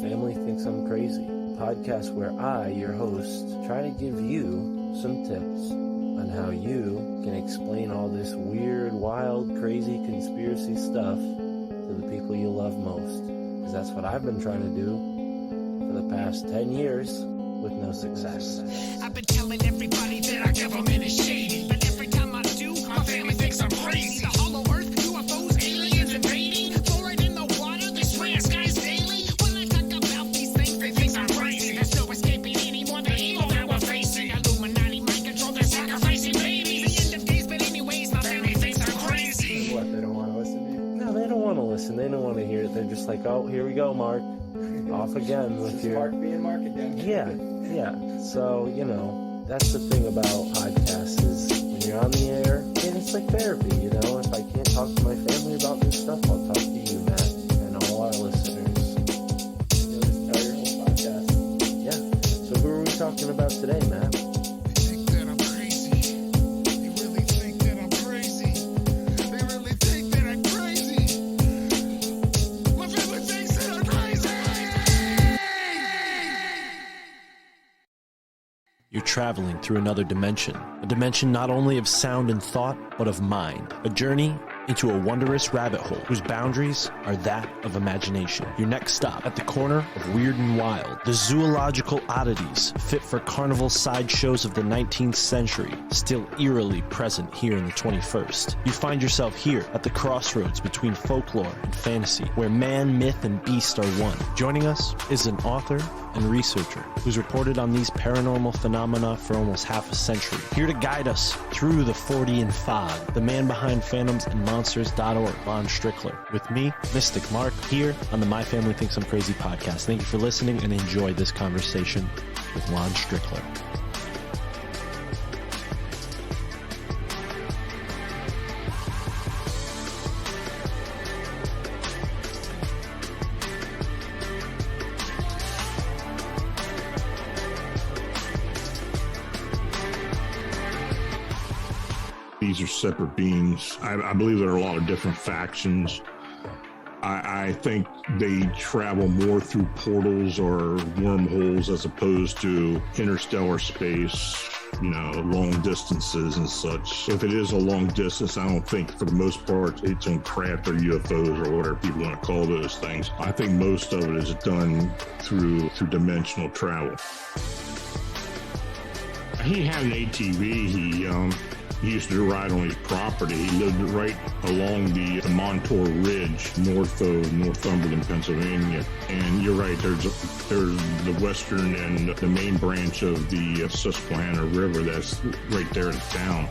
family thinks I'm crazy, a podcast where I, your host, try to give you some tips on how you can explain all this weird, wild, crazy conspiracy stuff to the people you love most. Because that's what I've been trying to do for the past 10 years with no success. I've been telling everybody that our government is shady, but every time I do, my family thinks I'm crazy. The hollow earth, UFOs, aliens invading, fluoride in the water, they swear skies daily. When I talk about these things, they think I'm crazy. There's no escaping anymore the evil that we're facing. Illuminati mind control, they're sacrificing babies. The end of days, but anyways, my family thinks I'm crazy. What, they don't want to listen to you? No, they don't want to listen. They don't want to hear it. They're just like, oh, here we go, Mark. Off again with your... Mark being Mark again. Yeah. So, that's the thing about podcasts is when you're on the air, and it's like therapy, If I can't talk to my family about this stuff, I'll talk to you, Matt, and all our listeners. You'll just tell your whole podcast. Yeah. So who are we talking about today, Matt? They think that I'm crazy. They really think that I'm crazy. They really think that I'm crazy. My family thinks that I'm crazy. You're traveling through another dimension, a dimension not only of sound and thought, but of mind, a journey into a wondrous rabbit hole whose boundaries are that of imagination. Your next stop at the corner of weird and wild, the zoological oddities fit for carnival sideshows of the 19th century, still eerily present here in the 21st. You find yourself here at the crossroads between folklore and fantasy, where man, myth, and beast are one. Joining us is an author and researcher who's reported on these paranormal phenomena for almost half a century. Here to guide us through the 40 and fog, the man behind Phantoms and Monsters.org, Lon Strickler. With me, Mystic Mark, here on the My Family Thinks I'm Crazy podcast. Thank you for listening and enjoy this conversation with Lon Strickler. These are separate beings. I believe there are a lot of different factions. I think they travel more through portals or wormholes as opposed to interstellar space, long distances and such. If it is a long distance, I don't think for the most part it's on craft or UFOs or whatever people want to call those things. I think most of it is done through dimensional travel. He had an ATV. He used to ride on his property. He lived right along the Montour Ridge, north of Northumberland, Pennsylvania. And you're right, there's the western and the main branch of the Susquehanna River that's right there in the town.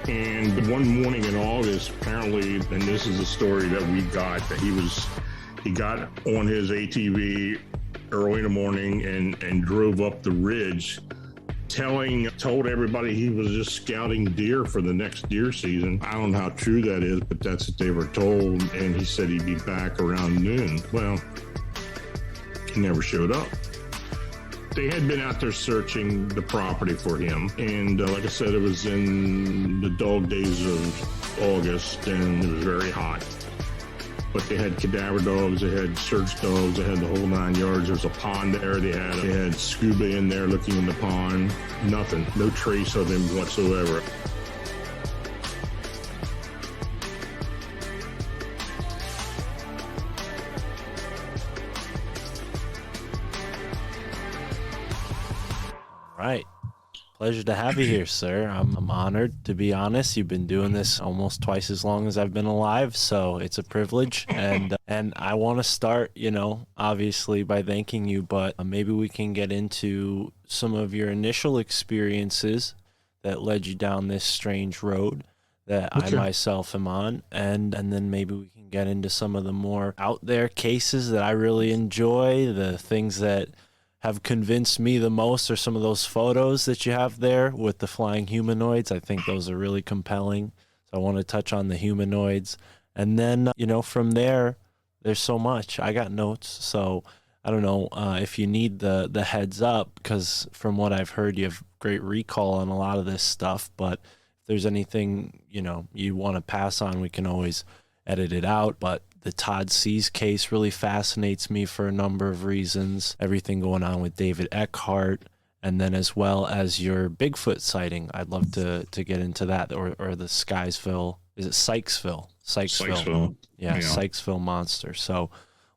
And one morning in August, apparently, and this is the story that we got, that he got on his ATV early in the morning and drove up the ridge, told everybody he was just scouting deer for the next deer season. I don't know how true that is, but that's what they were told. And he said he'd be back around noon. Well, he never showed up. They had been out there searching the property for him. And like I said, it was in the dog days of August, and it was very hot. But they had cadaver dogs, they had search dogs, they had the whole 9 yards. There was a pond there. They had scuba in there looking in the pond. Nothing, no trace of him whatsoever. Right. Pleasure to have you here, sir. I'm honored, to be honest. You've been doing this almost twice as long as I've been alive, so it's a privilege. And I want to start, obviously by thanking you, but maybe we can get into some of your initial experiences that led you down this strange road that I myself am on, and then maybe we can get into some of the more out there cases that I really enjoy, the things that have convinced me the most are some of those photos that you have there with the flying humanoids. I think those are really compelling. So I want to touch on the humanoids. And then, from there, there's so much. I got notes. So I don't know if you need the heads up, because from what I've heard, you have great recall on a lot of this stuff. But if there's anything, you want to pass on, we can always edit it out. But The Todd C's case really fascinates me for a number of reasons. Everything going on with David Eckhart, and then as well as your Bigfoot sighting. I'd love to get into that, or the Sykesville. Is it Sykesville? Sykesville. Yeah, Sykesville Monster. So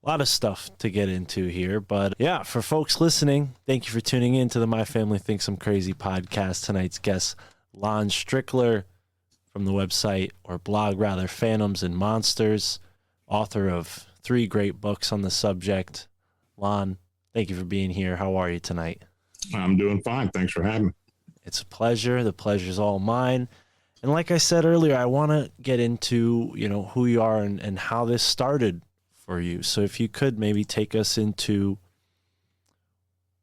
a lot of stuff to get into here. But yeah, for folks listening, thank you for tuning in to the My Family Thinks I'm Crazy podcast. Tonight's guest, Lon Strickler, from the website, or blog rather, Phantoms and Monsters, author of 3 great books on the subject. Lon, thank you for being here. How are you tonight? I'm doing fine. Thanks for having me. It's a pleasure. The pleasure's all mine. And like I said earlier, I want to get into, who you are and how this started for you. So if you could maybe take us into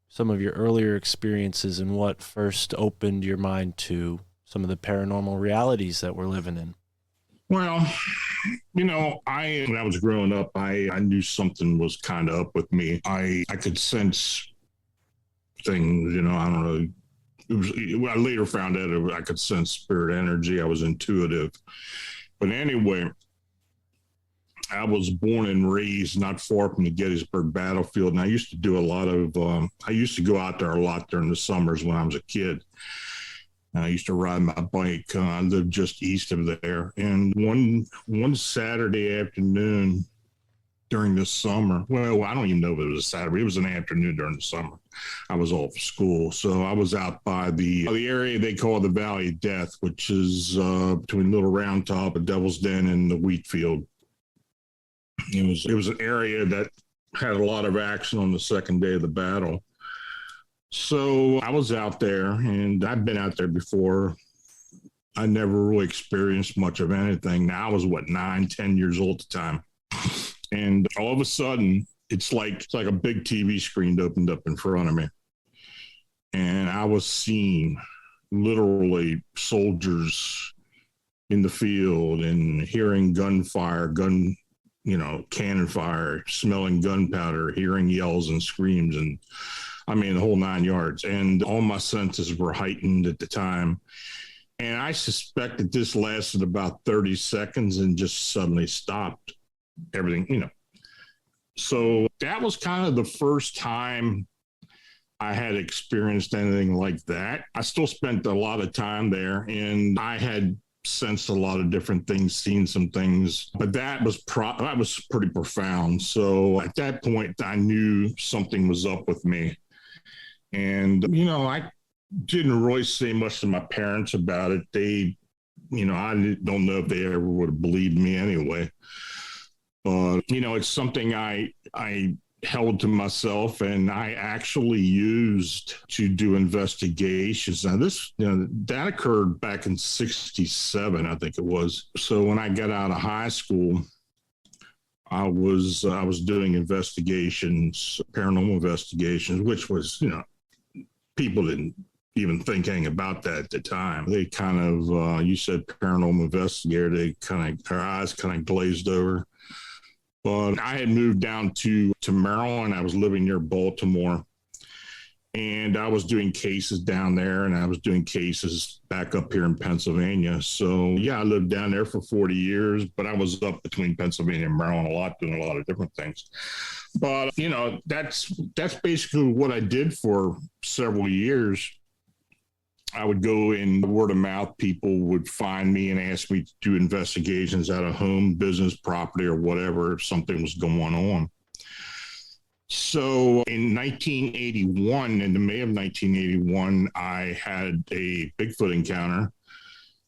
some of your earlier experiences and what first opened your mind to some of the paranormal realities that we're living in. Well, when I was growing up, I knew something was kind of up with me. I could sense things, I don't know. I later found out I could sense spirit energy. I was intuitive. But anyway, I was born and raised not far from the Gettysburg Battlefield. And I used to do I used to go out there a lot during the summers when I was a kid. And I used to ride my bike. I lived just east of there. And one Saturday afternoon during the summer, well, I don't even know if it was a Saturday. It was an afternoon during the summer. I was off school. So I was out by the area they call the Valley of Death, which is between Little Round Top, and Devil's Den, and the wheat field. It was an area that had a lot of action on the second day of the battle. So I was out there, and I've been out there before. I never really experienced much of anything. Now I was 9, 10 years old at the time. And all of a sudden, it's like a big TV screen opened up in front of me. And I was seeing literally soldiers in the field and hearing gunfire, cannon fire, smelling gunpowder, hearing yells and screams, and the whole 9 yards. And all my senses were heightened at the time. And I suspect that this lasted about 30 seconds and just suddenly stopped everything, So that was kind of the first time I had experienced anything like that. I still spent a lot of time there, and I had sensed a lot of different things, seen some things, but that was pretty profound. So at that point, I knew something was up with me. And, I didn't really say much to my parents about it. They, I don't know if they ever would have believed me anyway. But, it's something I held to myself, and I actually used to do investigations. Now that occurred back in 1967, I think it was. So when I got out of high school, I was doing investigations, paranormal investigations, which was, people didn't even think anything about that at the time. They kind of, you said paranormal investigator, their eyes kind of glazed over. But I had moved down to Maryland. I was living near Baltimore, and I was doing cases down there, and I was doing cases back up here in Pennsylvania. So yeah, I lived down there for 40 years, but I was up between Pennsylvania and Maryland a lot, doing a lot of different things. But that's basically what I did for several years. I would go in word of mouth. People would find me and ask me to do investigations at a home, business, property, or whatever, if something was going on. So in 1981, in the May of 1981, I had a Bigfoot encounter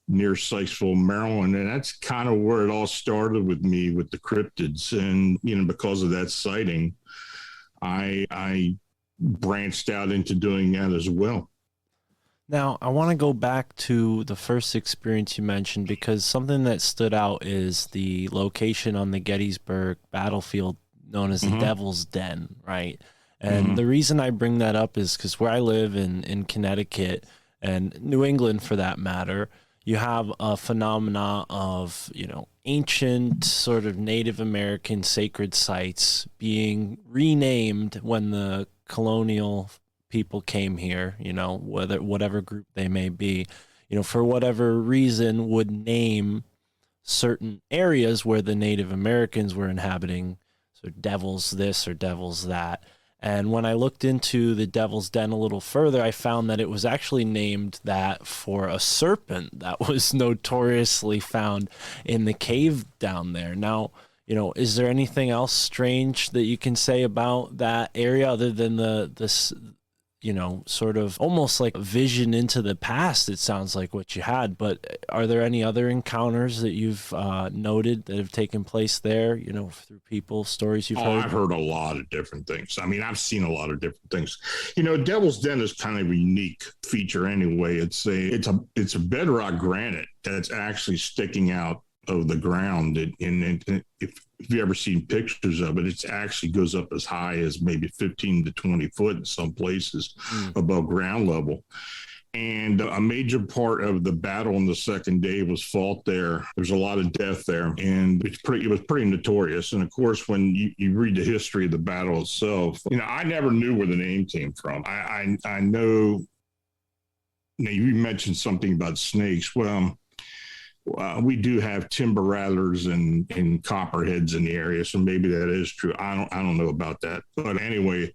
near Sykesville, Maryland. And that's kind of where it all started with me with the cryptids. And, because of that sighting, I branched out into doing that as well. Now, I want to go back to the first experience you mentioned, because something that stood out is the location on the Gettysburg Battlefield known as the Devil's Den, right? And the reason I bring that up is because where I live in Connecticut, and New England for that matter, you have a phenomena of, ancient sort of Native American sacred sites being renamed when the colonial people came here, whatever group they may be, for whatever reason would name certain areas where the Native Americans were inhabiting, so Devil's this or Devil's that. And when I looked into the Devil's Den a little further, I found that it was actually named that for a serpent that was notoriously found in the cave down there. Now, is there anything else strange that you can say about that area other than this sort of almost like a vision into the past? It sounds like what you had, but are there any other encounters that you've noted that have taken place there, through people, stories you've heard? I've heard a lot of different things. I mean, I've seen a lot of different things. Devil's Den is kind of a unique feature anyway. It's a bedrock granite that's actually sticking out of the ground. And if you've ever seen pictures of it, it actually goes up as high as maybe 15 to 20 foot in some places above ground level. And a major part of the battle on the second day was fought there. There's a lot of death there, and it was pretty notorious. And of course, when you read the history of the battle itself, I never knew where the name came from. I know, you mentioned something about snakes. Well, we do have timber rattlers and copperheads in the area, so maybe that is true. I don't know about that, but anyway,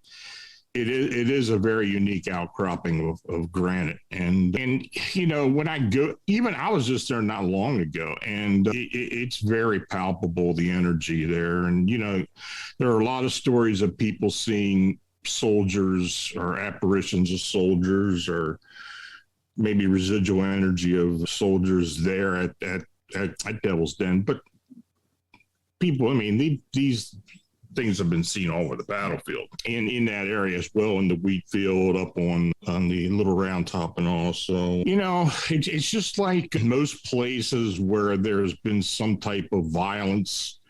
it is a very unique outcropping of granite. And when I go, even I was just there not long ago, and it's very palpable, the energy there. And there are a lot of stories of people seeing soldiers or apparitions of soldiers, or maybe residual energy of soldiers there at Devil's Den. But people, these things have been seen all over the battlefield and in that area as well, in the wheat field, up on the Little Round Top and all. So, it's just like most places where there's been some type of violence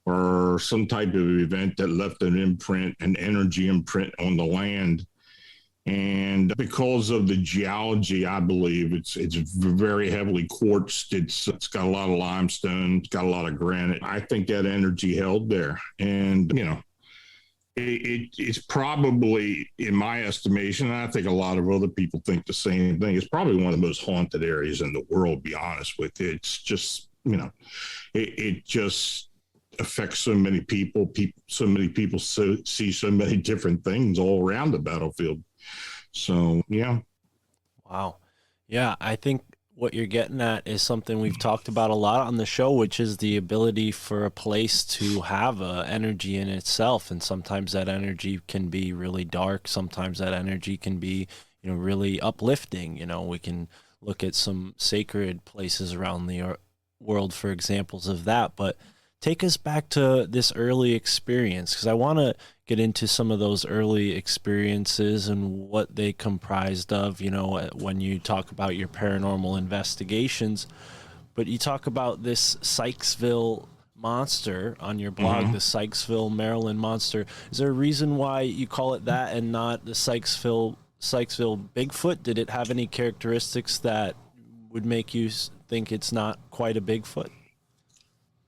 or some type of event that left an imprint, an energy imprint on the land. And because of the geology, I believe it's very heavily quartzed. It's got a lot of limestone. It's got a lot of granite. I think that energy held there. And, it's probably, in my estimation, and I think a lot of other people think the same thing, it's probably one of the most haunted areas in the world, to be honest with you. It's just, it just affects so many people. So many people see so many different things all around the battlefield. So, yeah. Wow. Yeah, I think what you're getting at is something we've talked about a lot on the show, which is the ability for a place to have a energy in itself. And sometimes that energy can be really dark. Sometimes that energy can be, really uplifting. We can look at some sacred places around the world for examples of that. But take us back to this early experience, because I want to get into some of those early experiences and what they comprised of, when you talk about your paranormal investigations. But you talk about this Sykesville Monster on your blog, the Sykesville, Maryland Monster. Is there a reason why you call it that and not the Sykesville Bigfoot? Did it have any characteristics that would make you think it's not quite a Bigfoot?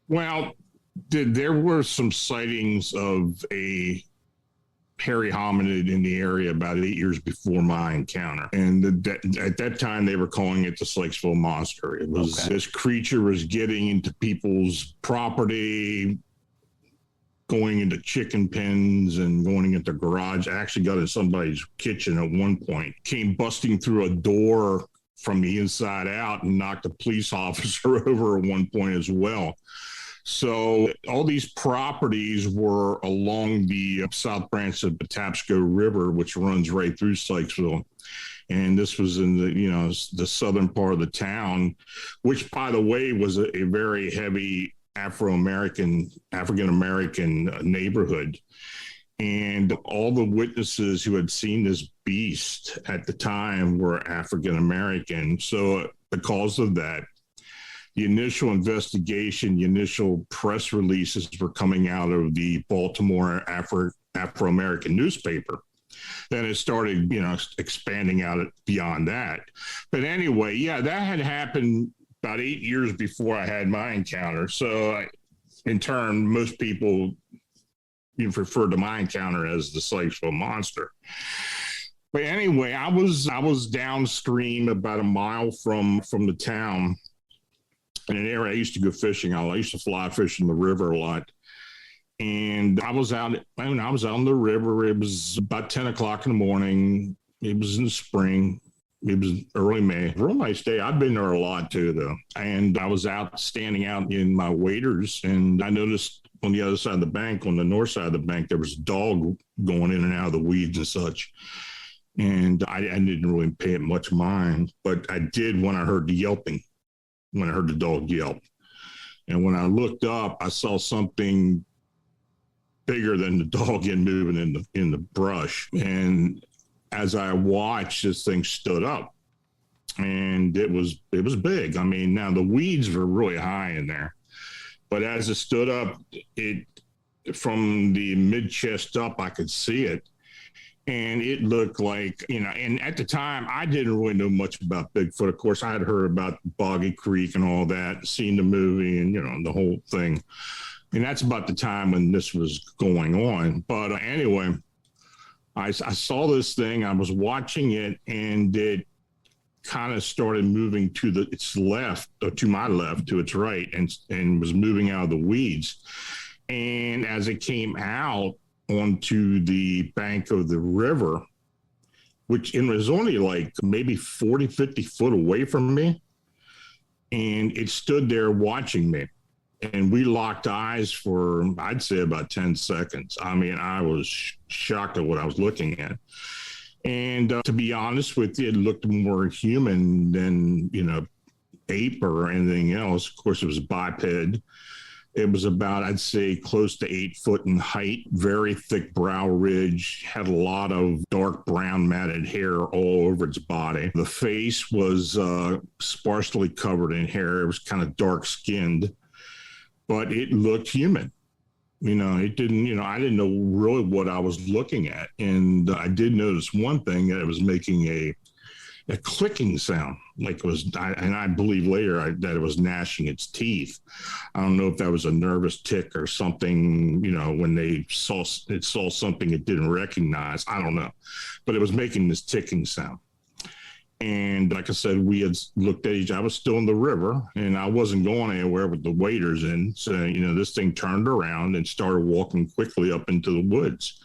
Well, there were some sightings of a hairy hominid in the area about 8 years before my encounter. And at that time, they were calling it the Sykesville Monster. It was This creature was getting into people's property, going into chicken pens and going into garage. I actually got in somebody's kitchen at one point, came busting through a door from the inside out and knocked a police officer over at one point as well. So all these properties were along the south branch of the Patapsco River, which runs right through Sykesville. And this was in the southern part of the town, which, by the way, was a very heavy African-American neighborhood. And all the witnesses who had seen this beast at the time were African-American. So because of that, the initial investigation, the initial press releases were coming out of the Baltimore Afro-American newspaper. Then it started, expanding out beyond that. But anyway, yeah, that had happened about 8 years before I had my encounter. So in turn, most people refer to my encounter as the Sykesville Monster. But anyway, I was downstream about a mile from the town. in an area I used to go fishing. I used to fly fish in the river a lot. And I was out on the river. It was about 10 o'clock in the morning. It was in the spring. It was early May. Real nice day. I've been there a lot too, though. And I was standing out in my waders, and I noticed on the other side of the bank, on the north side of the bank, there was a dog going in and out of the weeds and such. And I didn't really pay it much mind, but I did when I heard the yelping, when I heard the dog yelp. And when I looked up, I saw something bigger than the dog moving in the brush. And as I watched, this thing stood up, and it was big. I mean, now the weeds were really high in there, but as it stood up, it from the mid chest up, I could see it. And it looked like, and at the time, I didn't really know much about Bigfoot. Of course, I had heard about Boggy Creek and all that, seen the movie and, the whole thing. And that's about the time when this was going on. But anyway, I saw this thing. I was watching it, and it kind of started moving to its left, or to my left, to its right, and was moving out of the weeds. And as it came out onto the bank of the river, which it was only like maybe 40, 50 foot away from me, and it stood there watching me. And we locked eyes for, I'd say, about 10 seconds. I mean, I was shocked at what I was looking at. And to be honest with you, it looked more human than, ape or anything else. Of course, it was biped. It was about, I'd say, close to 8 foot in height, very thick brow ridge, had a lot of dark brown matted hair all over its body. The face was sparsely covered in hair. It was kind of dark skinned, but it looked human. It didn't, I didn't know really what I was looking at. And I did notice one thing, that it was making a clicking sound, like it was, and I believe later that it was gnashing its teeth. I don't know if that was a nervous tick or something, when it saw something it didn't recognize. I don't know, but it was making this ticking sound. And like I said, we had looked at each other. I was still in the river, and I wasn't going anywhere with the waders in. So, this thing turned around and started walking quickly up into the woods.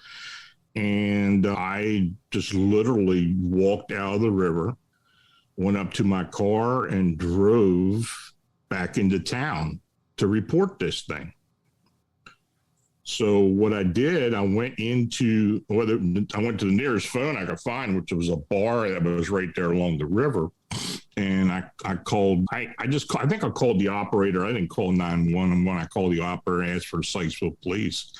And I just literally walked out of the river, went up to my car, and drove back into town to report this thing. So what I did, I went to the nearest phone I could find, which was a bar that was right there along the river. And I called, I think I called the operator. I didn't call 911. When I called the operator, I asked for Sykesville police.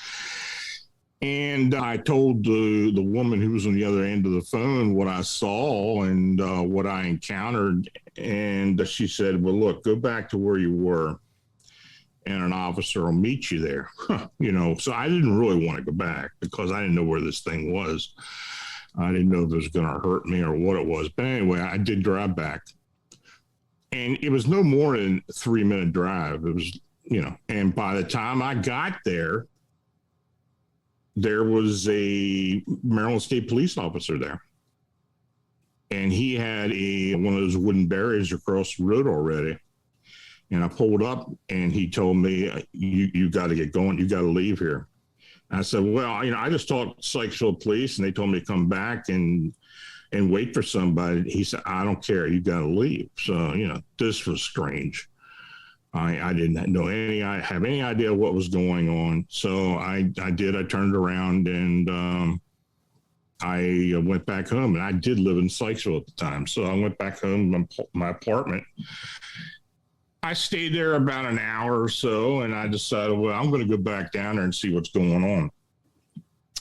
And I told the woman who was on the other end of the phone what I saw and what I encountered. And she said, well, look, go back to where you were, and an officer will meet you there. So I didn't really want to go back because I didn't know where this thing was. I didn't know if it was going to hurt me or what it was. But anyway, I did drive back. And it was no more than a 3-minute drive. It was, and by the time I got there, there was a Maryland State police officer there. And he had one of those wooden barriers across the road already. And I pulled up, and he told me, you got to get going. You got to leave here. And I said, well, I just talked to Sykesville police, and they told me to come back and wait for somebody. He said, I don't care. You got to leave. So, this was strange. I didn't have any idea what was going on. So I did. I turned around, and I went back home. And I did live in Sykesville at the time. So I went back home to my apartment. I stayed there about an hour or so, and I decided, well, I'm going to go back down there and see what's going on.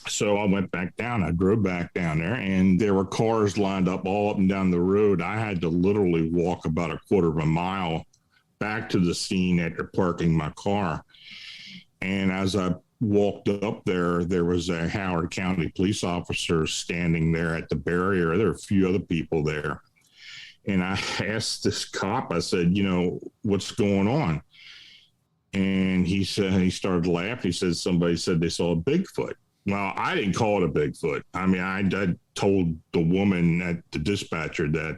So I went back down. I drove back down there, and there were cars lined up all up and down the road. I had to literally walk about a quarter of a mile back to the scene after parking my car. And as I walked up there, there was a Howard County police officer standing there at the barrier. There were a few other people there. And I asked this cop, I said, what's going on? And he started laughing. He said, somebody said they saw a Bigfoot. Well, I didn't call it a Bigfoot. I mean, I told the woman at the dispatcher that,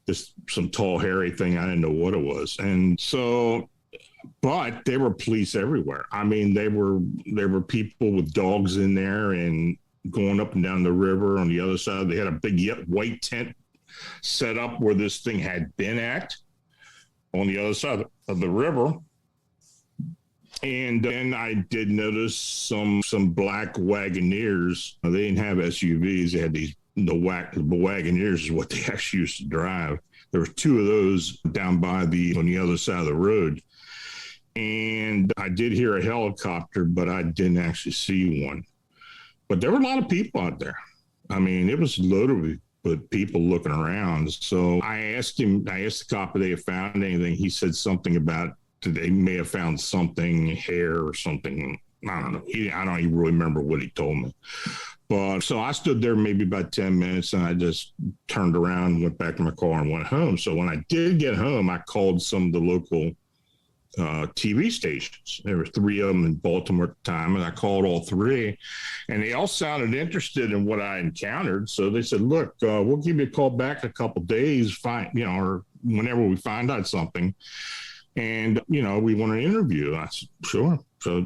this some tall, hairy thing. I didn't know what it was. And so, but there were police everywhere. I mean, there were people with dogs in there and going up and down the river on the other side. They had a big white tent set up where this thing had been at on the other side of the river. And then I did notice some black Wagoneers. They didn't have SUVs. They had the Wagoneers is what they actually used to drive. There were two of those down on the other side of the road. And I did hear a helicopter, but I didn't actually see one. But there were a lot of people out there. I mean, it was loaded with people looking around. So I asked the cop if they had found anything. He said something about they may have found something, hair or something. I don't know. I don't even really remember what he told me. But so I stood there maybe about 10 minutes and I just turned around, went back to my car and went home. So when I did get home, I called some of the local TV stations. There were three of them in Baltimore at the time, and I called all three, and they all sounded interested in what I encountered. So they said, "Look, we'll give you a call back in a couple of days, or whenever we find out something, and we want to interview." I said, "Sure." So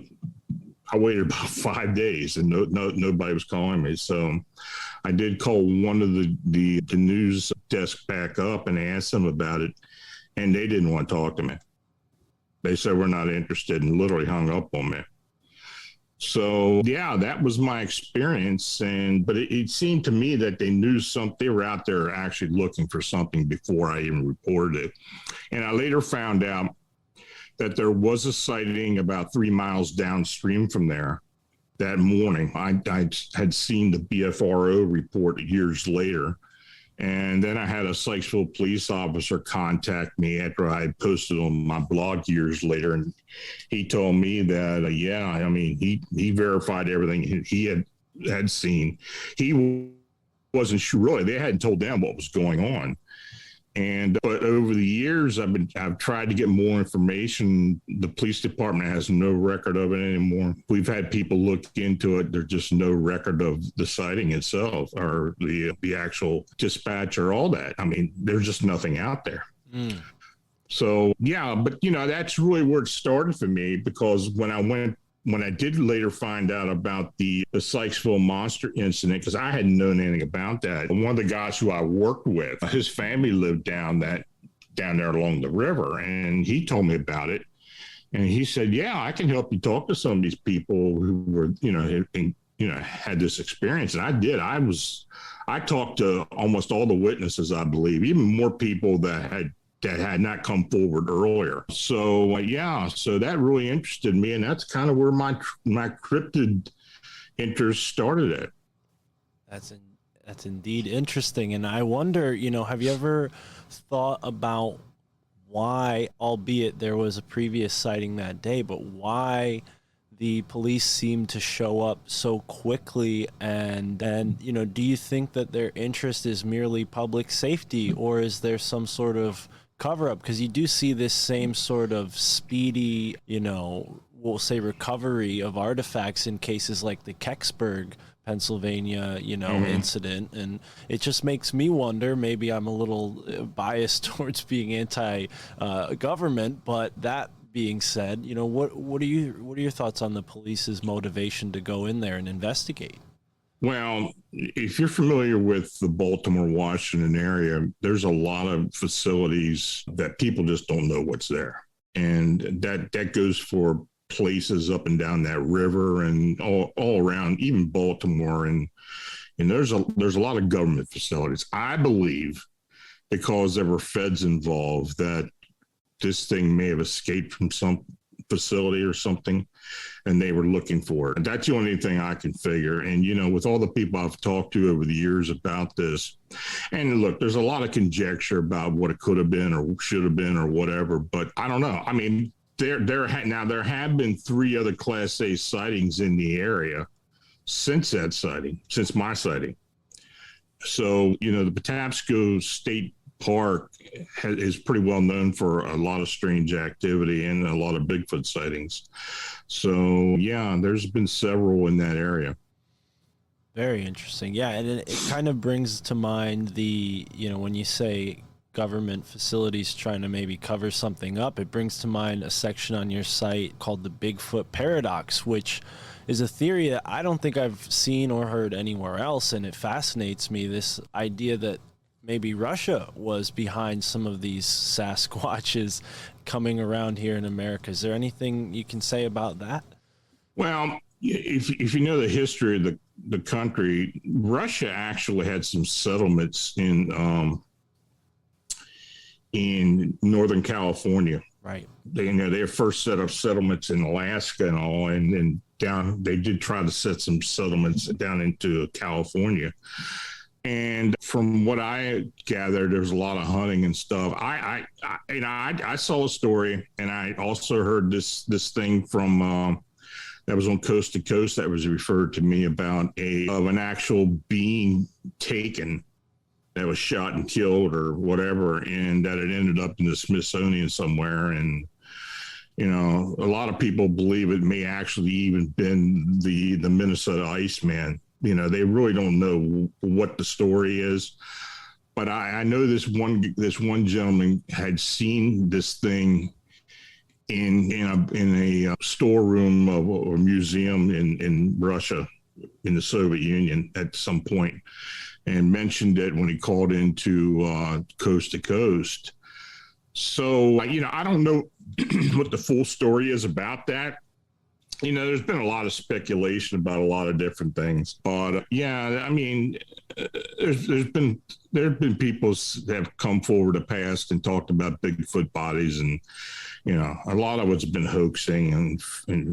I waited about 5 days, and nobody was calling me. So I did call one of the news desk back up and asked them about it, and they didn't want to talk to me. They said, "We're not interested," and literally hung up on me. So, yeah, that was my experience. But it seemed to me that they knew something. They were out there actually looking for something before I even reported it. And I later found out that there was a sighting about 3 miles downstream from there that morning. I had seen the BFRO report years later. And then I had a Sykesville police officer contact me after I had posted on my blog years later. And he told me that, he verified everything he had seen. He wasn't sure, really. They hadn't told them what was going on. But over the years, I've tried to get more information. The police department has no record of it anymore. We've had people look into it. There's just no record of the sighting itself or the actual dispatch or all that. I mean, there's just nothing out there. Mm. So, yeah, but, that's really where it started for me, because when I did later find out about the Sykesville Monster incident, because I hadn't known anything about that. One of the guys who I worked with, his family lived down there along the river, and he told me about it. And he said, "Yeah, I can help you talk to some of these people who were, had this experience." And I did. I talked to almost all the witnesses, I believe, even more people that had not come forward earlier. So, so that really interested me. And that's kind of where my cryptid interest started at. That's indeed interesting. And I wonder, have you ever thought about why, albeit there was a previous sighting that day, but why the police seem to show up so quickly? And do you think that their interest is merely public safety, or is there some sort of cover up? Because you do see this same sort of speedy, we'll say recovery of artifacts in cases like the Kecksburg, Pennsylvania, incident. And it just makes me wonder, maybe I'm a little biased towards being anti-government, but that being said, what are your thoughts on the police's motivation to go in there and investigate? Well, if you're familiar with the Baltimore, Washington area, there's a lot of facilities that people just don't know what's there. And that goes for places up and down that river and all around, even Baltimore. And there's a lot of government facilities. I believe, because there were feds involved, that this thing may have escaped from some facility or something, and they were looking for it. That's the only thing I can figure. And, with all the people I've talked to over the years about this, and look, there's a lot of conjecture about what it could have been or should have been or whatever, but I don't know. I mean, there have been 3 other Class A sightings in the area since my sighting. So, the Patapsco State Park is pretty well known for a lot of strange activity and a lot of Bigfoot sightings. So, yeah, there's been several in that area. Very interesting. Yeah, and it kind of brings to mind the, when you say government facilities trying to maybe cover something up, it brings to mind a section on your site called the Bigfoot Paradox, which is a theory that I don't think I've seen or heard anywhere else, and it fascinates me, this idea that maybe Russia was behind some of these Sasquatches coming around here in America. Is there anything you can say about that? Well, if you know the history of the country, Russia actually had some settlements in Northern California. Right. They first set up settlements in Alaska and all, and then down, they did try to set some settlements down into California. And from what I gathered, there's a lot of hunting and stuff. I saw a story, and I also heard this thing from that was on Coast to Coast that was referred to me about an actual being taken that was shot and killed or whatever, and that it ended up in the Smithsonian somewhere. And a lot of people believe it may actually even been the Minnesota Iceman. They really don't know what the story is, but I know this one gentleman had seen this thing in a storeroom of a museum in Russia, in the Soviet Union at some point, and mentioned it when he called into Coast to Coast. So, I don't know what the full story is about that. There's been a lot of speculation about a lot of different things, but there have been people that have come forward the past and talked about Bigfoot bodies, and a lot of it's been hoaxing and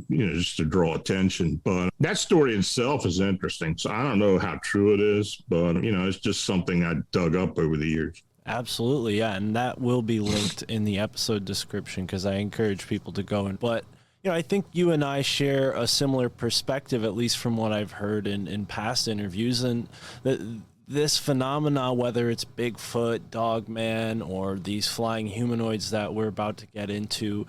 just to draw attention. But that story itself is interesting, so I don't know how true it is, but it's just something I dug up over the years. Absolutely, yeah, and that will be linked in the episode description because I encourage people to go in. But I think you and I share a similar perspective, at least from what I've heard in past interviews, and this phenomena, whether it's Bigfoot, Dogman, or these flying humanoids that we're about to get into,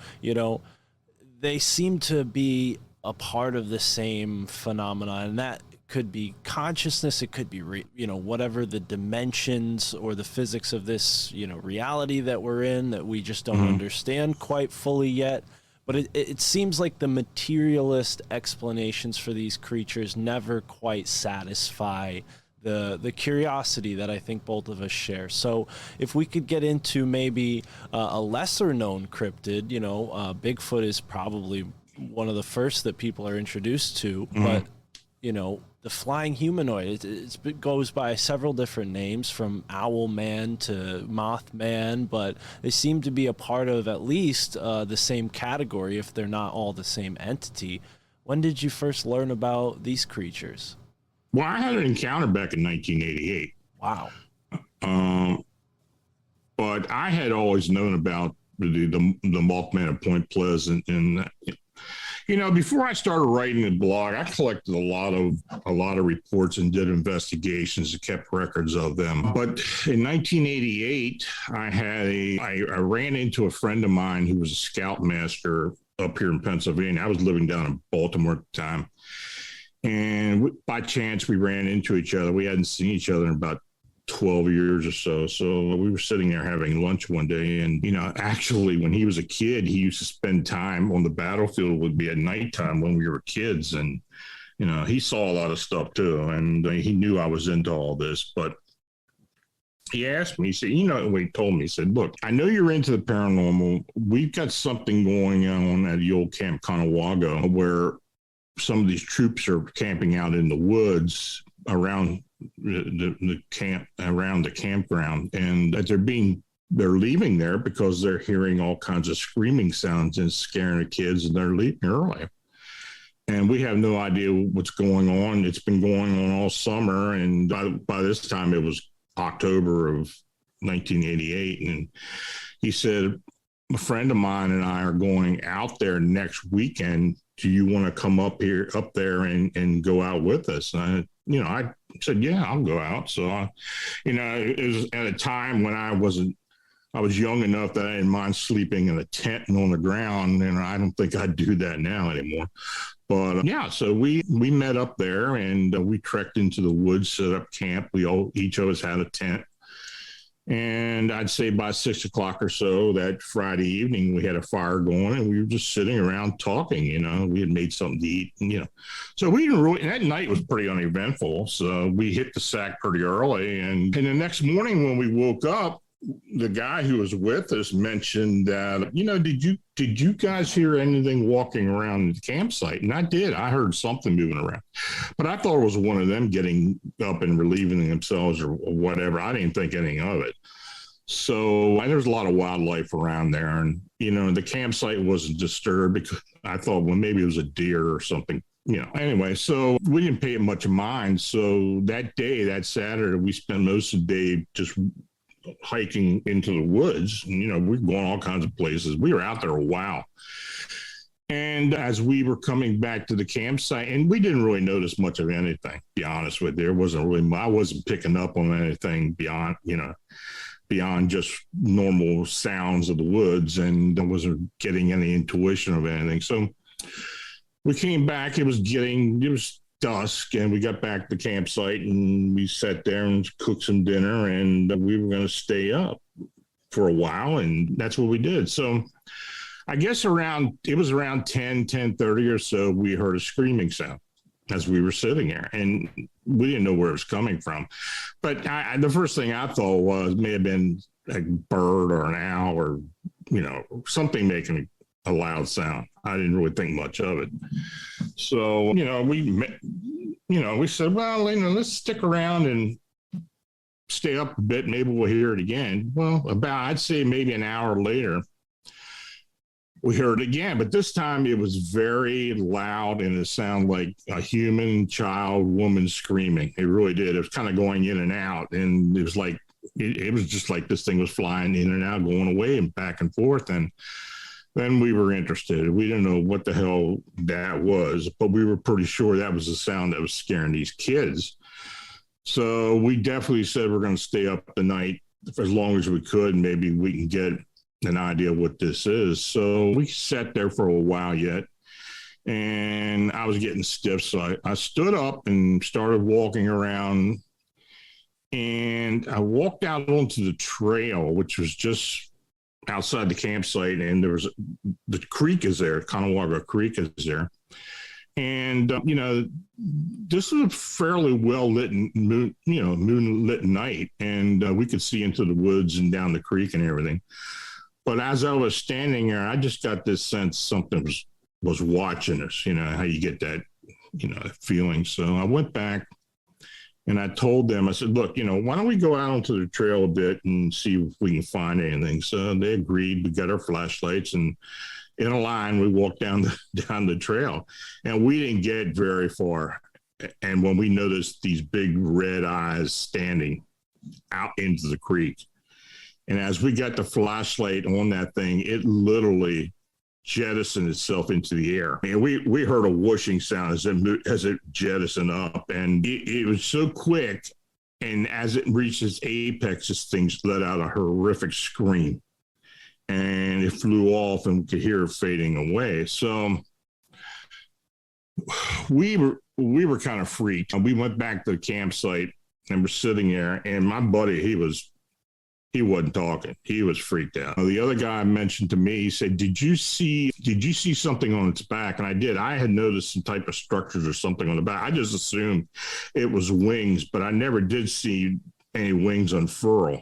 they seem to be a part of the same phenomena, and that could be consciousness, it could be whatever the dimensions or the physics of this reality that we're in that we just don't understand quite fully yet. But it seems like the materialist explanations for these creatures never quite satisfy the curiosity that I think both of us share. So if we could get into maybe a lesser known cryptid, Bigfoot is probably one of the first that people are introduced to, but the flying humanoid, it goes by several different names, from Owl Man to Mothman, but they seem to be a part of at least the same category, if they're not all the same entity. When did you first learn about these creatures? Well, I had an encounter back in 1988. Wow. But I had always known about the Mothman at Point Pleasant, and before I started writing the blog, I collected a lot of reports and did investigations and kept records of them. But in 1988, I ran into a friend of mine who was a scoutmaster up here in Pennsylvania. I was living down in Baltimore at the time, and by chance we ran into each other. We hadn't seen each other in about 12 years or so. So we were sitting there having lunch one day, and actually when he was a kid, he used to spend time on the battlefield with me at nighttime when we were kids, and he saw a lot of stuff too, and he knew I was into all this. But he asked me, he said, what he told me, he said, look, I know you're into the paranormal. We've got something going on at the old Camp Conewago where some of these troops are camping out in the woods around the camp, around the campground, and that they're leaving there because they're hearing all kinds of screaming sounds and scaring the kids, and they're leaving early. And we have no idea what's going on. It's been going on all summer, and by this time it was October of 1988. And he said, a friend of mine and I are going out there next weekend. Do you want to come up there and go out with us? And I said, yeah, I'll go out. So, it was at a time when I was young enough that I didn't mind sleeping in a tent and on the ground. And I don't think I'd do that now anymore. But so we met up there, and we trekked into the woods, set up camp. Each of us had a tent. And I'd say by 6 o'clock or so that Friday evening, we had a fire going and we were just sitting around talking, we had made something to eat, so we didn't really, and that night was pretty uneventful. So we hit the sack pretty early. And the next morning when we woke up, the guy who was with us mentioned that, did you guys hear anything walking around the campsite? And I did. I heard something moving around, but I thought it was one of them getting up and relieving themselves or whatever. I didn't think anything of it. So there's a lot of wildlife around there, and the campsite wasn't disturbed because I thought, well, maybe it was a deer or something. Anyway, so we didn't pay it much mind. So that day, that Saturday, we spent most of the day just hiking into the woods. We're going all kinds of places. We were out there a while. And as we were coming back to the campsite, and we didn't really notice much of anything, to be honest with you. I wasn't picking up on anything beyond just normal sounds of the woods, and I wasn't getting any intuition of anything. So we came back, it was dusk, and we got back to the campsite and we sat there and cooked some dinner, and we were going to stay up for a while, and that's what we did. So I guess it was around 10:30 or so, we heard a screaming sound as we were sitting there, and we didn't know where it was coming from. But the first thing I thought was may have been a bird or an owl or something making a loud sound. I didn't really think much of it. So, we said, well, let's stick around and stay up a bit. Maybe we'll hear it again. Well, I'd say maybe an hour later, we heard it again, but this time it was very loud and it sounded like a human, child, woman screaming. It really did. It was kind of going in and out, and it was like, it was just like this thing was flying in and out, going away and back and forth. And then we were interested. We didn't know what the hell that was, but we were pretty sure that was the sound that was scaring these kids. So we definitely said we're going to stay up the night for as long as we could. Maybe we can get an idea what this is. So we sat there for a while yet, and I was getting stiff. So I stood up and started walking around, and I walked out onto the trail, which was just outside the campsite, and the creek is there. Conewago Creek is there. And, this was a fairly well-lit, moonlit night, and we could see into the woods and down the creek and everything. But as I was standing there, I just got this sense something was watching us, how you get that, feeling. So I went back and I told them, I said, look, why don't we go out onto the trail a bit and see if we can find anything? So they agreed. We got our flashlights, and in a line, we walked down the trail, and we didn't get very far. And when we noticed these big red eyes standing out into the creek, and as we got the flashlight on that thing, it literally jettisoned itself into the air. And we heard a whooshing sound as it jettisoned up, and it was so quick. And as it reached its apex, this thing let out a horrific scream, and it flew off, and we could hear it fading away. So we were kind of freaked. We went back to the campsite and we're sitting there, and my buddy, he wasn't talking. He was freaked out. The other guy mentioned to me, he said, did you see something on its back? And I did. I had noticed some type of structures or something on the back. I just assumed it was wings, but I never did see any wings unfurl.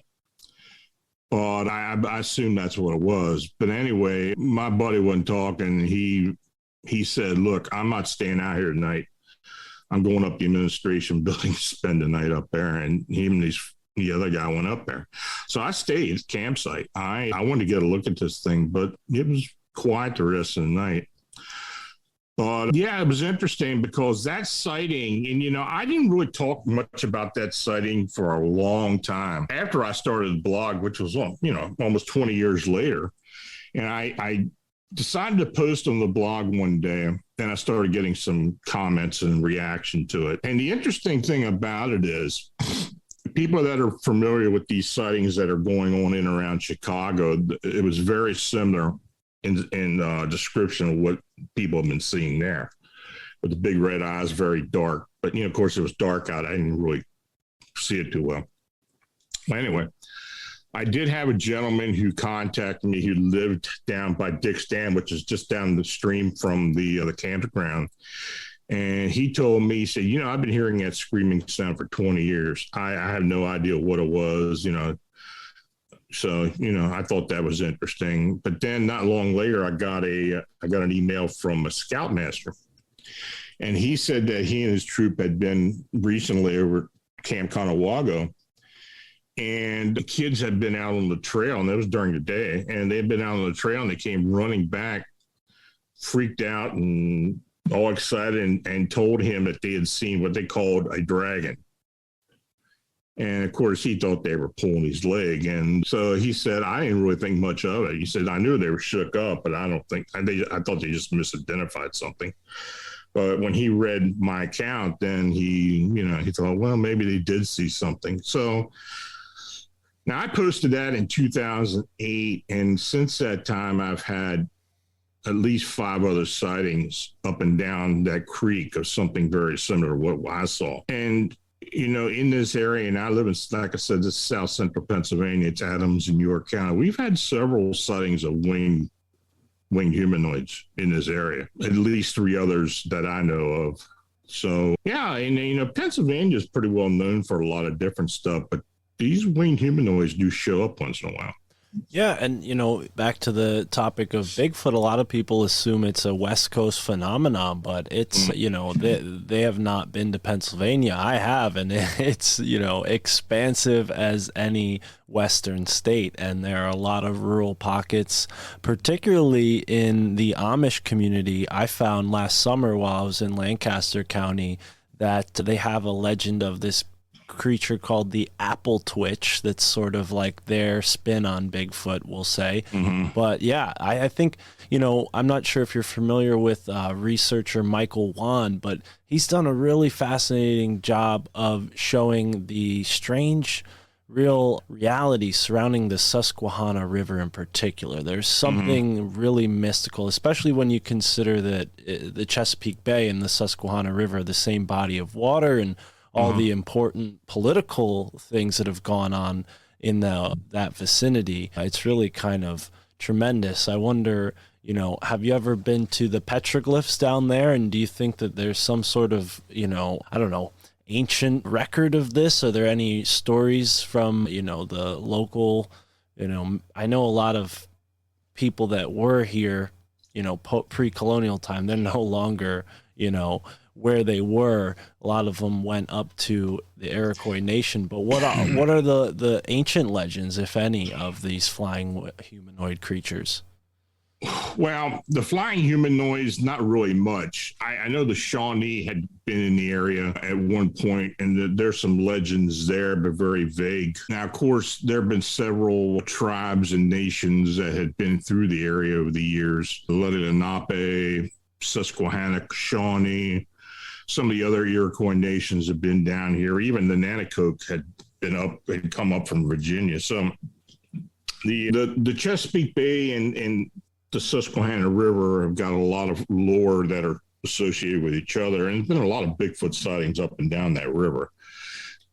But I assumed that's what it was. But anyway, my buddy wasn't talking. He said, look, I'm not staying out here tonight. I'm going up the administration building to spend the night up there. And the other guy went up there. So I stayed at the campsite. I wanted to get a look at this thing, but it was quiet the rest of the night. But yeah, it was interesting because that sighting, and I didn't really talk much about that sighting for a long time after I started the blog, which was almost 20 years later. And I decided to post on the blog one day, and I started getting some comments and reaction to it. And the interesting thing about it is, people that are familiar with these sightings that are going on in and around Chicago, it was very similar in description of what people have been seeing there, with the big red eyes, very dark. But of course, it was dark out. I didn't really see it too well. Anyway, I did have a gentleman who contacted me who lived down by Dick's Dam, which is just down the stream from the campground. And he told me, he said, I've been hearing that screaming sound for 20 years. I have no idea what it was, So, I thought that was interesting. But then not long later, I got an email from a scoutmaster. And he said that he and his troop had been recently over Camp Conewago. And the kids had been out on the trail, and it was during the day. And they'd been out on the trail, and they came running back, freaked out and all excited, and told him that they had seen what they called a dragon. And of course, he thought they were pulling his leg. And so he said, I didn't really think much of it. He said, I knew they were shook up, but I thought they just misidentified something. But when he read my account, then he thought, well, maybe they did see something. So now I posted that in 2008. And since that time, I've had at least 5 other sightings up and down that creek of something very similar to what I saw. And, in this area, and I live in, like I said, this is South Central Pennsylvania, it's Adams and York County. We've had several sightings of winged humanoids in this area, at least 3 others that I know of. So, yeah, and, Pennsylvania is pretty well known for a lot of different stuff, but these winged humanoids do show up once in a while. Yeah, and back to the topic of Bigfoot, a lot of people assume it's a West Coast phenomenon, but it's they have not been to Pennsylvania. I have, and it's expansive as any Western state, and there are a lot of rural pockets, particularly in the Amish community. I found last summer while I was in Lancaster County that they have a legend of this creature called the apple twitch that's sort of like their spin on Bigfoot, we'll say. But yeah, I think I'm not sure if you're familiar with researcher Michael Wan, but he's done a really fascinating job of showing the strange real reality surrounding the Susquehanna River in particular. There's something really mystical, especially when you consider that the Chesapeake Bay and the Susquehanna River are the same body of water, and all the important political things that have gone on in that vicinity. It's really kind of tremendous. I wonder, have you ever been to the petroglyphs down there? And do you think that there's some sort of, ancient record of this? Are there any stories from, the local, I know a lot of people that were here, pre-colonial time, they're no longer, where they were. A lot of them went up to the Iroquois Nation. But what are the ancient legends, if any, of these flying humanoid creatures? Well, the flying humanoids, not really much. I know the Shawnee had been in the area at one point, and there's some legends there, but very vague. Now, of course, there have been several tribes and nations that had been through the area over the years. The Lenape, Susquehanna, Shawnee, some of the other Iroquois nations have been down here. Even the Nanacoke had come up from Virginia. So the Chesapeake Bay and the Susquehanna River have got a lot of lore that are associated with each other. And there's been a lot of Bigfoot sightings up and down that river,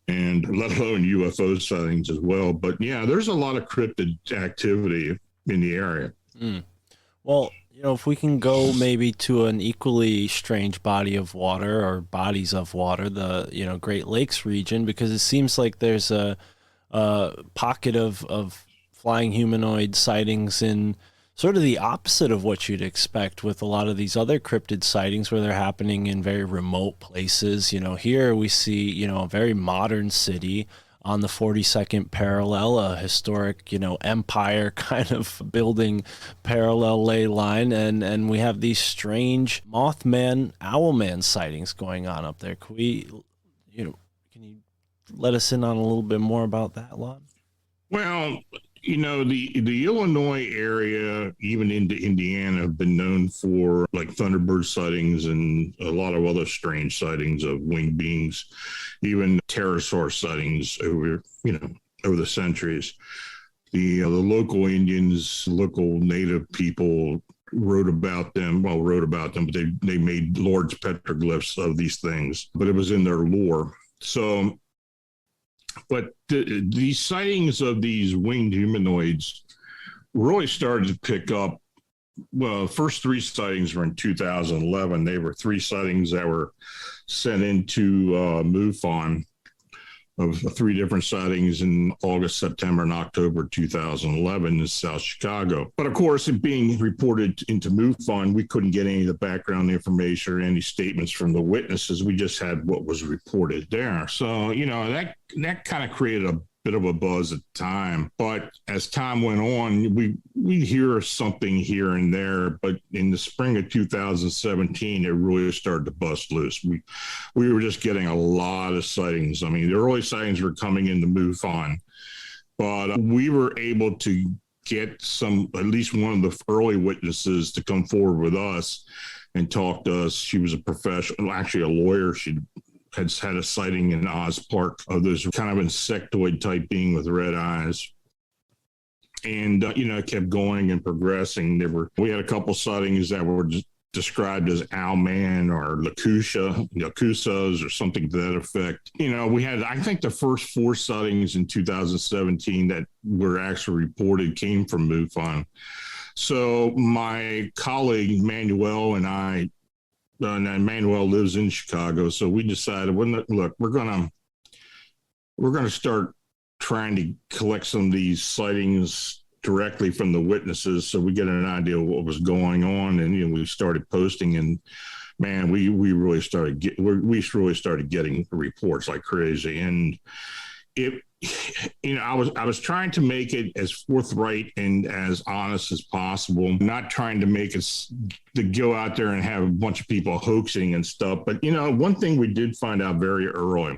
and let alone UFO sightings as well. But yeah, there's a lot of cryptid activity in the area. Well, if we can go maybe to an equally strange body of water or bodies of water, the, Great Lakes region, because it seems like there's a pocket of flying humanoid sightings in sort of the opposite of what you'd expect with a lot of these other cryptid sightings where they're happening in very remote places. Here we see, a very modern city on the 42nd parallel, a historic, empire kind of building parallel ley line. And we have these strange Mothman, Owlman sightings going on up there. Can you let us in on a little bit more about that, Lon? Well, the Illinois area, even into Indiana, have been known for like Thunderbird sightings and a lot of other strange sightings of winged beings, even pterosaur sightings over the centuries. The local Indians, local native people wrote about them, but they made large petroglyphs of these things, but it was in their lore. So But these sightings of these winged humanoids really started to pick up. Well, the first three sightings were in 2011. They were three sightings that were sent into MUFON, of three different sightings in August, September, and October 2011 in South Chicago. But of course, it being reported into MUFON, we couldn't get any of the background information or any statements from the witnesses. We just had what was reported there. So, that kind of created a bit of a buzz at the time. But as time went on, we hear something here and there. But in the spring of 2017, it really started to bust loose. We were just getting a lot of sightings. I mean, the early sightings were coming into MUFON, but we were able to get at least one of the early witnesses to come forward with us and talk to us. She was a professional, actually a lawyer. She had a sighting in Oz Park of this kind of insectoid type being with red eyes. And, it kept going and progressing. We had a couple sightings that were described as Owlman or Lacusas or something to that effect. We had, I think the first four sightings in 2017 that were actually reported came from MUFON. So my colleague Manuel and I, and Manuel lives in Chicago, so we decided, look, we're gonna start trying to collect some of these sightings directly from the witnesses, so we get an idea of what was going on, and we started posting, and man, we really started getting reports like crazy, and I was trying to make it as forthright and as honest as possible, not trying to make it to go out there and have a bunch of people hoaxing and stuff. But, one thing we did find out very early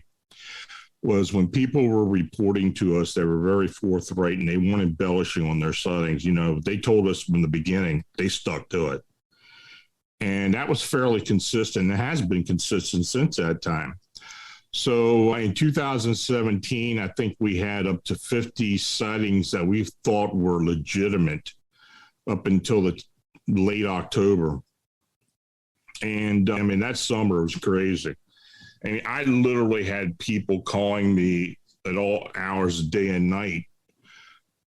was when people were reporting to us, they were very forthright and they weren't embellishing on their sightings. They told us from the beginning, they stuck to it. And that was fairly consistent. It has been consistent since that time. So in 2017, I think we had up to 50 sightings that we thought were legitimate up until the late October. And that summer was crazy. I literally had people calling me at all hours of day and night,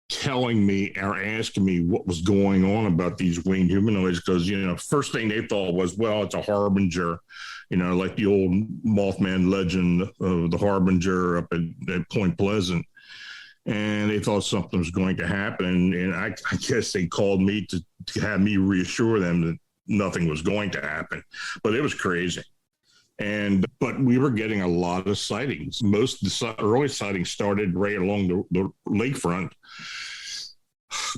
telling me or asking me what was going on about these winged humanoids. Because, first thing they thought was, well, it's a harbinger. Like the old Mothman legend of the harbinger up at Point Pleasant. And they thought something was going to happen. And I guess they called me to have me reassure them that nothing was going to happen. But it was crazy. But we were getting a lot of sightings. Most of the early sightings started right along the lakefront.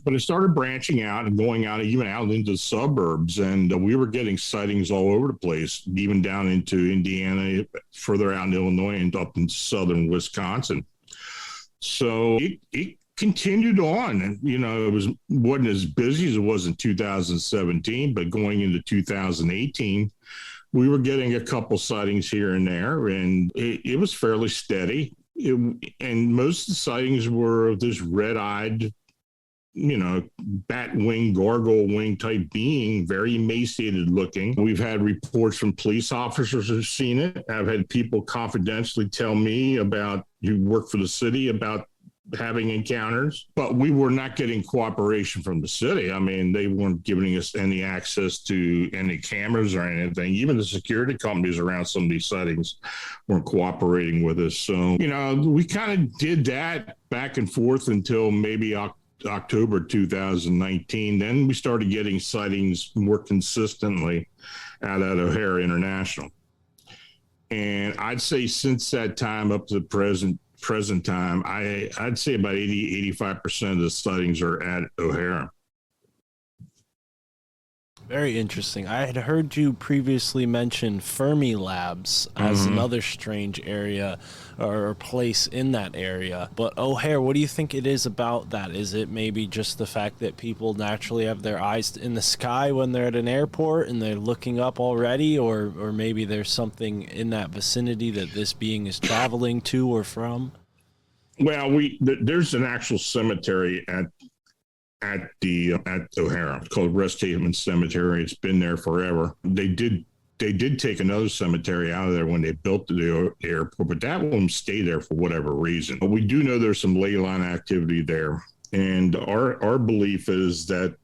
But it started branching out and going out, even out into the suburbs. And we were getting sightings all over the place, even down into Indiana, further out in Illinois, and up in southern Wisconsin. So it continued on. And, it wasn't as busy as it was in 2017, but going into 2018, we were getting a couple sightings here and there, and it was fairly steady. And most of the sightings were of this red-eyed, bat wing, gargoyle wing type being, very emaciated looking. We've had reports from police officers who've seen it. I've had people confidentially tell me who work for the city about having encounters, but we were not getting cooperation from the city. They weren't giving us any access to any cameras or anything. Even the security companies around some of these sightings weren't cooperating with us. So, we kind of did that back and forth until maybe October 2019. Then we started getting sightings more consistently out at O'Hare International. And I'd say since that time up to the present time, I'd say about 85% of the sightings are at O'Hare. Very interesting. I had heard you previously mention Fermi Labs as another strange area or place in that area. But O'Hare, what do you think it is about that? Is it maybe just the fact that people naturally have their eyes in the sky when they're at an airport and they're looking up already? Or maybe there's something in that vicinity that this being is traveling to or from? Well, there's an actual cemetery at O'Hare. It's called Rest Haven Cemetery. It's been there forever. They did they did take another cemetery out of there when they built the airport, but that one stayed there for whatever reason. But we do know there's some ley line activity there. And our belief is that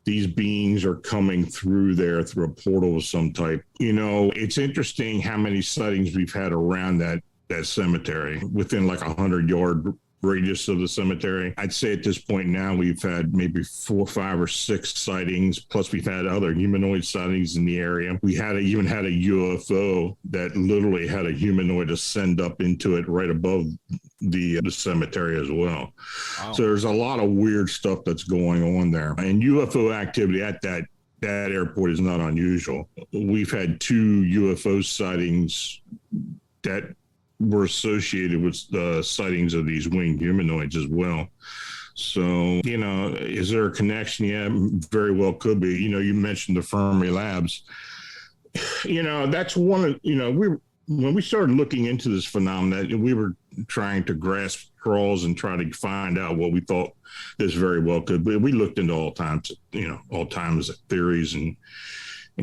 these beings are coming through there through a portal of some type. You know, it's interesting how many sightings we've had around that cemetery within like 100-yard radius of the cemetery. I'd say at this point now we've had maybe 4, 5, or 6 sightings, plus we've had other humanoid sightings in the area. We even had a UFO that literally had a humanoid ascend up into it right above the cemetery as well. Wow. So there's a lot of weird stuff that's going on there, and UFO activity at that airport is not unusual. We've had 2 UFO sightings that were associated with the sightings of these winged humanoids as well. So, you know, is there a connection? Yeah, very well could be. You know, you mentioned the Fermi Labs. You know, that's one of, you know, when we started looking into this phenomenon, we were trying to grasp straws and try to find out what we thought this very well could be. We looked into all kinds of theories and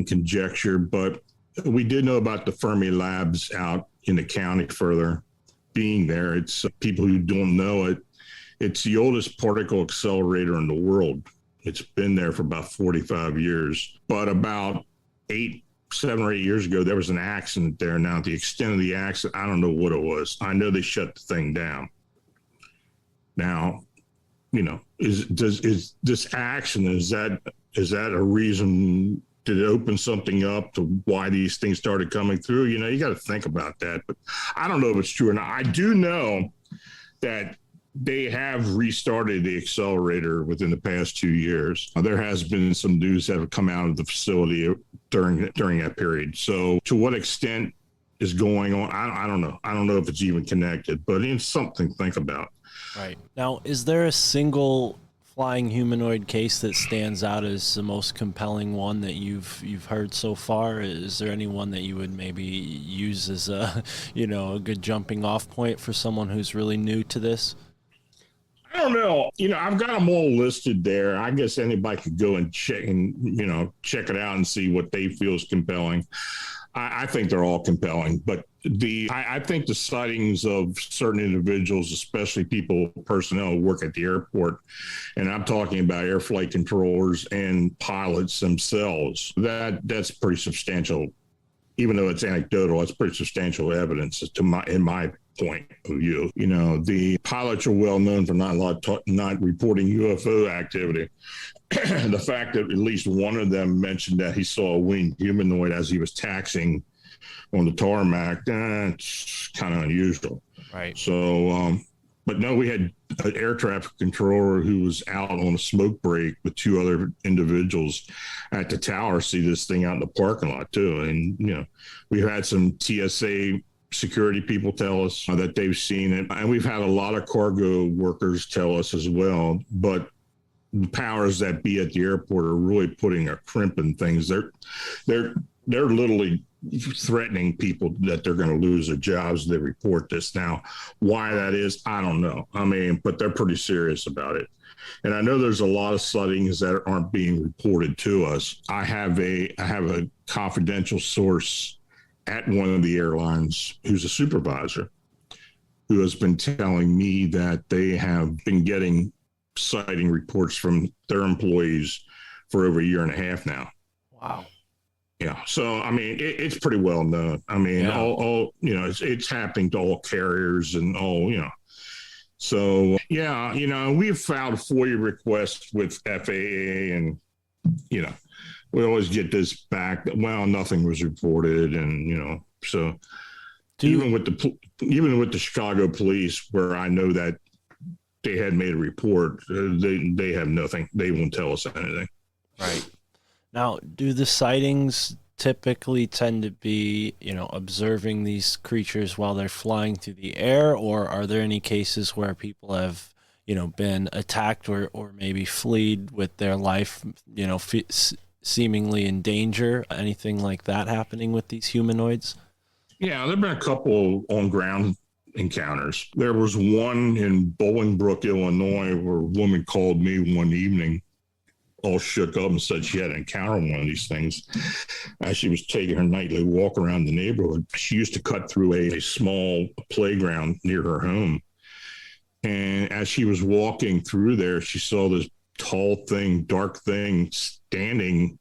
conjecture, but we did know about the Fermi Labs out in the county further being there. It's people who don't know it. It's the oldest particle accelerator in the world. It's been there for about 45 years, but about 7 or 8 years ago, there was an accident there. Now, the extent of the accident, I don't know what it was. I know they shut the thing down. Now, you know, is this accident, is that a reason? Did it open something up to why these things started coming through? You know, you got to think about that. But I don't know if it's true or not. I do know that they have restarted the accelerator within the past 2 years. There has been some news that have come out of the facility during that period. So to what extent is going on, I don't know. I don't know if it's even connected, but it's something to think about. Right. Now, is there a single flying humanoid case that stands out as the most compelling one that you've heard so far? Is there any one that you would maybe use as a good jumping off point for someone who's really new to this? I don't know. You know, I've got them all listed there. I guess anybody could go and check it out and see what they feel is compelling. I think they're all compelling, but I think the sightings of certain individuals, especially personnel who work at the airport, and I'm talking about air flight controllers and pilots themselves, that's pretty substantial. Even though it's anecdotal, it's pretty substantial evidence in my point of view. You know, the pilots are well known for not reporting UFO activity. The fact that at least one of them mentioned that he saw a winged humanoid as he was taxiing on the tarmac, it's kind of unusual. Right. So, but no, we had an air traffic controller who was out on a smoke break with 2 other individuals at the tower see this thing out in the parking lot too. And, you know, we've had some TSA security people tell us that they've seen it. And we've had a lot of cargo workers tell us as well. But the powers that be at the airport are really putting a crimp in things. They're literally threatening people that they're going to lose their jobs. They report this. Now, why that is, I don't know. I mean, but they're pretty serious about it. And I know there's a lot of sightings that aren't being reported to us. I have a confidential source at one of the airlines who's a supervisor who has been telling me that they have been getting sighting reports from their employees for over a year and a half now. Wow. Yeah. So, I mean, it's pretty well known. I mean, all you know, it's happening to all carriers and all, you know. So, yeah, you know, we've filed FOIA requests with FAA and, you know, we always get this back. Well, nothing was reported. And, you know, so even with the Chicago police, where I know that they had made a report, they have nothing. They won't tell us anything. Right. Now, do the sightings typically tend to be, you know, observing these creatures while they're flying through the air, or are there any cases where people have, you know, been attacked or maybe fled with their life, you know, seemingly in danger? Anything like that happening with these humanoids? Yeah, there have been a couple on-ground encounters. There was one in Bolingbrook, Illinois, where a woman called me one evening all shook up and said she had encountered one of these things as she was taking her nightly walk around the neighborhood. She used to cut through a small playground near her home. And as she was walking through there, she saw this tall thing, dark thing standing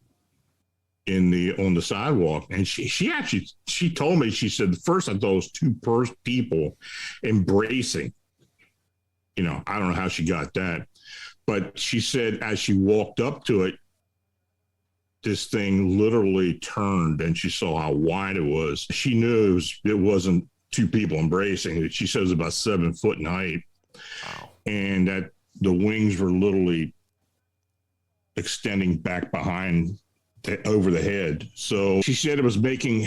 on the sidewalk. And she told me, she said, first I thought it was two people embracing. You know, I don't know how she got that. But she said as she walked up to it, this thing literally turned and she saw how wide it was. She knew it wasn't two people embracing. She said it was about 7 foot in height. Wow. And that the wings were literally extending back behind over the head. So she said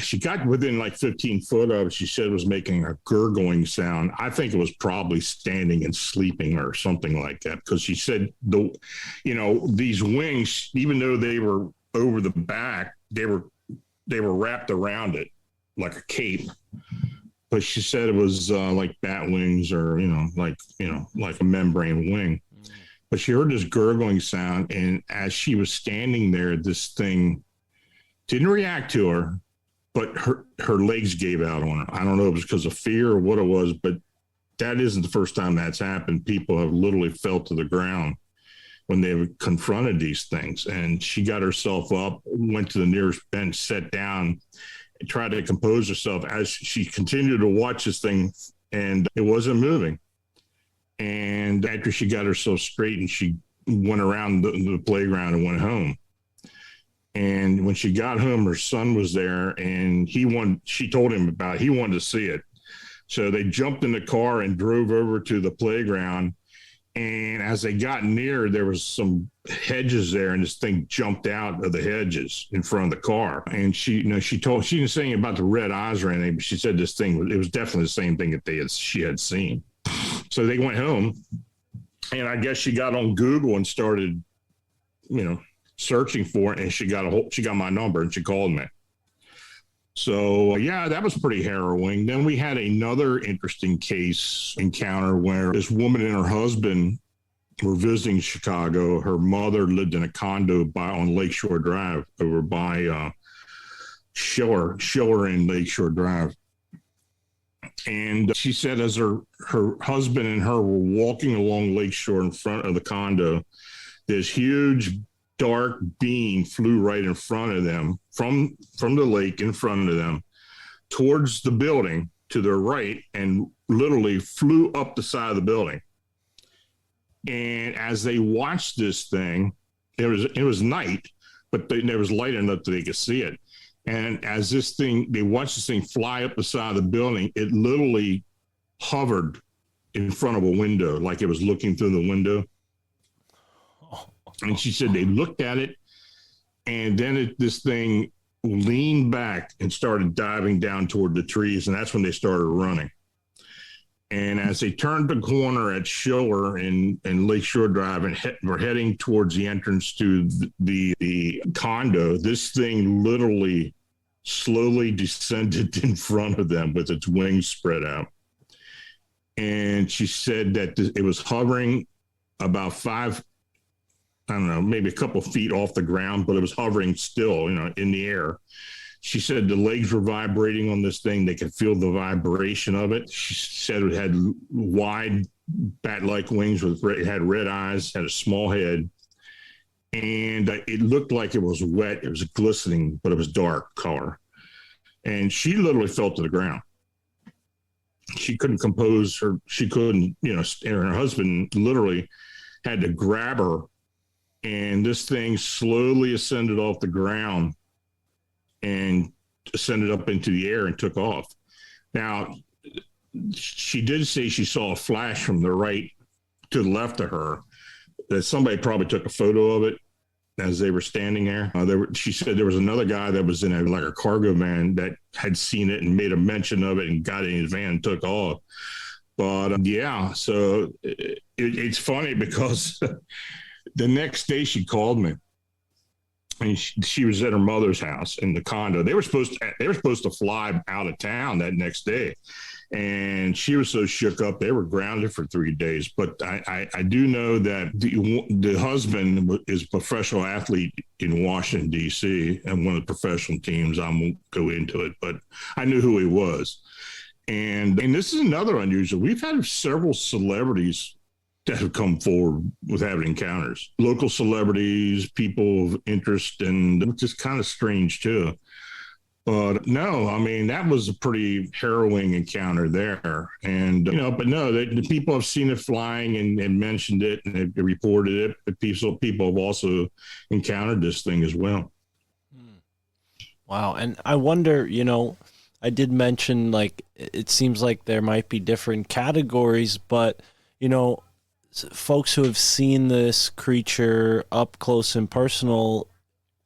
she got within like 15 foot of it. She said it was making a gurgling sound. I think it was probably standing and sleeping or something like that, because she said these wings, even though they were over the back, they were wrapped around it like a cape. But she said it was like bat wings or, like a membrane wing. But she heard this gurgling sound, and as she was standing there, this thing didn't react to her, but her legs gave out on her. I don't know if it was because of fear or what it was, but that isn't the first time that's happened. People have literally fell to the ground when they've confronted these things. And she got herself up, went to the nearest bench, sat down, and tried to compose herself as she continued to watch this thing, and it wasn't moving. And after she got herself straightened, she went around the playground and went home. And when she got home, her son was there, and she told him he wanted to see it. So they jumped in the car and drove over to the playground. And as they got near, there was some hedges there, and this thing jumped out of the hedges in front of the car. And she didn't say anything about the red eyes or anything, but she said this thing, it was definitely the same thing that she had seen. So they went home, and I guess she got on Google and started, searching for it, and she got my number and she called me. So yeah, that was pretty harrowing. Then we had another interesting encounter where this woman and her husband were visiting Chicago. Her mother lived in a condo on Lakeshore Drive over by Schiller and Lakeshore Drive. And she said as her husband and her were walking along Lakeshore in front of the condo, this huge dark being flew right in front of them from the lake in front of them towards the building to their right, and literally flew up the side of the building. And as they watched this thing, it was night, but there was light enough that they could see it. And as they watched this thing fly up the side of the building, it literally hovered in front of a window, like it was looking through the window. And she said they looked at it, and then this thing leaned back and started diving down toward the trees, and that's when they started running. And as they turned the corner at Schiller and Lakeshore Drive and were heading towards the entrance to the condo, this thing literally slowly descended in front of them with its wings spread out. And she said that it was hovering about maybe a couple feet off the ground, but it was hovering still, in the air. She said the legs were vibrating on this thing. They could feel the vibration of it. She said it had wide bat-like wings, it had red eyes, had a small head. And it looked like it was wet. It was glistening, but it was dark color. And she literally fell to the ground. She couldn't compose her. She couldn't, and her husband literally had to grab her. And this thing slowly ascended off the ground and ascended up into the air and took off. Now, she did say she saw a flash from the right to the left of her, that somebody probably took a photo of it as they were standing there. She said there was another guy that was in a cargo van that had seen it and made a mention of it and got in his van and took off. But so it's funny because the next day she called me, and she was at her mother's house in the condo. They were supposed to fly out of town that next day. And she was so shook up, they were grounded for 3 days. But I do know that the husband is a professional athlete in Washington, D.C., and one of the professional teams. I won't go into it, but I knew who he was. And this is another unusual. We've had several celebrities that have come forward with having encounters. Local celebrities, people of interest, and which is kind of strange too. But no, I mean, that was a pretty harrowing encounter there. And, but no, the people have seen it flying and mentioned it and they reported it. But people have also encountered this thing as well. Wow. And I wonder, I did mention, like, it seems like there might be different categories, but, folks who have seen this creature up close and personal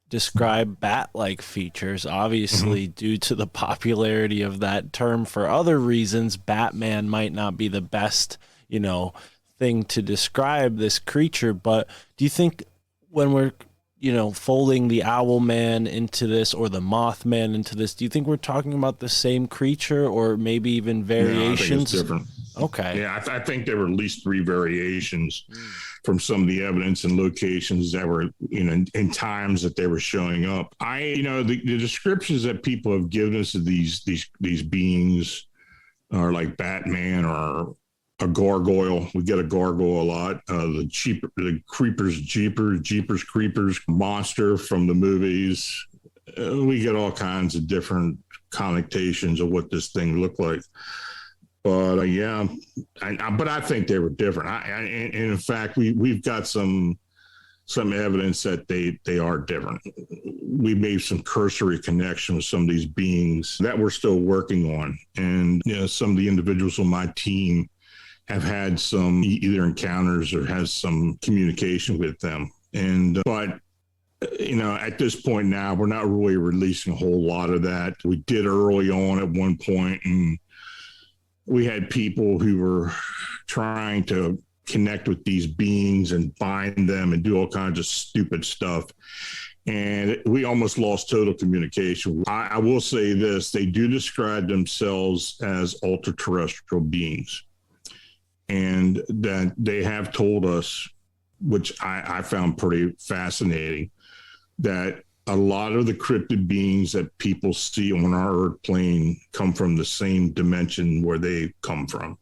describe bat-like features. Obviously, due to the popularity of that term for other reasons, Batman might not be the best, thing to describe this creature. But do you think when we're, folding the Owlman into this or the Mothman into this, do you think we're talking about the same creature or maybe even variations? No, I think it's different. Okay. Yeah, I think there were at least 3 variations from some of the evidence and locations that were, in times that they were showing up. The descriptions that people have given us of these beings are like Batman or a gargoyle. We get a gargoyle a lot. The Jeepers Creepers monster from the movies. We get all kinds of different connotations of what this thing looked like. But but I think they were different. And in fact, we've got some evidence that they are different. We made some cursory connection with some of these beings that we're still working on, and some of the individuals on my team have had some either encounters or has some communication with them. And but at this point now, we're not really releasing a whole lot of that. We did early on at one point, and we had people who were trying to connect with these beings and bind them and do all kinds of stupid stuff. And we almost lost total communication. I will say this, they do describe themselves as ultra-terrestrial beings. And that they have told us, which I found pretty fascinating, that a lot of the cryptid beings that people see on our Earth plane come from the same dimension where they come from.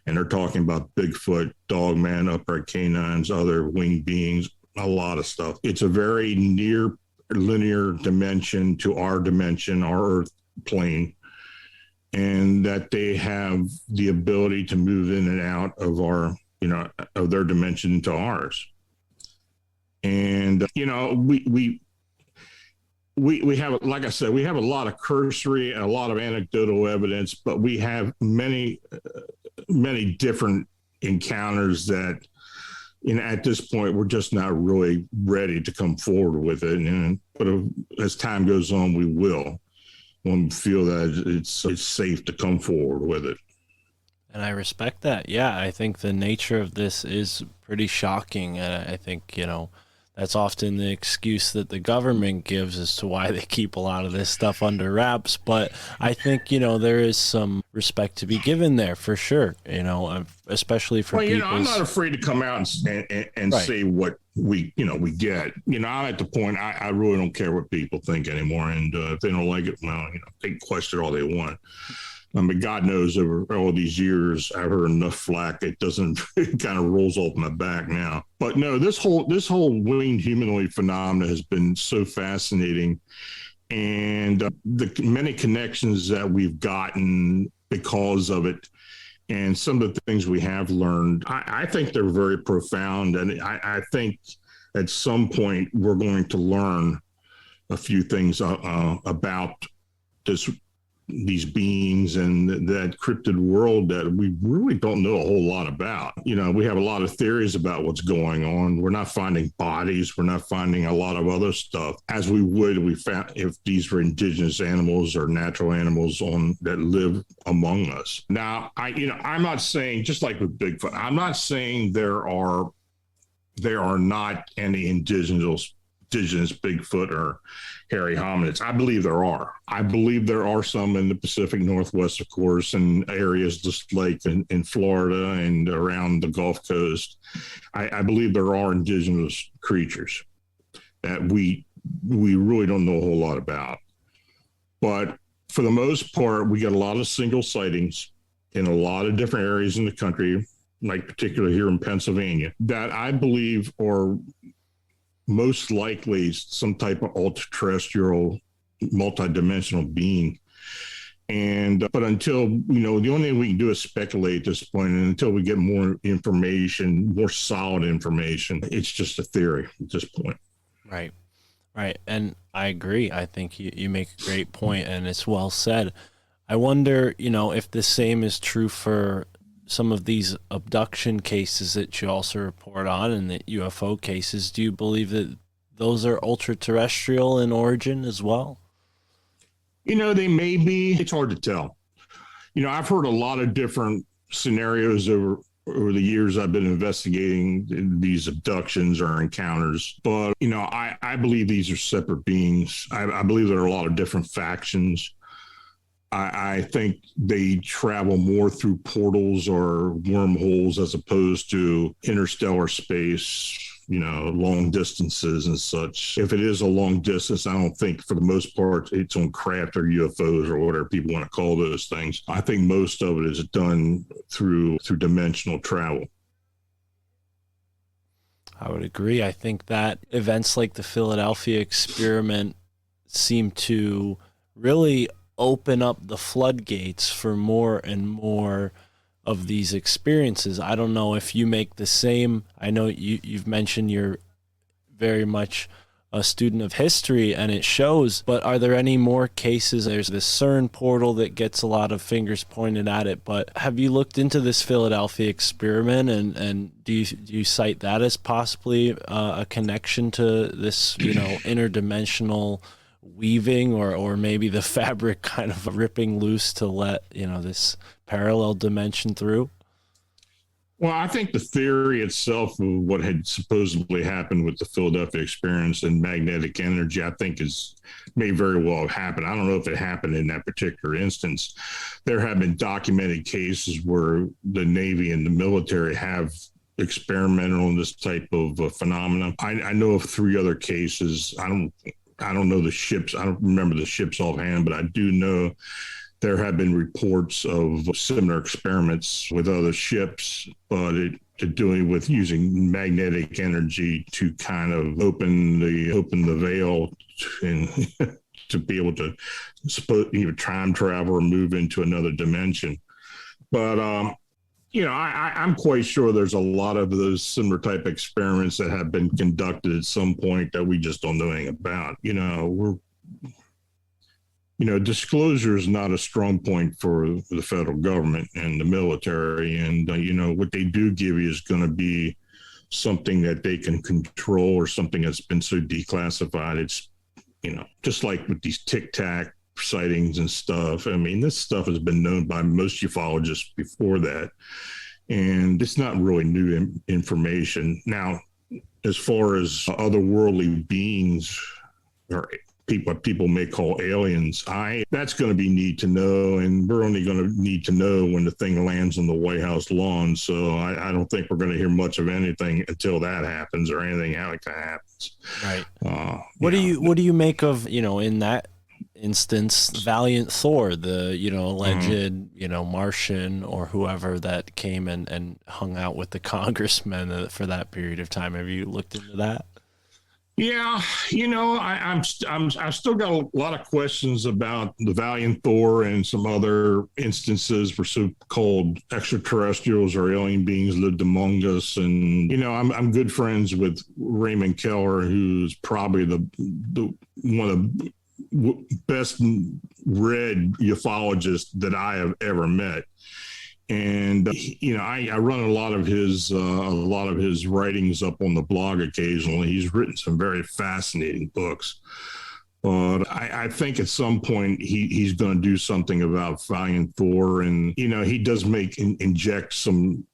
And they're talking about Bigfoot, Dogman, upright canines, other winged beings, a lot of stuff. It's a very near linear dimension to our dimension, our Earth plane, and that they have the ability to move in and out of our, of their dimension into ours. And, we have, like I said, we have a lot of cursory and a lot of anecdotal evidence, but we have many different encounters that, at this point, we're just not really ready to come forward with it. But as time goes on, we will, when we feel that it's safe to come forward with it. And I respect that. Yeah, I think the nature of this is pretty shocking. And I think, that's often the excuse that the government gives as to why they keep a lot of this stuff under wraps. But I think, there is some respect to be given there for sure, especially for people. I'm not afraid to come out and Right. say what we get. I'm at the point I really don't care what people think anymore. And if they don't like it, well, they can question all they want. I mean, God knows over all these years, I've heard enough flack. It kind of rolls off my back now. But no, this whole winged humanoid phenomena has been so fascinating. And the many connections that we've gotten because of it and some of the things we have learned, I think they're very profound. And I think at some point we're going to learn a few things about these beings and that cryptid world that we really don't know a whole lot about. We have a lot of theories about what's going on. We're not finding bodies. We're not finding a lot of other stuff as we would if we found if these were indigenous animals or natural animals that live among us. Now, I'm not saying, just like with Bigfoot, I'm not saying there are not any indigenous indigenous Bigfoot or hairy hominids. I believe there are. I believe there are some in the Pacific Northwest, of course, and areas just like in Florida and around the Gulf Coast. I believe there are indigenous creatures that we really don't know a whole lot about. But for the most part, we get a lot of single sightings in a lot of different areas in the country, like particularly here in Pennsylvania, that I believe are most likely some type of ultra-terrestrial, multidimensional being. But until, the only thing we can do is speculate at this point, and until we get more information, more solid information, it's just a theory at this point. Right. And I agree. I think you make a great point, and it's well said. I wonder, if the same is true for some of these abduction cases that you also report on, and the UFO cases. Do you believe that those are ultra-terrestrial in origin as well? They may be. It's hard to tell. I've heard a lot of different scenarios over the years I've been investigating these abductions or encounters. But, I believe these are separate beings. I believe there are a lot of different factions. I think they travel more through portals or wormholes as opposed to interstellar space, long distances and such. If it is a long distance, I don't think for the most part it's on craft or UFOs or whatever people want to call those things. I think most of it is done through dimensional travel. I would agree. I think that events like the Philadelphia experiment seem to really open up the floodgates for more and more of these experiences. I don't know if you make the same. I know you've mentioned you're very much a student of history, and it shows, but are there any more cases? There's this CERN portal that gets a lot of fingers pointed at it, but have you looked into this Philadelphia experiment, and do you cite that as possibly a connection to this, interdimensional weaving, or maybe the fabric kind of ripping loose to let this parallel dimension through? Well, I think the theory itself of what had supposedly happened with the Philadelphia experience and magnetic energy, I think may very well have happened. I don't know if it happened in that particular instance. There have been documented cases where the Navy and the military have experimented on this type of phenomena. I know of 3 other cases. I don't know the ships. I don't remember the ships offhand, but I do know there have been reports of similar experiments with other ships, but doing with using magnetic energy to kind of open the veil and to be able to time travel or move into another dimension. But I'm quite sure there's a lot of those similar type experiments that have been conducted at some point that we just don't know anything about. Disclosure is not a strong point for the federal government and the military. And, what they do give you is going to be something that they can control or something that's been so declassified. It's, just like with these Tic Tac sightings and stuff. I mean, this stuff has been known by most ufologists before that, and it's not really new information. Now, as far as otherworldly beings or what people may call aliens, that's going to be neat to know, and we're only going to need to know when the thing lands on the White House lawn. So I don't think we're going to hear much of anything until that happens or anything like that happens. Right. What do you make of, in that instance, Valiant Thor, the alleged Martian or whoever that came and hung out with the congressmen for that period of time? Have you looked into that? Yeah, I've still got a lot of questions about the Valiant Thor and some other instances where so-called extraterrestrials or alien beings lived among us. And I'm good friends with Raymond Keller, who's probably the one of the best read ufologists that I have ever met. And I run a lot of his writings up on the blog occasionally. He's written some very fascinating books, but I think at some point he's going to do something about Valiant Thor, and he does inject some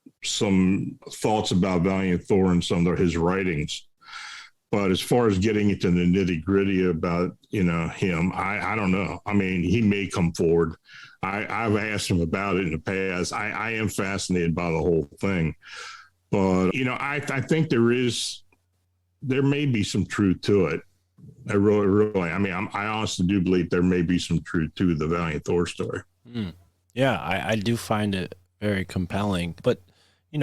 thoughts about Valiant Thor in some of his writings. But as far as getting into the nitty gritty about, him, I don't know. I mean, he may come forward. I've asked him about it in the past. I am fascinated by the whole thing. But, I think there may be some truth to it. I really, I honestly do believe there may be some truth to the Valiant Thor story. Yeah, I do find it very compelling. But,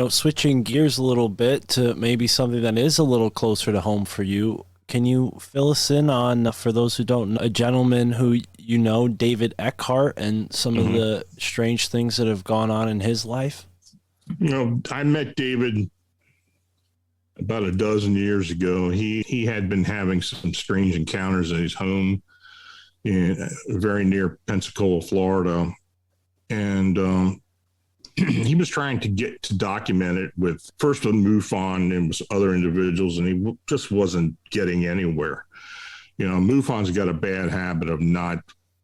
switching gears a little bit to maybe something that is a little closer to home for you, can you fill us in on, for those who don't know, a gentleman who David Eckhart, and some of the strange things that have gone on in his life? I met David about a dozen years ago. He had been having some strange encounters in his home very near Pensacola, Florida. And he was trying to get to document it with MUFON and with other individuals, and he just wasn't getting anywhere. MUFON's got a bad habit of not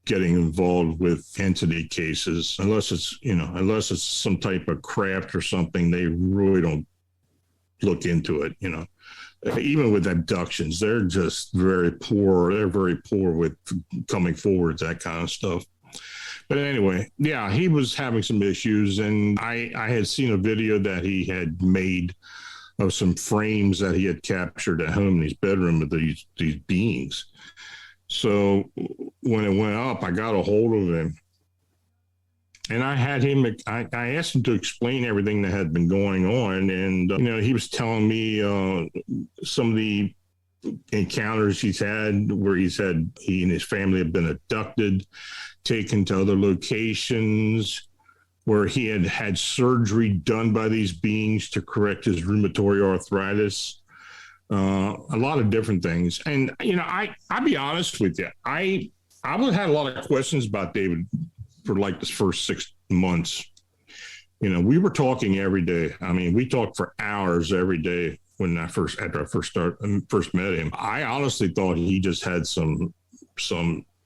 getting involved with entity cases unless it's some type of craft or something. They really don't look into it. Even with abductions, they're just very poor. They're very poor with coming forward, that kind of stuff. But anyway, yeah, he was having some issues, and I had seen a video that he had made of some frames that he had captured at home in his bedroom of these beings. So when it went up, I got a hold of him, and I asked him to explain everything that had been going on. And, he was telling me some of the encounters he's had where he and his family have been abducted, taken to other locations, where he had surgery done by these beings to correct his rheumatoid arthritis, a lot of different things. And, I'll be honest with you, I would have had a lot of questions about David for like this first 6 months. We were talking every day. I mean, we talked for hours every day after I first met him. I honestly thought he just had some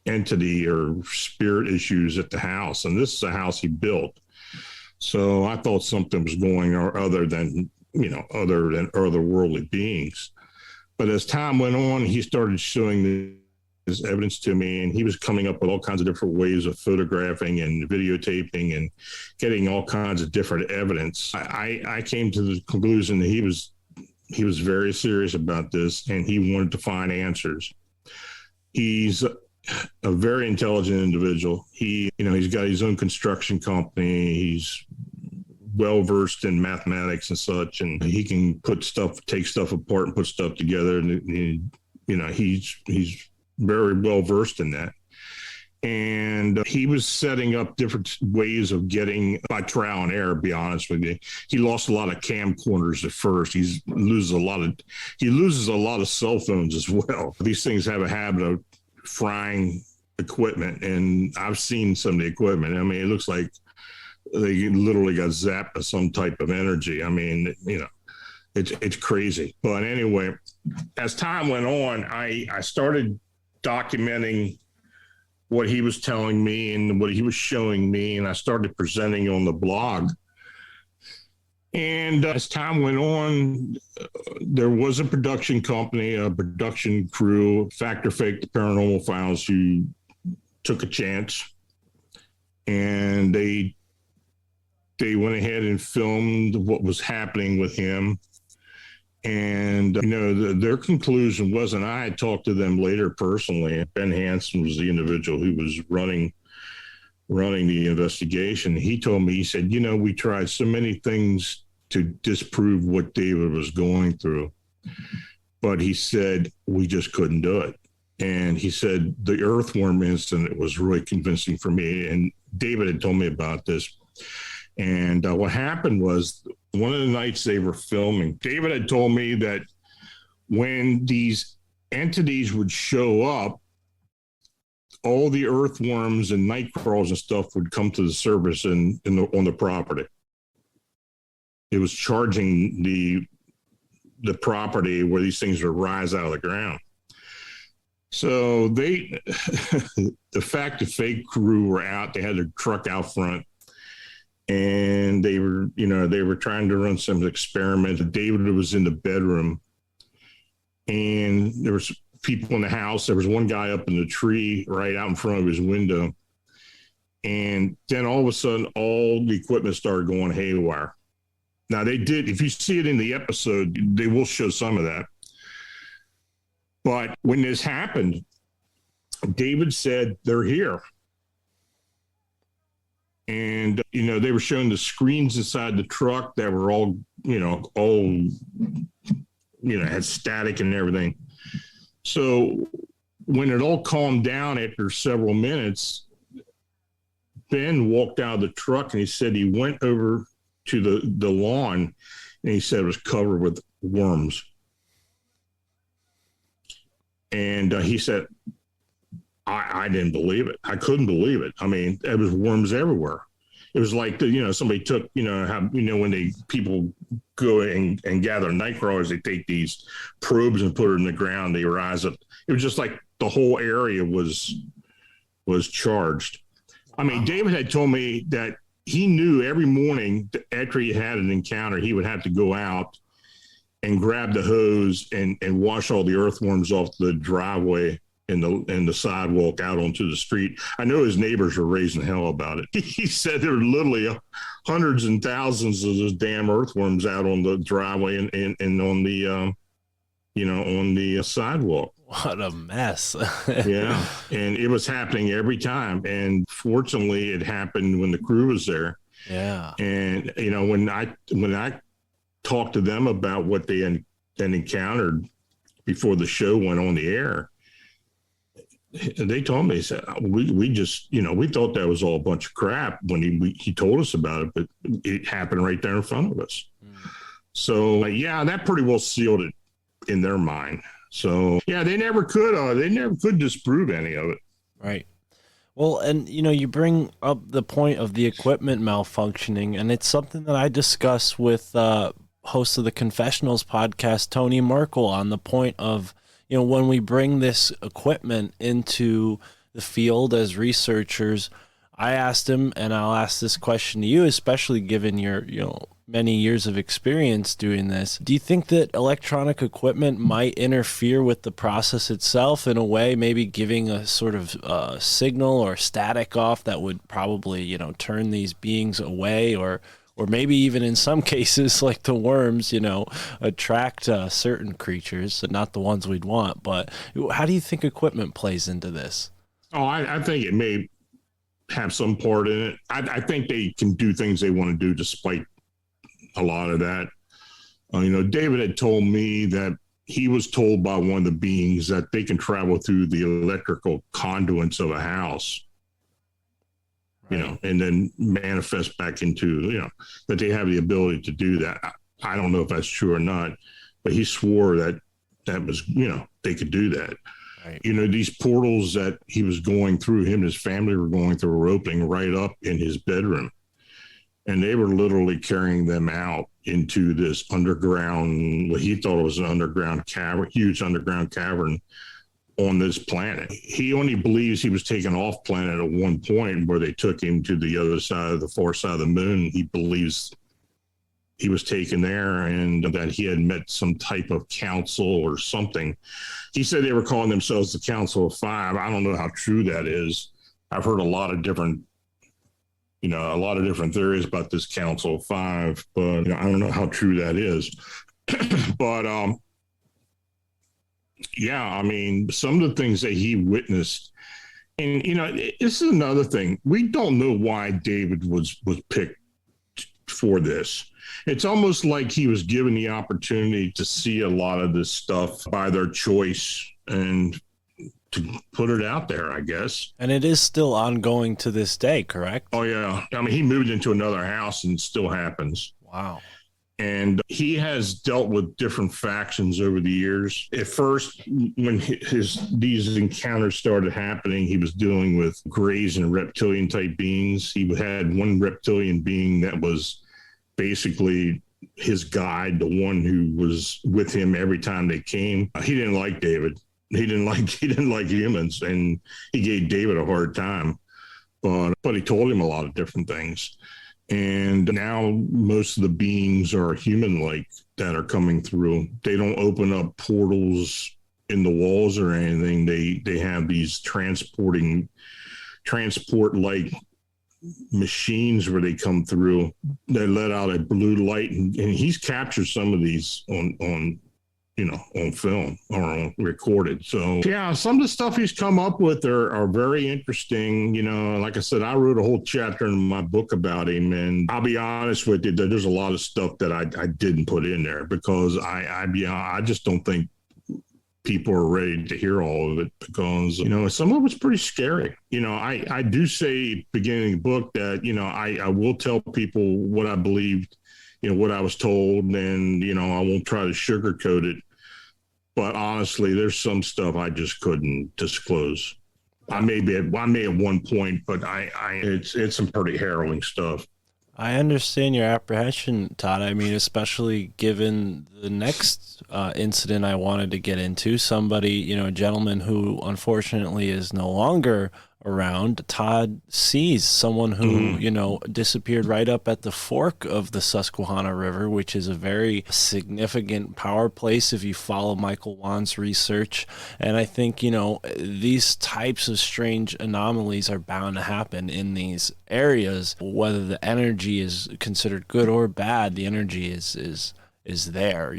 entity or spirit issues at the house, and this is a house he built. So I thought something was going on other than otherworldly beings. But as time went on, he started showing his evidence to me, and he was coming up with all kinds of different ways of photographing and videotaping and getting all kinds of different evidence. I came to the conclusion that he was very serious about this, and he wanted to find answers. He's a very intelligent individual. He's got his own construction company. He's well versed in mathematics and such, and he can take stuff apart and put stuff together. And he's very well versed in that. And he was setting up different ways of getting, by trial and error, to be honest with you. He lost a lot of camcorders at first. He loses a lot of cell phones as well. These things have a habit of frying equipment, and I've seen some of the equipment. I mean, it looks like they literally got zapped by some type of energy. I mean, it's crazy. But anyway, as time went on, I started documenting what he was telling me and what he was showing me, and I started presenting on the blog. And as time went on, there was a production company, a production crew, Factor Fake, the Paranormal Files, who took a chance, and they went ahead and filmed what was happening with him. And, their conclusion was, and I had talked to them later personally, Ben Hansen was the individual who was running the investigation. He told me, he said, we tried so many things to disprove what David was going through, but he said, we just couldn't do it. And he said, the earthworm incident was really convincing for me. And David had told me about this. And what happened was, one of the nights they were filming, David had told me that when these entities would show up, all the earthworms and night crawls and stuff would come to the surface on the property. It was charging the property where these things would rise out of the ground. So the Fact of Fake crew were out. They had their truck out front, and they were trying to run some experiments. David was in the bedroom, and there was people in the house. There was one guy up in the tree right out in front of his window. And then all of a sudden, all the equipment started going haywire. Now, they did, if you see it in the episode, they will show some of that. But when this happened, David said, they're here. And, they were showing the screens inside the truck that were all had static and everything. So when it all calmed down after several minutes, Ben walked out of the truck and he said he went over to the lawn and he said it was covered with worms. And he said, I didn't believe it. I couldn't believe it. I mean, there was worms everywhere. It was like, somebody took, when people go and gather night crawlers, they take these probes and put it in the ground. They rise up. It was just like the whole area was charged. I mean, David had told me that he knew every morning after he had an encounter, he would have to go out and grab the hose and wash all the earthworms off the driveway and the sidewalk out onto the street. I know his neighbors were raising hell about it. He said there were literally hundreds and thousands of those damn earthworms out on the driveway and on the on the sidewalk. What a mess. Yeah. And it was happening every time. And fortunately it happened when the crew was there. Yeah. And when I talked to them about what they had encountered before the show went on the air, they told me, they said, we just, we thought that was all a bunch of crap when he told us about it, but it happened right there in front of us. So yeah, that pretty well sealed it in their mind. So yeah, they never could disprove any of it. Right. Well, and you bring up the point of the equipment malfunctioning, and it's something that I discuss with host of the Confessionals podcast, Tony Merkel, on the point of, when we bring this equipment into the field as researchers. I asked him, and I'll ask this question to you, especially given your, many years of experience doing this. Do you think that electronic equipment might interfere with the process itself in a way, maybe giving a sort of signal or static off that would probably, turn these beings away, or maybe even in some cases, like the worms, attract certain creatures, not the ones we'd want? But how do you think equipment plays into this? Oh, I think it may have some part in it. I think they can do things they want to do despite a lot of that. David had told me that he was told by one of the beings that they can travel through the electrical conduits of a house. Right. And then manifest back into, that they have the ability to do that. I don't know if that's true or not, but he swore that was, they could do that. Right. These portals that he was going through, him and his family were going through, were opening right up in his bedroom. And they were literally carrying them out into this underground, what he thought was an underground cavern, huge underground cavern on this planet. He only believes he was taken off planet at one point where they took him to the other side of the far side of the moon. He believes he was taken there and that he had met some type of council or something. He said they were calling themselves the Council of Five. I don't know how true that is. I've heard a lot of different theories about this Council of Five, but I don't know how true that is. But yeah, I mean, some of the things that he witnessed, and this is another thing. We don't know why David was picked for this. It's almost like he was given the opportunity to see a lot of this stuff by their choice and to put it out there, I guess. And it is still ongoing to this day, correct? Oh, yeah. I mean, he moved into another house and it still happens. Wow. And he has dealt with different factions over the years. At first, when these encounters started happening, he was dealing with greys and reptilian type beings. He had one reptilian being that was basically his guide, the one who was with him every time they came. He didn't like David. He didn't like humans, and he gave David a hard time. But he told him a lot of different things. And now most of the beings are human-like that are coming through. They don't open up portals in the walls or anything. They have these transport-like machines where they come through. They let out a blue light, and he's captured some of these on film or on recorded. So yeah, some of the stuff he's come up with are very interesting. Like I said, I wrote a whole chapter in my book about him, and I'll be honest with you, there's a lot of stuff that I didn't put in there because I just don't think people are ready to hear all of it, because some of it's pretty scary. I do say beginning of the book that I will tell people what I believed, what I was told, and I won't try to sugarcoat it. But honestly, there's some stuff I just couldn't disclose. I may at one point, but it's some pretty harrowing stuff. I understand your apprehension, Todd. I mean, especially given the next incident I wanted to get into, somebody, a gentleman who unfortunately is no longer around. Todd sees someone who, disappeared right up at the fork of the Susquehanna River, which is a very significant power place if you follow Michael Wan's research. And I think, these types of strange anomalies are bound to happen in these areas, whether the energy is considered good or bad. The energy is there,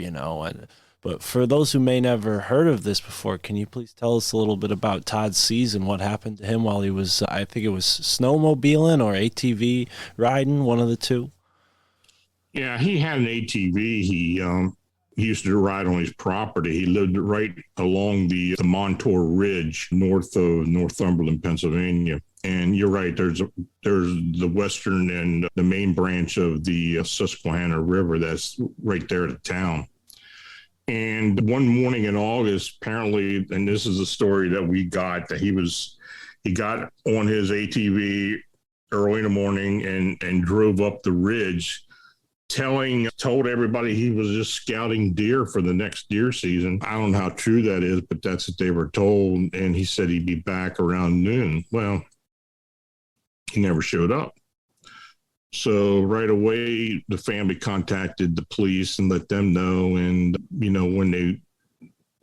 But for those who may never heard of this before, can you please tell us a little bit about Todd Sees and what happened to him while he was, I think it was snowmobiling or ATV riding, one of the two? Yeah, he had an ATV. He used to ride on his property. He lived right along the Montour Ridge north of Northumberland, Pennsylvania. And you're right, there's the western and the main branch of the Susquehanna River that's right there at the town. And one morning in August, apparently, and this is a story that we got, that he got on his ATV early in the morning and drove up the ridge, told everybody he was just scouting deer for the next deer season. I don't know how true that is, but that's what they were told. And he said he'd be back around noon. Well, he never showed up. So right away, the family contacted the police and let them know. And, when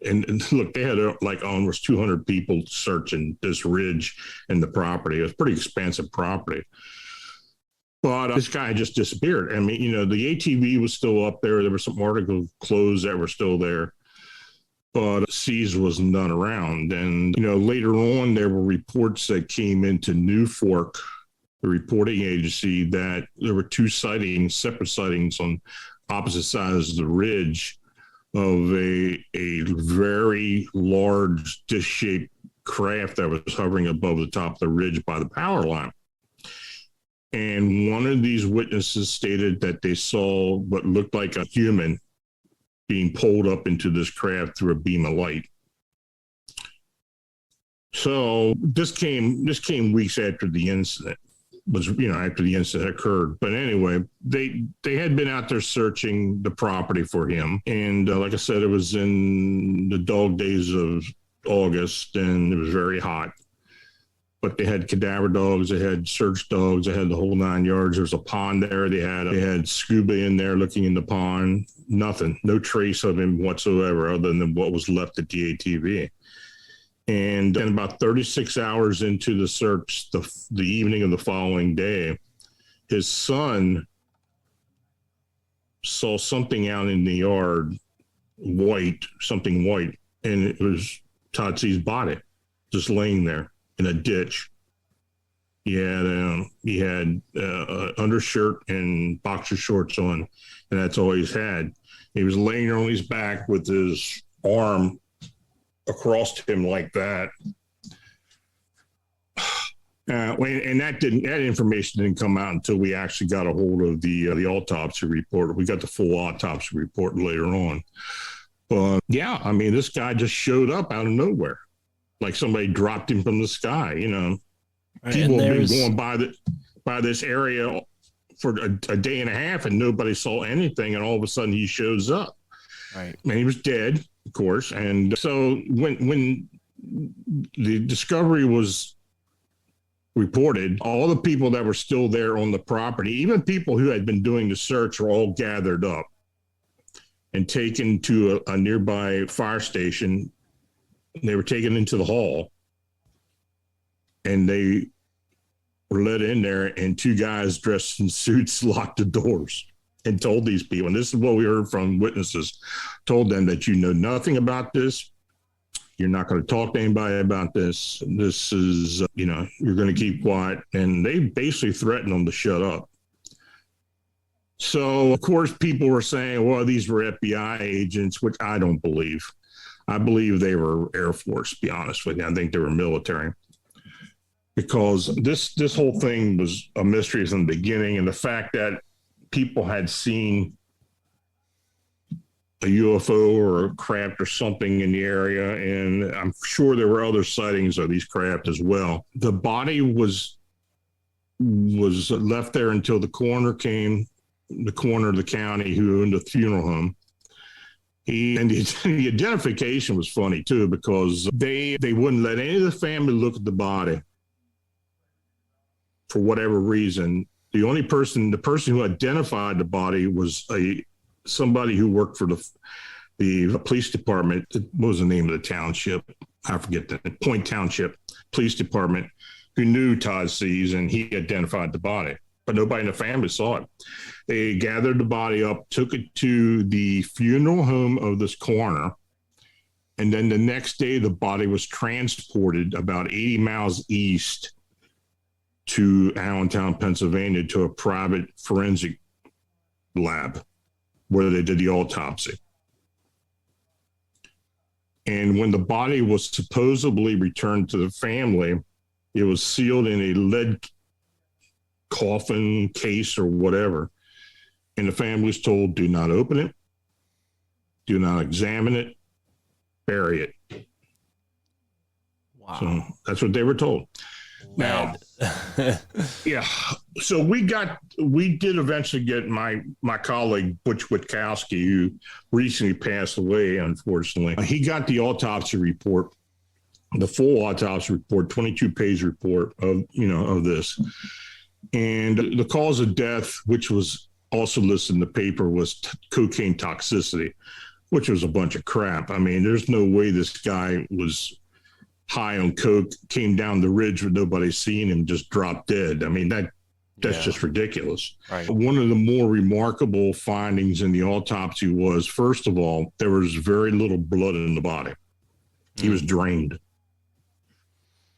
and look, they had like almost 200 people searching this ridge and the property. It was pretty expansive property. But this guy just disappeared. I mean, the ATV was still up there. There were some article clothes that were still there. But Seas was none around. And, later on, there were reports that came into New Fork, the reporting agency, that there were two separate sightings on opposite sides of the ridge of a very large dish-shaped craft that was hovering above the top of the ridge by the power line. And one of these witnesses stated that they saw what looked like a human being pulled up into this craft through a beam of light. So this came weeks after the incident. After the incident occurred. But anyway, they had been out there searching the property for him. And like I said, it was in the dog days of August, and it was very hot. But they had cadaver dogs, they had search dogs, they had the whole 9 yards. There was a pond there. They had scuba in there looking in the pond. Nothing, no trace of him whatsoever other than what was left at the ATV. And then about 36 hours into the search, the evening of the following day, his son saw something out in the yard, something white, and it was Todd C's body just laying there in a ditch. He had undershirt and boxer shorts on, and that's all he's had. He was laying on his back with his arm across him like that. And that information didn't come out until we actually got a hold of the autopsy report. We got the full autopsy report later on. But yeah, I mean, this guy just showed up out of nowhere, like somebody dropped him from the sky. People have been going by this area for a day and a half, and nobody saw anything, and all of a sudden he shows up. Right. And he was dead, of course. And so when the discovery was reported, all the people that were still there on the property, even people who had been doing the search, were all gathered up and taken to a nearby fire station. They were taken into the hall, and they were let in there, and two guys dressed in suits locked the doors and told these people, and this is what we heard from witnesses, told them that you know nothing about this. You're not going to talk to anybody about this. This is, you're going to keep quiet. And they basically threatened them to shut up. So, of course, people were saying, well, these were FBI agents, which I don't believe. I believe they were Air Force, to be honest with you. I think they were military. Because this whole thing was a mystery from the beginning. And the fact that people had seen a UFO or a craft or something in the area, and I'm sure there were other sightings of these craft as well. The body was left there until the coroner came, the coroner of the county who owned the funeral home. The identification was funny too, because they wouldn't let any of the family look at the body for whatever reason. The person who identified the body was somebody who worked for the police department. What was the name of the township? I forget that. Point Township Police Department, who knew Todd Sees, and he identified the body. But nobody in the family saw it. They gathered the body up, took it to the funeral home of this coroner, and then the next day the body was transported about 80 miles east to Allentown, Pennsylvania, to a private forensic lab where they did the autopsy. And when the body was supposedly returned to the family, it was sealed in a lead coffin case or whatever. And the family was told, do not open it, do not examine it, bury it. Wow. So that's what they were told. Now, yeah. So we did eventually get my colleague, Butch Witkowski, who recently passed away, unfortunately. He got the autopsy report, the full autopsy report, 22-page report of this. And the cause of death, which was also listed in the paper, was cocaine toxicity, which was a bunch of crap. I mean, there's no way this guy was high on coke, came down the ridge with nobody seeing him, just dropped dead. I mean, that's just ridiculous. Right. One of the more remarkable findings in the autopsy was, first of all, there was very little blood in the body. He was drained.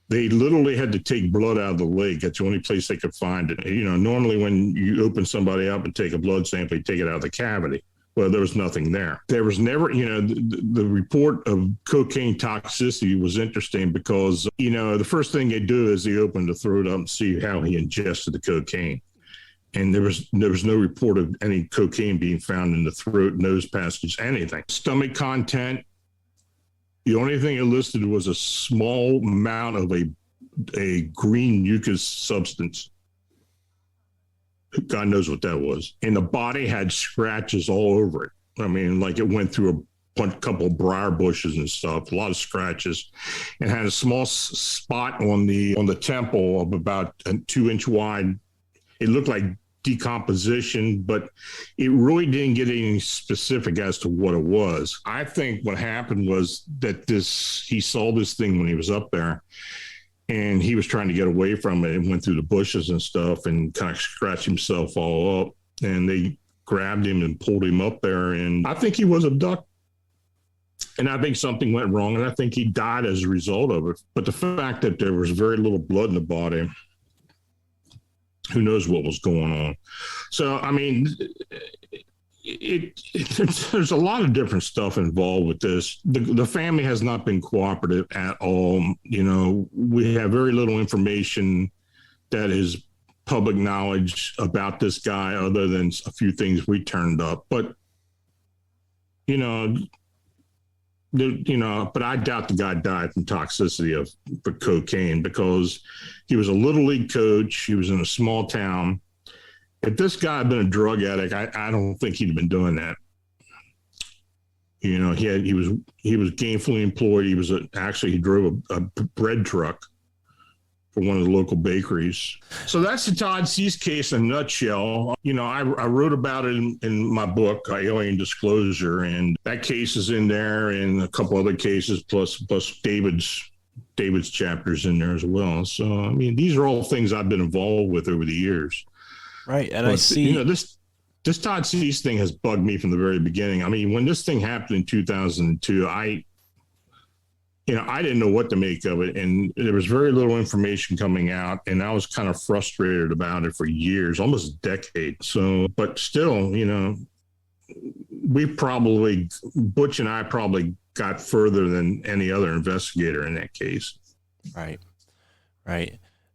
They literally had to take blood out of the leg. That's the only place they could find it. Normally when you open somebody up and take a blood sample, you take it out of the cavity. Well, there was nothing there. There was never, the report of cocaine toxicity was interesting because, the first thing they do is they open the throat up and see how he ingested the cocaine. And there was no report of any cocaine being found in the throat, nose passage, anything. Stomach content, the only thing it listed was a small amount of a green mucus substance. God knows what that was. And the body had scratches all over it. I mean, like it went through a couple of briar bushes and stuff, a lot of scratches, and had a small spot on the temple of about a 2-inch wide. It looked like decomposition, but it really didn't get any specific as to what it was. I think what happened was that he saw this thing when he was up there, and he was trying to get away from it and went through the bushes and stuff and kind of scratched himself all up. And they grabbed him and pulled him up there. And I think he was abducted. And I think something went wrong. And I think he died as a result of it. But the fact that there was very little blood in the body, who knows what was going on. So, I mean, there's a lot of different stuff involved with this. The family has not been cooperative at all. We have very little information that is public knowledge about this guy other than a few things we turned up. But, but I doubt the guy died from toxicity of cocaine because he was a little league coach. He was in a small town. If this guy had been a drug addict, I don't think he'd have been doing that. He was gainfully employed. He drove a bread truck, for one of the local bakeries. So that's the Todd Cease case in a nutshell. You know, I wrote about it in my book, Alien Disclosure, and that case is in there, and a couple other cases, plus David's chapters in there as well. So, I mean, these are all things I've been involved with over the years. Right. And but, I see, you know, this Todd Cease thing has bugged me from the very beginning. I mean, when this thing happened in 2002, I didn't know what to make of it, and there was very little information coming out, and I was kind of frustrated about it for years, almost a decade. So, but still, you know, Butch and I probably got further than any other investigator in that case. Right.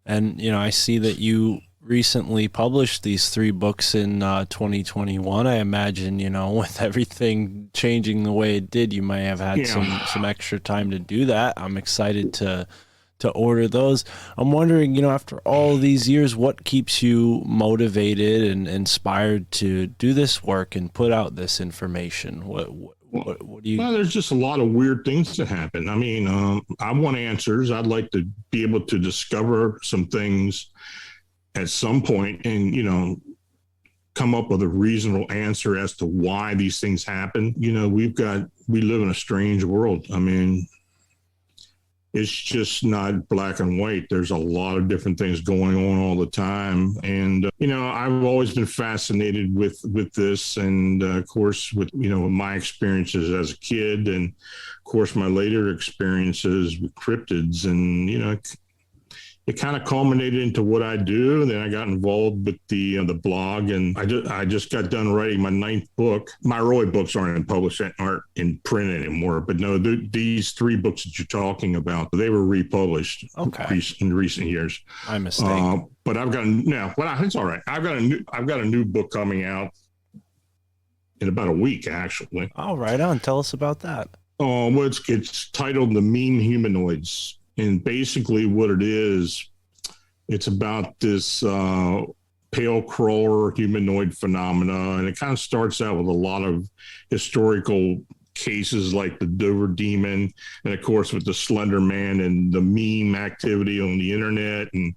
And, you know, I see that you recently published these 3 books in 2021. I imagine, you know, with everything changing the way it did, you might have had some extra time to do that. I'm excited to order those. I'm wondering, you know, after all these years, what keeps you motivated and inspired to do this work and put out this information? What do you? Well, there's just a lot of weird things that happen. I mean, I want answers. I'd like to be able to discover some things at some point and, you know, come up with a reasonable answer as to why these things happen. You know, we live in a strange world. I mean, it's just not black and white. There's a lot of different things going on all the time. And, you know, I've always been fascinated with this. And of course, with my experiences as a kid, and of course, my later experiences with cryptids, and, you know, it kind of culminated into what I do. And then I got involved with the blog, and I just got done writing my 9th book. My early books aren't in print anymore, but no, these 3 books that you're talking about, they were republished in recent years. My mistake. But it's all right. I've got a new book coming out in about a week, actually. Oh, right on. Tell us about that. Well, it's titled The Mean Humanoids. And basically what it is, it's about this pale crawler humanoid phenomena. And it kind of starts out with a lot of historical cases like the Dover Demon, and of course with the Slender Man and the meme activity on the internet, and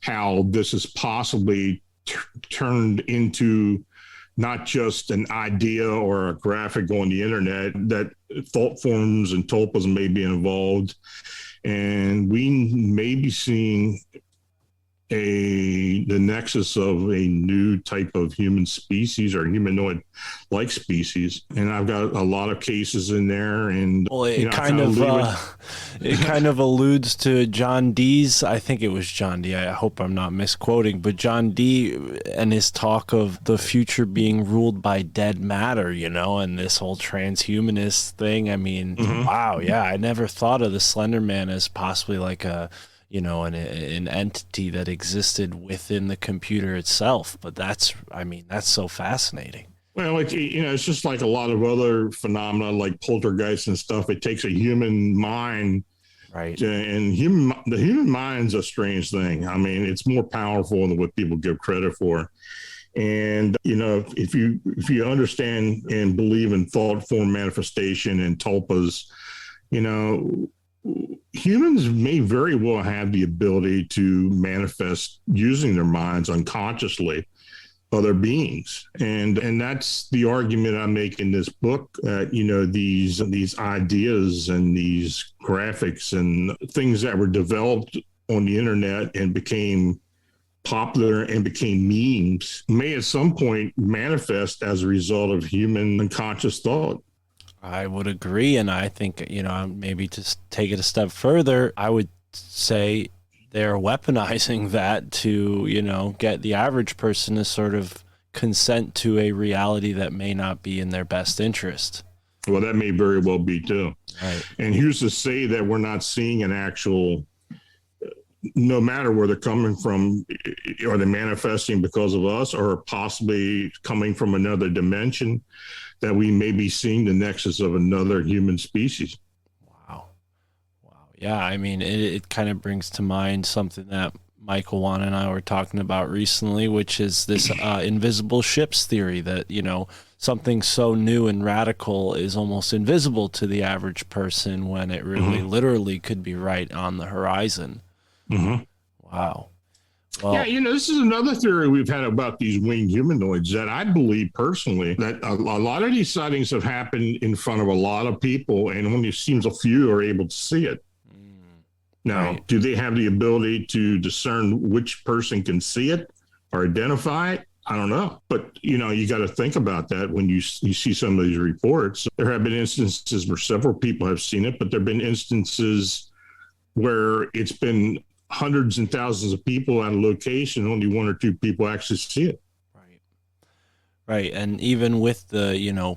how this is possibly turned into not just an idea or a graphic on the internet, that thought forms and tulpas may be involved. And we may be seeing the nexus of a new type of human species or humanoid-like species. And I've got a lot of cases in there. And it kind of alludes to John Dee's. I think it was John Dee. I hope I'm not misquoting, but John Dee and his talk of the future being ruled by dead matter, you know, and this whole transhumanist thing. I mean, wow, yeah, I never thought of the Slender Man as possibly like an entity that existed within the computer itself. But that's so fascinating. Well, it's just like a lot of other phenomena like poltergeist and stuff. It takes a human mind, right? And the human mind's a strange thing. I mean, it's more powerful than what people give credit for. And, you know, if you understand and believe in thought form manifestation and tulpas, you know, humans may very well have the ability to manifest using their minds unconsciously other beings. And that's the argument I make in this book. These ideas and these graphics and things that were developed on the internet and became popular and became memes may at some point manifest as a result of human unconscious thought. I would agree. And I think, you know, maybe to take it a step further, I would say they're weaponizing that to, you know, get the average person to sort of consent to a reality that may not be in their best interest. Well, that may very well be too. Right. And who's to say that we're not seeing an actual, no matter where they're coming from, are they manifesting because of us or possibly coming from another dimension, that we may be seeing the nexus of another human species. Wow. Yeah, I mean, it kind of brings to mind something that Michael Wan and I were talking about recently, which is this invisible ships theory, that, you know, something so new and radical is almost invisible to the average person when it really literally could be right on the horizon. Wow. Well, Yeah, this is another theory we've had about these winged humanoids that I believe personally that a lot of these sightings have happened in front of a lot of people, and only seems a few are able to see it. Now, right. do they have the ability to discern which person can see it or identify it? I don't know. But, you got to think about that when you see some of these reports. There have been instances where several people have seen it, but there have been instances where it's been hundreds and thousands of people at a location, only one or two people actually see it. Right. And even with the,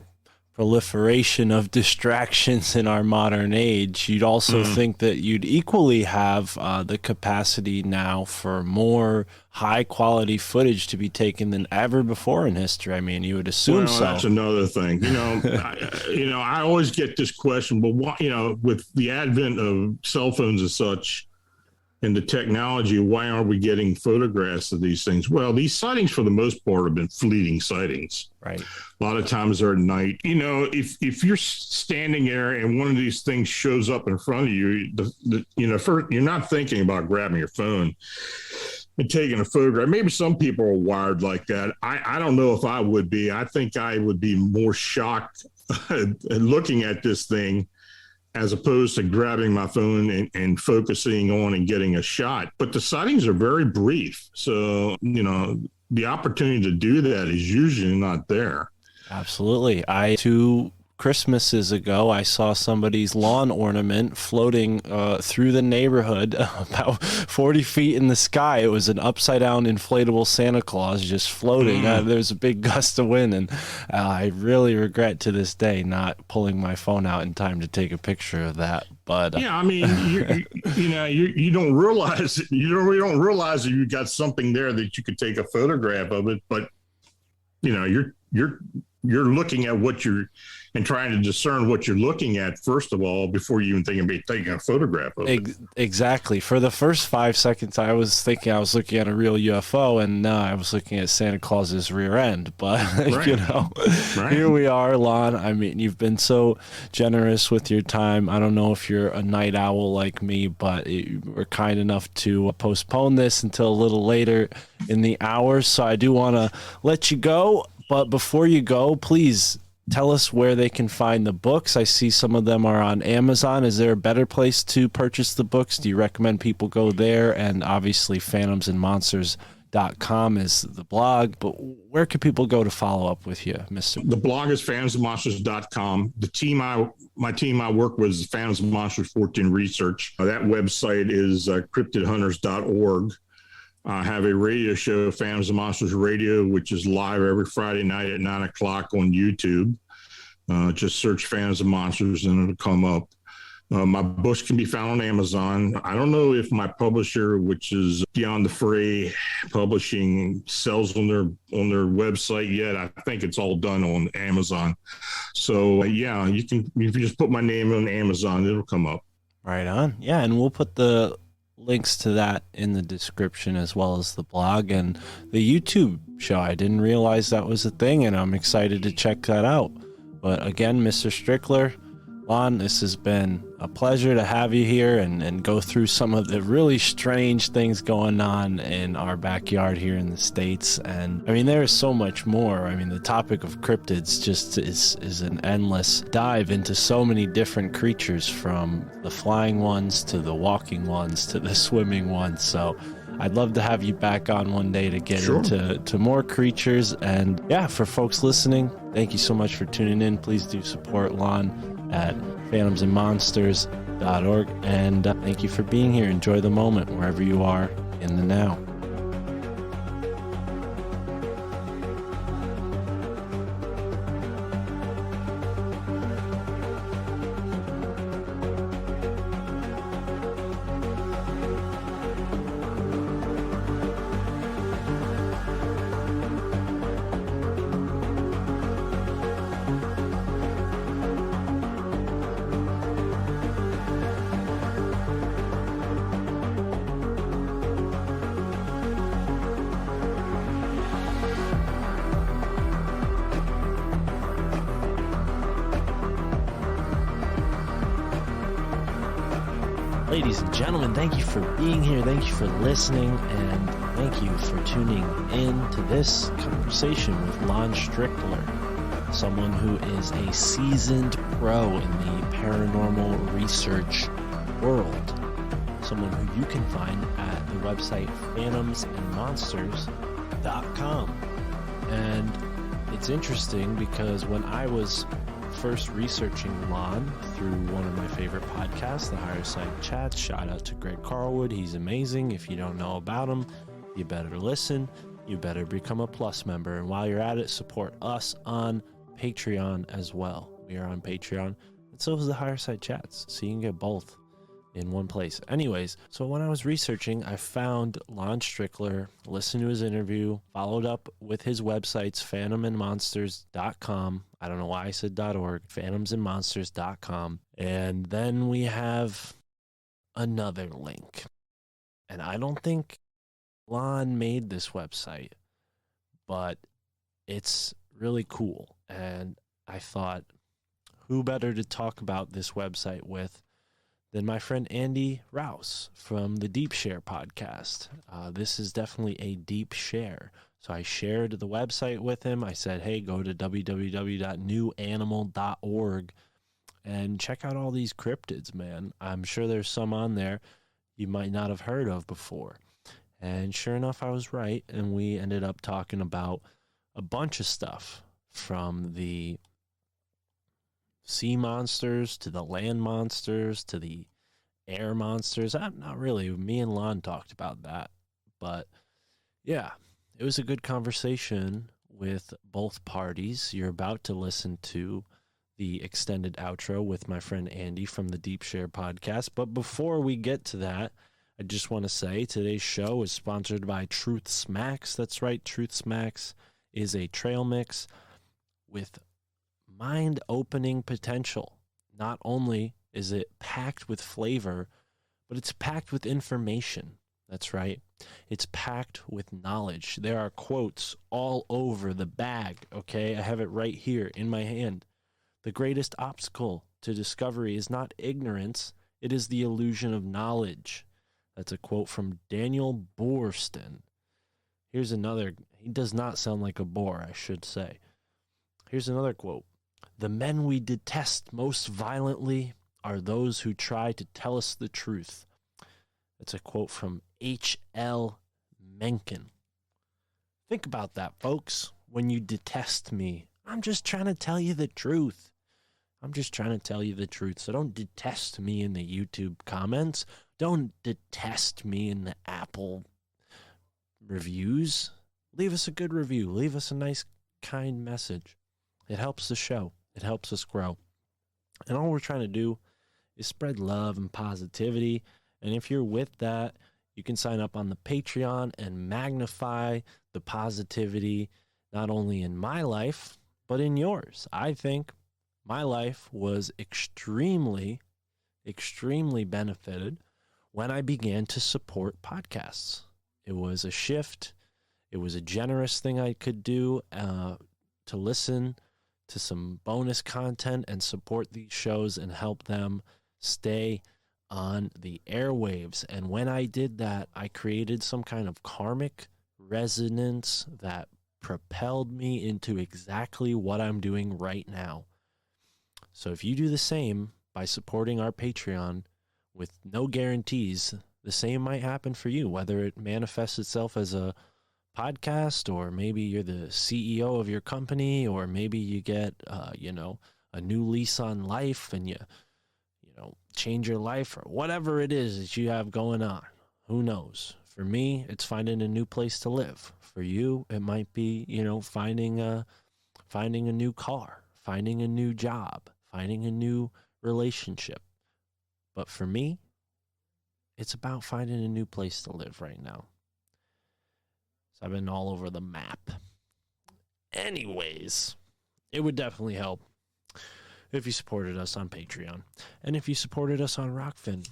proliferation of distractions in our modern age, you'd also think that you'd equally have the capacity now for more high quality footage to be taken than ever before in history. I mean, you would assume so. That's another thing. I always get this question, but why, with the advent of cell phones and such, and the technology, why aren't we getting photographs of these things? Well, these sightings, for the most part, have been fleeting sightings. Right. A lot of times they're at night. If you're standing there and one of these things shows up in front of you, first, you're not thinking about grabbing your phone and taking a photograph. Maybe some people are wired like that. I don't know if I would be. I think I would be more shocked looking at this thing as opposed to grabbing my phone and focusing on and getting a shot. But the sightings are very brief. So, the opportunity to do that is usually not there. Absolutely. 2 Christmases ago, I saw somebody's lawn ornament floating through the neighborhood about 40 feet in the sky. It was an upside down inflatable Santa Claus just floating. There's a big gust of wind, and I really regret to this day not pulling my phone out in time to take a picture of that. But yeah, I mean, you don't realize that you got something there that you could take a photograph of it, but you're looking at what you're and trying to discern what you're looking at, first of all, before you even think about taking a photograph of it. Exactly. For the first 5 seconds, I was thinking I was looking at a real UFO, and no, I was looking at Santa Claus's rear end. But, Right. Here we are, Lon. I mean, you've been so generous with your time. I don't know if you're a night owl like me, but you were kind enough to postpone this until a little later in the hour. So I do want to let you go. But before you go, please tell us where they can find the books. I see some of them are on Amazon. Is there a better place to purchase the books? Do you recommend people go there? And obviously phantomsandmonsters.com is the blog, but where can people go to follow up with you, Mr.? The blog is phantomsandmonsters.com. My team I work with is Phantoms and Monsters 14 Research. That website is cryptidhunters.org. I have a radio show, Phantoms and Monsters Radio, which is live every Friday night at 9 o'clock on YouTube. Just search Phantoms and Monsters and it'll come up. My books can be found on Amazon. I don't know if my publisher, which is Beyond the Fray Publishing, sells on their website yet. I think it's all done on Amazon. So yeah, if you just put my name on Amazon, it'll come up. Right on. Yeah, and we'll put the links to that in the description, as well as the blog and the YouTube show. I didn't realize that was a thing, and I'm excited to check that out. But again, Mr. Strickler, Lon, this has been a pleasure to have you here and go through some of the really strange things going on in our backyard here in the States. And I mean, there is so much more. I mean, the topic of cryptids just is an endless dive into so many different creatures, from the flying ones to the walking ones to the swimming ones. So I'd love to have you back on one day to get into more creatures. And yeah, for folks listening, thank you so much for tuning in. Please do support Lon at phantomsandmonsters.org, and thank you for being here. Enjoy the moment wherever you are in the now. Ladies and gentlemen, thank you for being here. Thank you for listening. And thank you for tuning in to this conversation with Lon Strickler, someone who is a seasoned pro in the paranormal research world. Someone who you can find at the website phantomsandmonsters.com. And it's interesting because when I was first researching Lon through one of my favorite podcasts, the Higher Side Chats, shout out to Greg Carlwood. He's amazing. If you don't know about him, you better listen. You better become a Plus member. And while you're at it, support us on Patreon as well. We are on Patreon, and so is the Higher Side Chats, so you can get both in one place. Anyways, so when I was researching, I found Lon Strickler, listened to his interview, followed up with his websites, phantomsandmonsters.com. I don't know why I said .org, phantomsandmonsters.com. And then we have another link. And I don't think Lon made this website, but it's really cool. And I thought, who better to talk about this website with than my friend Andy Rouse from the Deep Share podcast. This is definitely a deep share. So I shared the website with him. I said, hey, go to www.newanimal.org and check out all these cryptids, man. I'm sure there's some on there you might not have heard of before. And sure enough, I was right. And we ended up talking about a bunch of stuff, from the sea monsters to the land monsters to the air monsters. Not really. Me and Lon talked about that. But yeah, it was a good conversation with both parties. You're about to listen to the extended outro with my friend Andy from the Deep Share podcast. But before we get to that, I just want to say today's show is sponsored by Truth Smacks. That's right. Truth Smacks is a trail mix with mind-opening potential. Not only is it packed with flavor, but it's packed with information. That's right. It's packed with knowledge. There are quotes all over the bag, okay? I have it right here in my hand. The greatest obstacle to discovery is not ignorance, it is the illusion of knowledge. That's a quote from Daniel Boorstin. Here's another. He does not sound like a bore, I should say. Here's another quote. The men we detest most violently are those who try to tell us the truth. That's a quote from H.L. Mencken. Think about that, folks. When you detest me, I'm just trying to tell you the truth. I'm just trying to tell you the truth. So don't detest me in the YouTube comments. Don't detest me in the Apple reviews. Leave us a good review. Leave us a nice, kind message. It helps the show. It helps us grow. And all we're trying to do is spread love and positivity. And if you're with that, you can sign up on the Patreon and magnify the positivity, not only in my life, but in yours. I think my life was extremely benefited when I began to support podcasts. It was a shift. It was a generous thing I could do to listen to some bonus content and support these shows and help them stay on the airwaves. And when I did that, I created some kind of karmic resonance that propelled me into exactly what I'm doing right now. So if you do the same by supporting our Patreon with no guarantees, the same might happen for you, whether it manifests itself as a podcast, or maybe you're the CEO of your company, or maybe you get, a new lease on life and you change your life, or whatever it is that you have going on. Who knows? For me, it's finding a new place to live. For you, it might be, finding a new car, finding a new job, finding a new relationship. But for me, it's about finding a new place to live right now. So I've been all over the map. Anyways, it would definitely help if you supported us on Patreon, and if you supported us on Rockfin,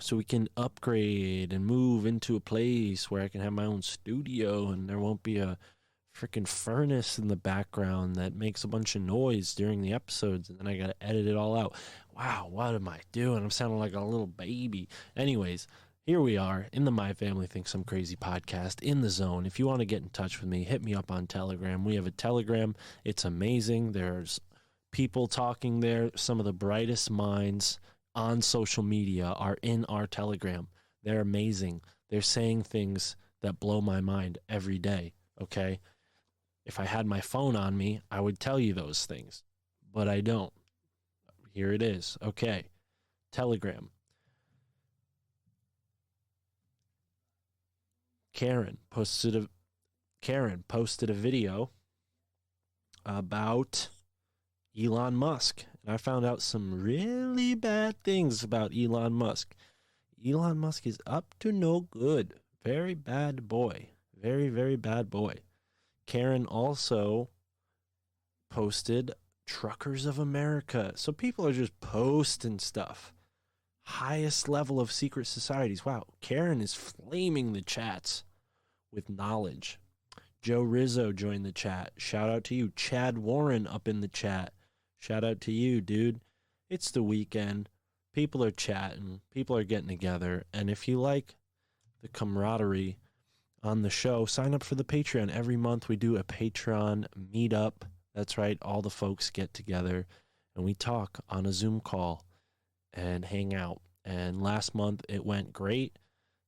so we can upgrade and move into a place where I can have my own studio and there won't be a freaking furnace in the background that makes a bunch of noise during the episodes, and then I gotta edit it all out. Wow, what am I doing? I'm sounding like a little baby. Anyways, here we are in the My Family Thinks I'm Crazy podcast, in the zone. If you want to get in touch with me, hit me up on Telegram. We have a Telegram. It's amazing. There's people talking there. Some of the brightest minds on social media are in our Telegram. They're amazing. They're saying things that blow my mind every day, okay? If I had my phone on me, I would tell you those things, but I don't. Here it is. Okay. Telegram. Karen posted a video about Elon Musk, and I found out some really bad things about Elon Musk. Elon Musk is up to no good. Very bad boy. Very, very bad boy. Karen also posted Truckers of America. So people are just posting stuff. Highest level of secret societies. Wow, Karen is flaming the chats with knowledge. Joe Rizzo joined the chat. Shout out to you. Chad Warren up in the chat. Shout out to you, dude. It's the weekend. People are chatting. People are getting together. And if you like the camaraderie on the show, sign up for the Patreon. Every month we do a Patreon meetup. That's right. All the folks get together and we talk on a Zoom call and hang out. And last month it went great.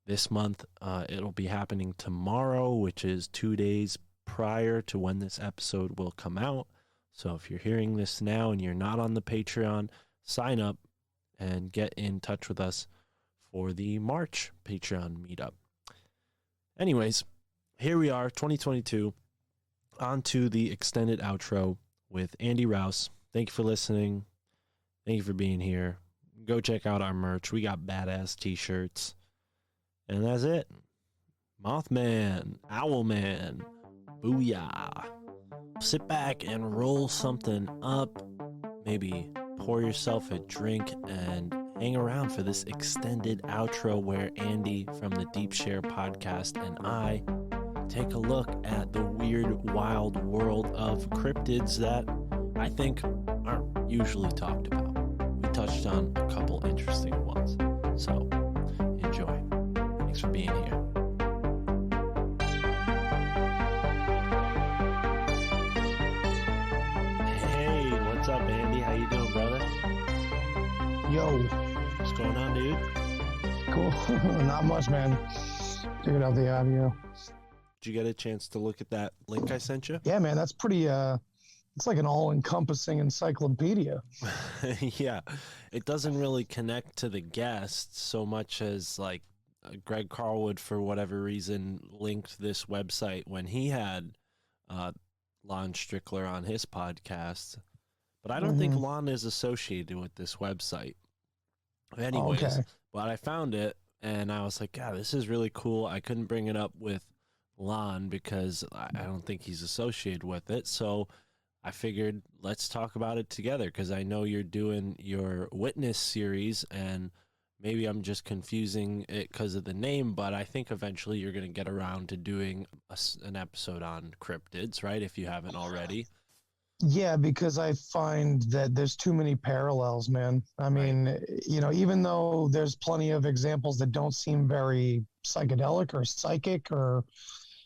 This month it'll be happening tomorrow, which is 2 days prior to when this episode will come out. So if you're hearing this now and you're not on the Patreon, sign up and get in touch with us for the March Patreon meetup. Anyways, here we are, 2022, on to the extended outro with Andy Rouse. Thank you for listening. Thank you for being here. Go check out our merch. We got badass t-shirts. And that's it. Mothman, Owlman, booyah. Sit back and roll something up. Maybe pour yourself a drink and hang around for this extended outro where Andy from the Deep Share podcast and I take a look at the weird, wild world of cryptids that I think aren't usually talked about. We touched on a couple interesting ones. So, enjoy. Thanks for being here. Hey, what's up, Andy? How you doing, brother? Yo, What's going on, dude? cool. Not much, man. Figured out the audio. Did you get a chance to look at that link I sent you? Yeah, man, that's pretty, it's like an all-encompassing encyclopedia. Yeah, it doesn't really connect to the guests so much as like Greg Carlwood, for whatever reason, linked this website when he had Lon Strickler on his podcast. But I don't think Lon is associated with this website. Anyways, okay. but I found it and I was like, yeah, this is really cool. I couldn't bring it up with Lon because I don't think he's associated with it. So I figured let's talk about it together because I know you're doing your Witness series and maybe I'm just confusing it because of the name, but I think eventually you're going to get around to doing an episode on cryptids, right? If you haven't already. Yeah, because I find that there's too many parallels, man. I mean, you know, even though there's plenty of examples that don't seem very psychedelic or psychic or,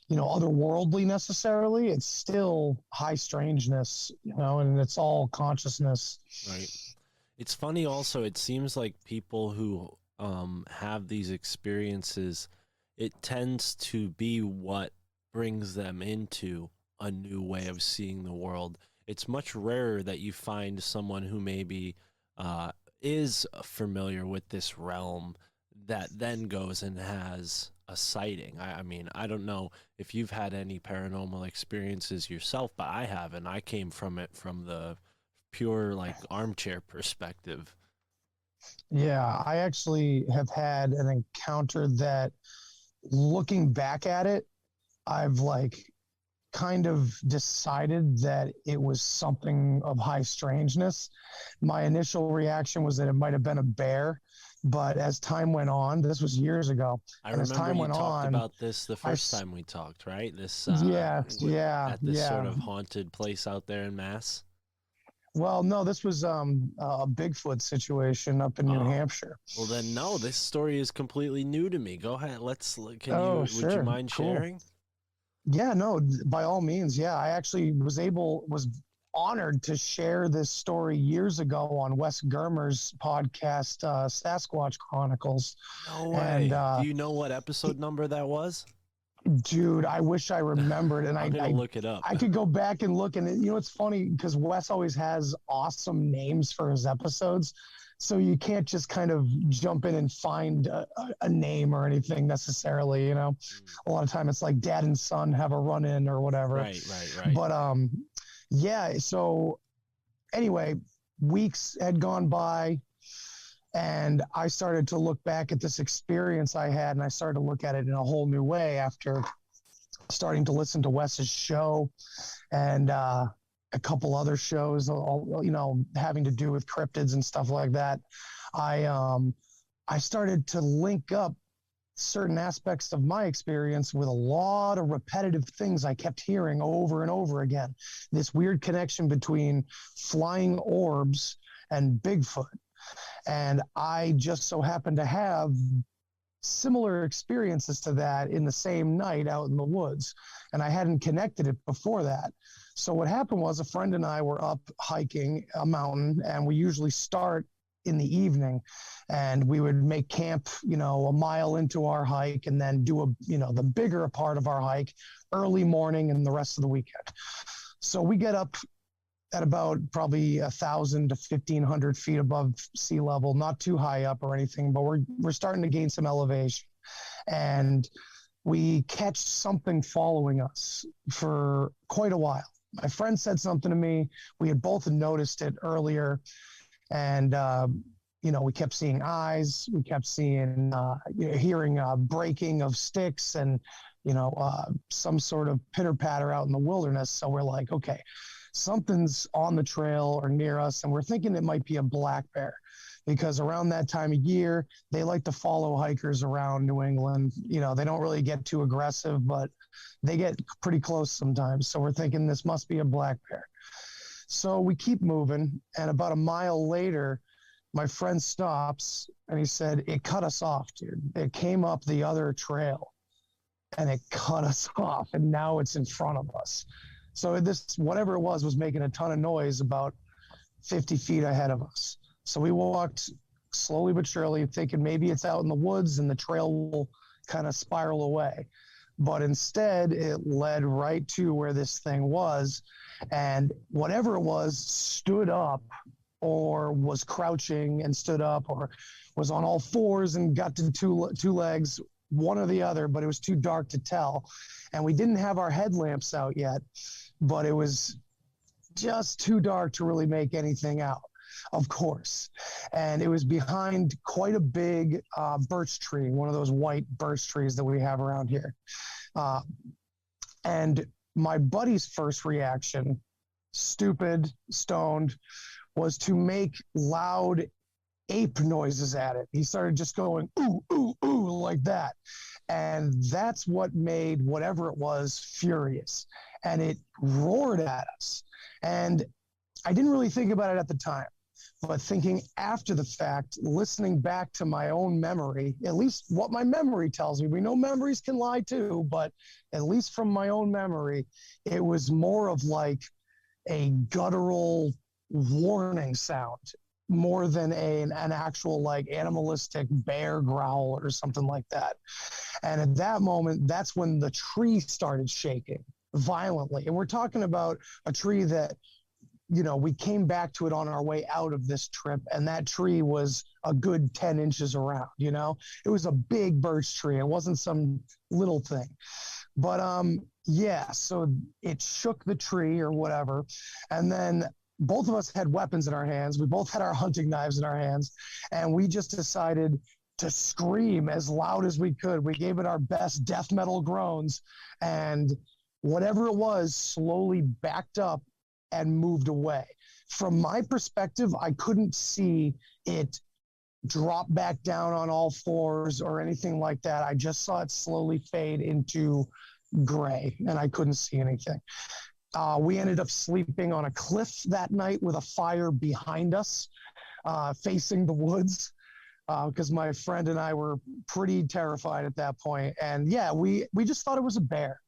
you know, otherworldly necessarily, it's still high strangeness, you know, and it's all consciousness. Right. It's funny also, it seems like people who have these experiences, it tends to be what brings them into a new way of seeing the world. It's much rarer that you find someone who maybe is familiar with this realm that then goes and has a sighting. I mean, I don't know if you've had any paranormal experiences yourself, but I haven't. I came from it from the pure like armchair perspective. Yeah, I actually have had an encounter that, looking back at it, I've like kind of decided that it was something of high strangeness. My initial reaction was that it might have been a bear, but as time went on, this was years ago. I and as remember time you went talked on, about this the first time we talked, right? This yeah, at this sort of haunted place out there in Mass. Well, no, this was a Bigfoot situation up in New Hampshire. Well, then no, this story is completely new to me. Go ahead. Would you Sure. mind Cool. sharing? Yeah, no, by all means. Yeah, I actually was honored to share this story years ago on Wes Germer's podcast, Sasquatch Chronicles. No way. And, do you know what episode number that was? Dude, I wish I remembered. And I'm gonna look it up. I could go back and look, and it's funny because Wes always has awesome names for his episodes. So you can't just kind of jump in and find a name or anything necessarily, A lot of time it's like dad and son have a run-in or whatever. Right. But yeah, so anyway, weeks had gone by and I started to look back at this experience I had, and I started to look at it in a whole new way after starting to listen to Wes's show and a couple other shows, all, having to do with cryptids and stuff like that. I started to link up certain aspects of my experience with a lot of repetitive things I kept hearing over and over again. This weird connection between flying orbs and Bigfoot. And I just so happened to have similar experiences to that in the same night out in the woods. And I hadn't connected it before that. So what happened was a friend and I were up hiking a mountain, and we usually start in the evening, and we would make camp, a mile into our hike, and then do the bigger part of our hike early morning and the rest of the weekend. So we get up at about probably 1,000 to 1,500 feet above sea level, not too high up or anything, but we're starting to gain some elevation, and we catch something following us for quite a while. My friend said something to me. We had both noticed it earlier, and we kept seeing eyes. We kept seeing, hearing breaking of sticks, and some sort of pitter patter out in the wilderness. So we're like, okay, something's on the trail or near us, and we're thinking it might be a black bear, because around that time of year, they like to follow hikers around New England. They don't really get too aggressive, but they get pretty close sometimes. So we're thinking this must be a black bear. So we keep moving, and about a mile later, my friend stops, and he said, it cut us off, dude. It came up the other trail, and it cut us off, and now it's in front of us. So this, whatever it was making a ton of noise about 50 feet ahead of us. So we walked slowly but surely, thinking maybe it's out in the woods and the trail will kind of spiral away. But instead, it led right to where this thing was. And whatever it was stood up, or was crouching and stood up, or was on all fours and got to two legs, one or the other, but it was too dark to tell. And we didn't have our headlamps out yet, but it was just too dark to really make anything out, of course. And it was behind quite a big birch tree, one of those white birch trees that we have around here. And my buddy's first reaction, stupid, stoned, was to make loud ape noises at it. He started just going, ooh, ooh, ooh, like that. And that's what made whatever it was furious. And it roared at us. And I didn't really think about it at the time, but thinking after the fact, listening back to my own memory, at least what my memory tells me, we know memories can lie too, but at least from my own memory, it was more of like a guttural warning sound, more than an actual like animalistic bear growl or something like that. And at that moment, that's when the tree started shaking violently. And we're talking about a tree that, we came back to it on our way out of this trip, and that tree was a good 10 inches around, It was a big birch tree. It wasn't some little thing. But so it shook the tree or whatever. And then both of us had weapons in our hands. We both had our hunting knives in our hands, and we just decided to scream as loud as we could. We gave it our best death metal groans, and whatever it was slowly backed up and moved away. From my perspective, I couldn't see it drop back down on all fours or anything like that. I just saw it slowly fade into gray, and I couldn't see anything. We ended up sleeping on a cliff that night with a fire behind us, facing the woods, because my friend and I were pretty terrified at that point. And yeah, we just thought it was a bear.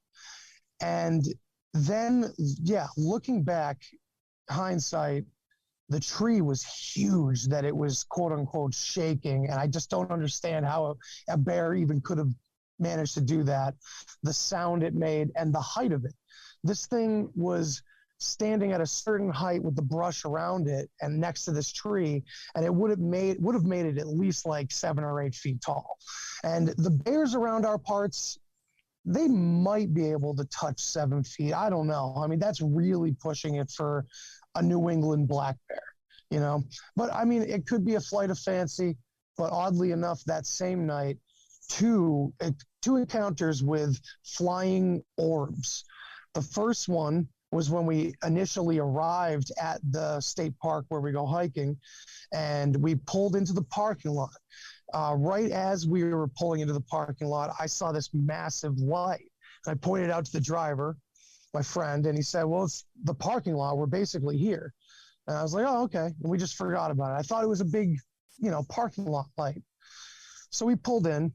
And then, yeah, looking back, hindsight, the tree was huge that it was quote unquote shaking. And I just don't understand how a bear even could have managed to do that. The sound it made and the height of it. This thing was standing at a certain height with the brush around it and next to this tree, and it would have made it at least like 7 or 8 feet tall. And the bears around our parts, they might be able to touch 7 feet. I don't know. I mean, that's really pushing it for a New England black bear, you know? But I mean, it could be a flight of fancy, but oddly enough, that same night, two encounters with flying orbs. The first one was when we initially arrived at the state park where we go hiking, and we pulled into the parking lot. Right as we were pulling into the parking lot, I saw this massive light. And I pointed out to the driver, my friend, and he said, well, it's the parking lot. We're basically here. And I was like, oh, okay. And we just forgot about it. I thought it was a big, parking lot light. So we pulled in.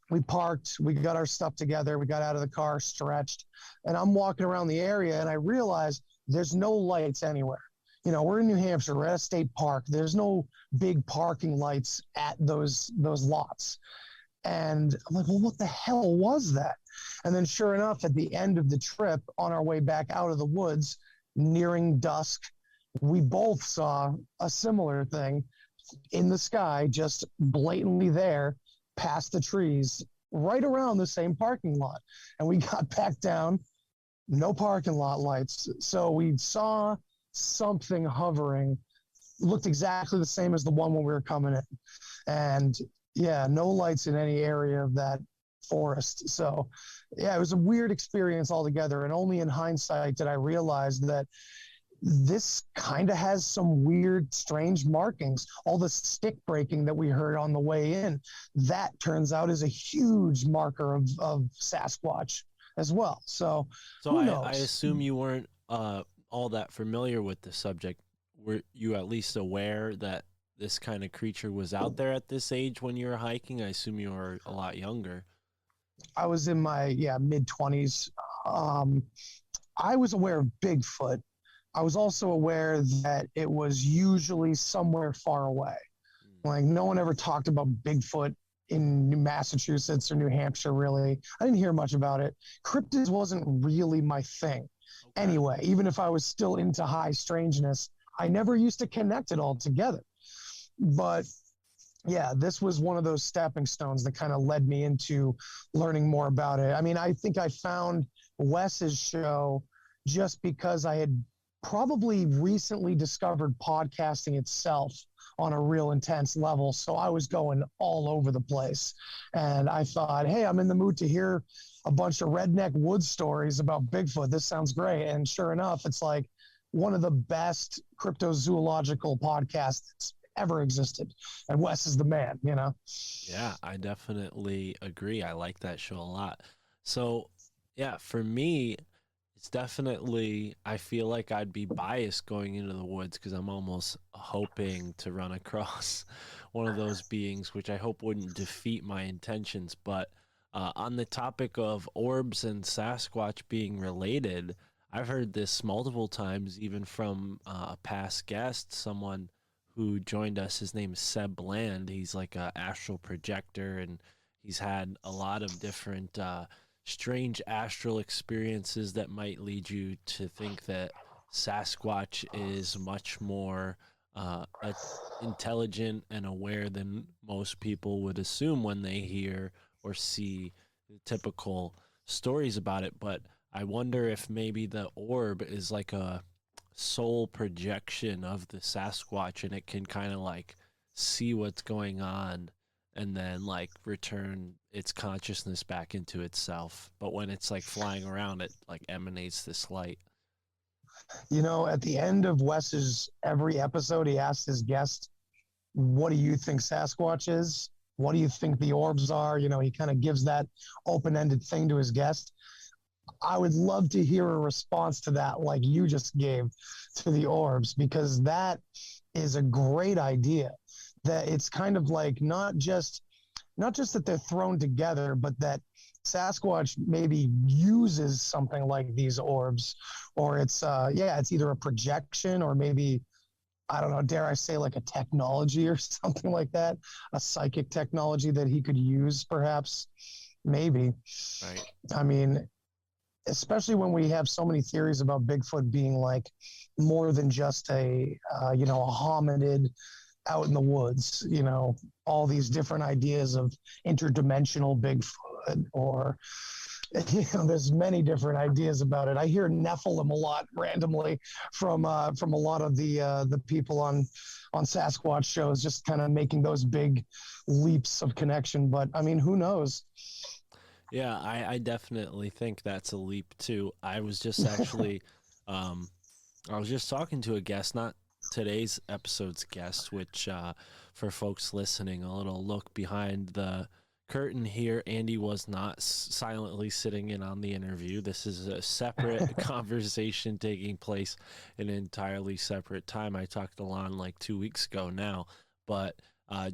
We parked, we got our stuff together, we got out of the car, stretched, and I'm walking around the area and I realized there's no lights anywhere. We're in New Hampshire, we're at a state park. There's no big parking lights at those lots. And I'm like, well, what the hell was that? And then sure enough, at the end of the trip, on our way back out of the woods, nearing dusk, we both saw a similar thing in the sky, just blatantly there, past the trees, right around the same parking lot. And we got back down, no parking lot lights. So we saw something hovering, looked exactly the same as the one when we were coming in. And yeah, no lights in any area of that forest. So yeah, it was a weird experience altogether. And only in hindsight did I realize that this kind of has some weird, strange markings. All the stick breaking that we heard on the way in, that turns out is a huge marker of Sasquatch as well. So who knows? I assume you weren't all that familiar with the subject. Were you at least aware that this kind of creature was out there at this age when you were hiking? I assume you were a lot younger. I was in my mid-20s. I was aware of Bigfoot. I was also aware that it was usually somewhere far away. Like, no one ever talked about Bigfoot in Massachusetts or New Hampshire, really. I didn't hear much about it. Cryptids wasn't really my thing. Okay. Anyway, even if I was still into high strangeness, I never used to connect it all together. But yeah, this was one of those stepping stones that kind of led me into learning more about it. I mean, I think I found Wes's show just because I had probably recently discovered podcasting itself on a real intense level. So I was going all over the place. And I thought, hey, I'm in the mood to hear a bunch of redneck woods stories about Bigfoot. This sounds great. And sure enough, it's like one of the best cryptozoological podcasts that's ever existed. And Wes is the man, Yeah, I definitely agree. I like that show a lot. So yeah, for me, it's definitely, I feel like I'd be biased going into the woods because I'm almost hoping to run across one of those beings, which I hope wouldn't defeat my intentions. But on the topic of orbs and Sasquatch being related, I've heard this multiple times, even from a past guest, someone who joined us. His name is Seb Bland. He's like an astral projector, and he's had a lot of different strange astral experiences that might lead you to think that Sasquatch is much more intelligent and aware than most people would assume when they hear or see the typical stories about it. But I wonder if maybe the orb is like a soul projection of the Sasquatch, and it can kind of like see what's going on and then like return its consciousness back into itself. But when it's like flying around, it like emanates this light. You know, at the end of Wes's every episode, he asks his guest, what do you think Sasquatch is? What do you think the orbs are? You know, he kind of gives that open-ended thing to his guest. I would love to hear a response to that like you just gave to the orbs, because that is a great idea. That it's kind of like not just that they're thrown together, but that Sasquatch maybe uses something like these orbs, or it's either a projection or maybe, I don't know, dare I say like a technology or something like that, a psychic technology that he could use perhaps, maybe. Right. I mean, especially when we have so many theories about Bigfoot being like more than just a hominid out in the woods, you know, all these different ideas of interdimensional Bigfoot, or, you know, there's many different ideas about it. I hear Nephilim a lot randomly from a lot of the people on Sasquatch shows, just kind of making those big leaps of connection. But I mean, who knows? Yeah, I definitely think that's a leap too. I was just actually, I was just talking to a guest, not today's episode's guest, which for folks listening, a little look behind the curtain here. Andy was not silently sitting in on the interview. This is a separate conversation taking place in an entirely separate time. I talked to Lon like 2 weeks ago now, but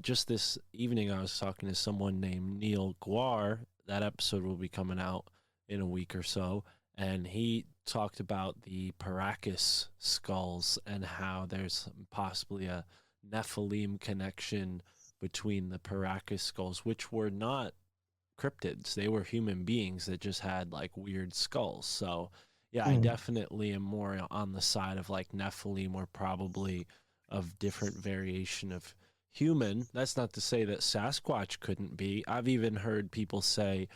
just this evening I was talking to someone named Neil Guar. That episode will be coming out in a week or so, and he talked about the Paracas skulls and how there's possibly a Nephilim connection between the Paracas skulls, which were not cryptids. They were human beings that just had like weird skulls. So yeah, I definitely am more on the side of like Nephilim, or probably of different variation of human. That's not to say that Sasquatch couldn't be. I've even heard people say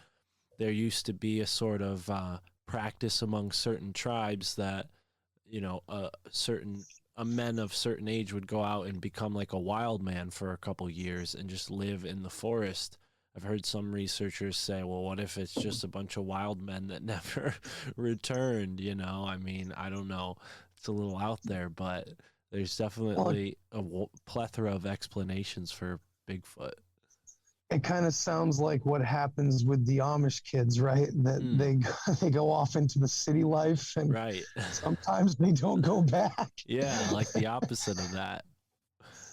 there used to be a sort of practice among certain tribes that, you know, a men of certain age would go out and become like a wild man for a couple years and just live in the forest. I've heard some researchers say, well, what if it's just a bunch of wild men that never returned? You know, I mean, I don't know. It's a little out there, but there's definitely a plethora of explanations for Bigfoot. It kind of sounds like what happens with the Amish kids, right? That they go off into the city life, and right. sometimes they don't go back. Yeah, like the opposite of that.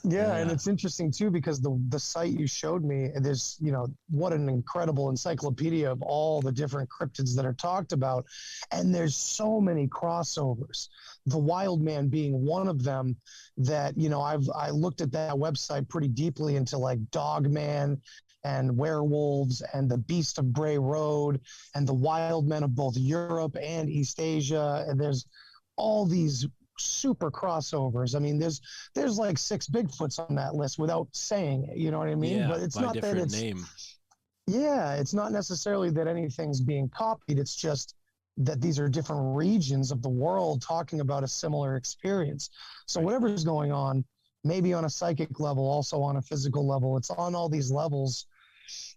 Yeah, and it's interesting too, because the site you showed me, there's, you know, what an incredible encyclopedia of all the different cryptids that are talked about, and there's so many crossovers. The wild man being one of them. That, you know, I looked at that website pretty deeply into like Dogman and werewolves and the Beast of Bray Road and the wild men of both Europe and East Asia, and there's all these super crossovers. I mean, there's like 6 Bigfoots on that list without saying it, you know what I mean? Yeah, but it's by not that it's name. Yeah, it's not necessarily that anything's being copied. It's just that these are different regions of the world talking about a similar experience. So whatever's going on, maybe on a psychic level, also on a physical level, it's on all these levels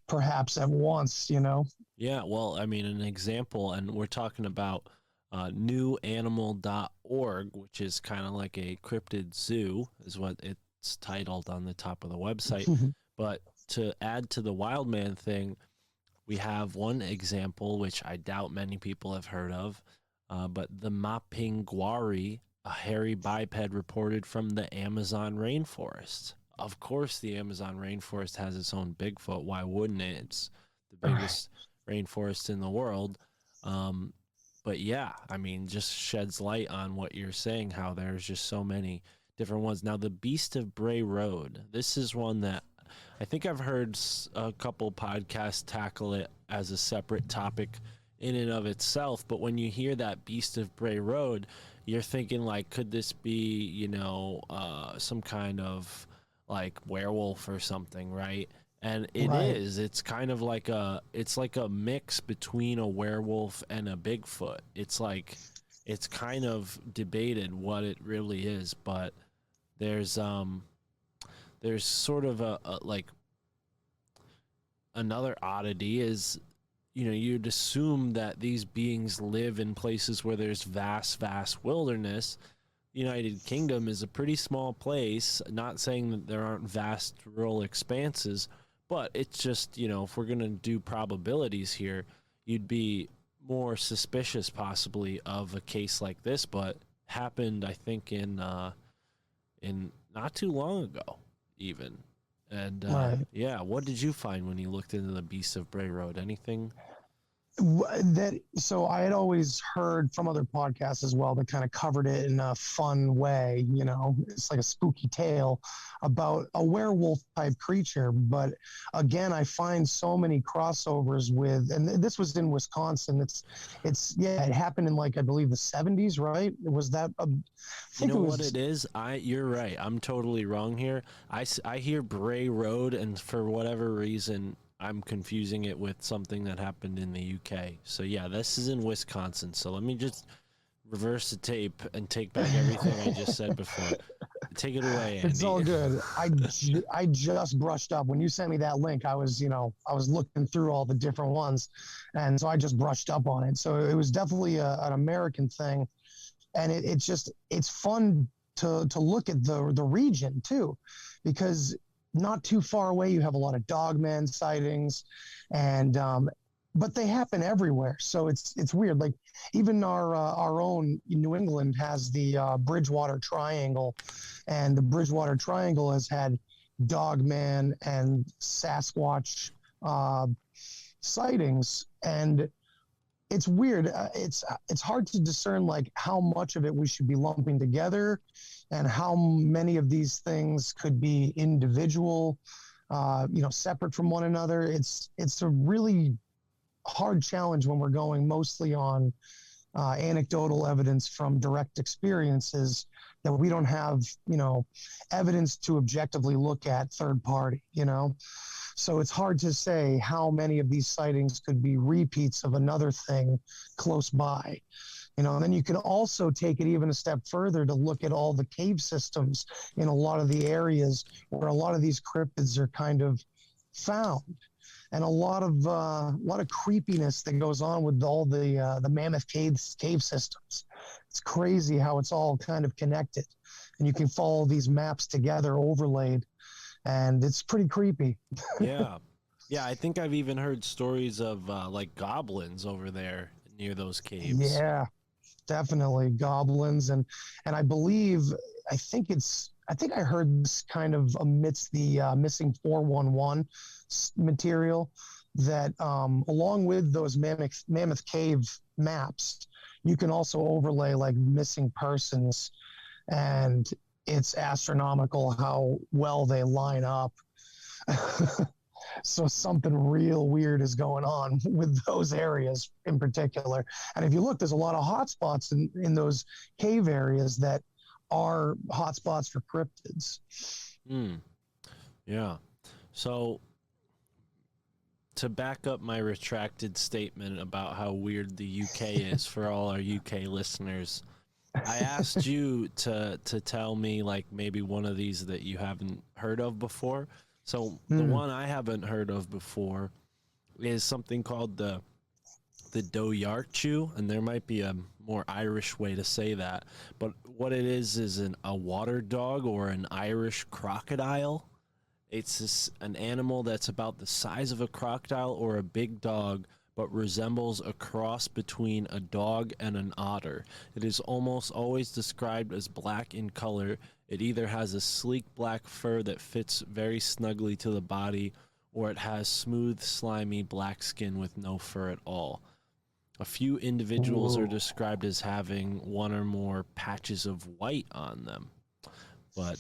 perhaps at once, you know? Yeah, well, I mean, an example, and we're talking about newanimal.org, which is kind of like a cryptid zoo, is what it's titled on the top of the website. But to add to the wild man thing, we have one example, which I doubt many people have heard of, but the Mapinguari, a hairy biped reported from the Amazon rainforest. Of course, the Amazon rainforest has its own Bigfoot. Why wouldn't it? It's the biggest rainforest in the world. But yeah, I mean, just sheds light on what you're saying, how there's just so many different ones. Now, the Beast of Bray Road, this is one that I think I've heard a couple podcasts tackle it as a separate topic in and of itself. But when you hear that Beast of Bray Road, you're thinking like, could this be, you know, some kind of like werewolf or something, right? And it is. It's kind of like it's like a mix between a werewolf and a Bigfoot. It's like, it's kind of debated what it really is, but there's sort of a like another oddity is, you'd assume that these beings live in places where there's vast wilderness. United Kingdom is a pretty small place, not saying that there aren't vast rural expanses, but it's just, if we're going to do probabilities here, you'd be more suspicious possibly of a case like this, but happened, I think, in not too long ago even. And Right. yeah, what did you find when you looked into the Beasts of Bray Road? Anything? So I had always heard from other podcasts as well that kind of covered it in a fun way. It's like a spooky tale about a werewolf type creature. But again, I find so many crossovers with, and this was in Wisconsin. It happened in, like, I believe the 70s, right? Was that what it is? You're right. I'm totally wrong here. I hear Bray Road, and for whatever reason, I'm confusing it with something that happened in the UK. So yeah, this is in Wisconsin. So let me just reverse the tape and take back everything I just said before. Take it away, Andy. It's all good. I just brushed up when you sent me that link. I was looking through all the different ones, and so I just brushed up on it. So it was definitely an American thing, and it's fun to look at the region too, because not too far away you have a lot of dogman sightings, and but they happen everywhere. So it's weird. Like, even our own New England has the Bridgewater Triangle, and the Bridgewater Triangle has had dogman and Sasquatch sightings, and it's weird. It's hard to discern, like, how much of it we should be lumping together and how many of these things could be individual, separate from one another. It's a really hard challenge when we're going mostly on anecdotal evidence from direct experiences that we don't have, evidence to objectively look at third party, So it's hard to say how many of these sightings could be repeats of another thing close by. And then you can also take it even a step further to look at all the cave systems in a lot of the areas where a lot of these cryptids are kind of found, and a lot of creepiness that goes on with all the mammoth cave systems. It's crazy how it's all kind of connected, and you can follow these maps together overlaid, and it's pretty creepy. Yeah. I think I've even heard stories of like goblins over there near those caves. Yeah, definitely goblins, and I think I heard this kind of amidst the missing 411 material, that along with those mammoth cave maps, you can also overlay like missing persons, and it's astronomical how well they line up. So something real weird is going on with those areas in particular. And if you look, there's a lot of hotspots in those cave areas that are hotspots for cryptids. Yeah. So to back up my retracted statement about how weird the UK is for all our UK listeners, I asked you to tell me, like, maybe one of these that you haven't heard of before. So the one I haven't heard of before is something called the Doyarchu, and there might be a more Irish way to say that, but what it is a water dog or an Irish crocodile. It's an animal that's about the size of a crocodile or a big dog, but resembles a cross between a dog and an otter. It is almost always described as black in color. It either has a sleek black fur that fits very snugly to the body, or it has smooth, slimy black skin with no fur at all. A few individuals are described as having one or more patches of white on them. But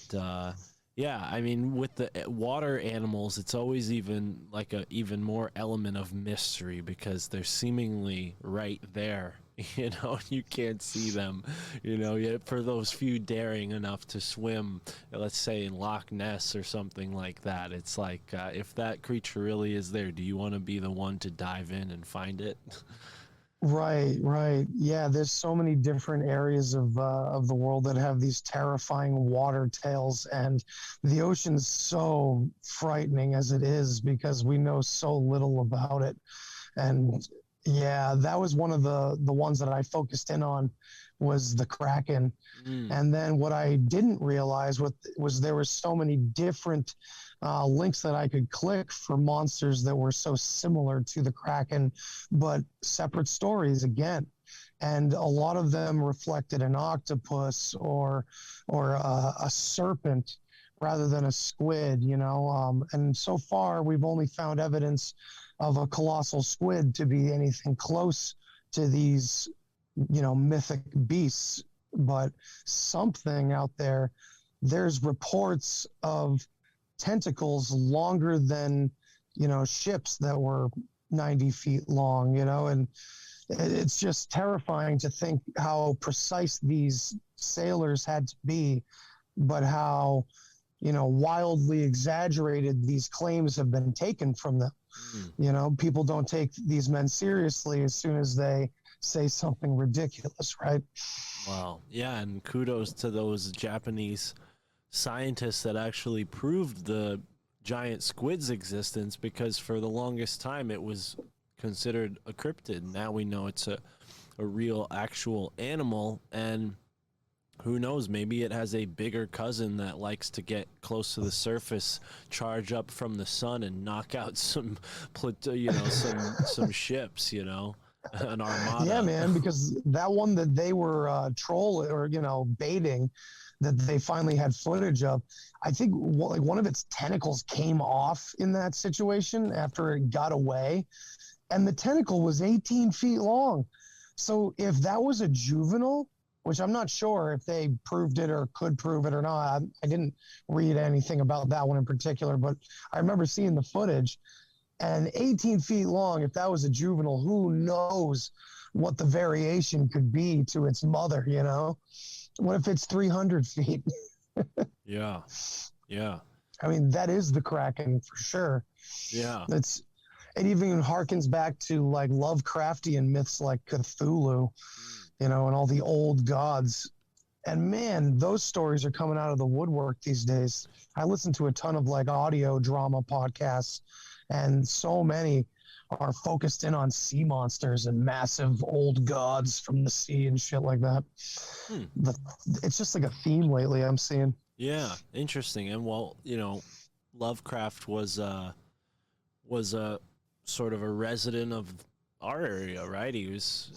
yeah, I mean, with the water animals, it's always even like a even more element of mystery because they're seemingly right there. You can't see them, yet for those few daring enough to swim, let's say in Loch Ness or something like that, it's like, if that creature really is there, do you want to be the one to dive in and find it? Right. Yeah, there's so many different areas of the world that have these terrifying water tales, and the ocean's so frightening as it is because we know so little about it. And yeah, that was one of the ones that I focused in on was the Kraken. Mm. And then what I didn't realize was there were so many different links that I could click for monsters that were so similar to the Kraken, but separate stories again. And a lot of them reflected an octopus or a serpent rather than a squid, you know. And so far, we've only found evidence of a colossal squid to be anything close to these, you know, mythic beasts. But something out there, there's reports of tentacles longer than, you know, ships that were 90 feet long, you know, and it's just terrifying to think how precise these sailors had to be, but how, you know, wildly exaggerated these claims have been taken from them. You know, people don't take these men seriously as soon as they say something ridiculous, right? Wow. Yeah, and kudos to those Japanese scientists that actually proved the giant squid's existence, because for the longest time it was considered a cryptid. Now we know it's a real actual animal, and who knows, maybe it has a bigger cousin that likes to get close to the surface, charge up from the sun, and knock out some some ships, you know, an armada. Yeah, man, because that one that they were trolling or, you know, baiting, that they finally had footage of, I think like one of its tentacles came off in that situation after it got away, and the tentacle was 18 feet long. So if that was a juvenile, which I'm not sure if they proved it or could prove it or not. I didn't read anything about that one in particular, but I remember seeing the footage, and 18 feet long, if that was a juvenile, who knows what the variation could be to its mother, you know? What if it's 300 feet? Yeah. I mean, that is the Kraken for sure. Yeah. It even harkens back to like Lovecraftian myths like Cthulhu, you know, and all the old gods. And man, those stories are coming out of the woodwork these days. I listen to a ton of like audio drama podcasts, and so many are focused in on sea monsters and massive old gods from the sea and shit like that. It's just like a theme lately I'm seeing. Yeah, interesting. And well, you know, Lovecraft was a sort of a resident of our area, right? He was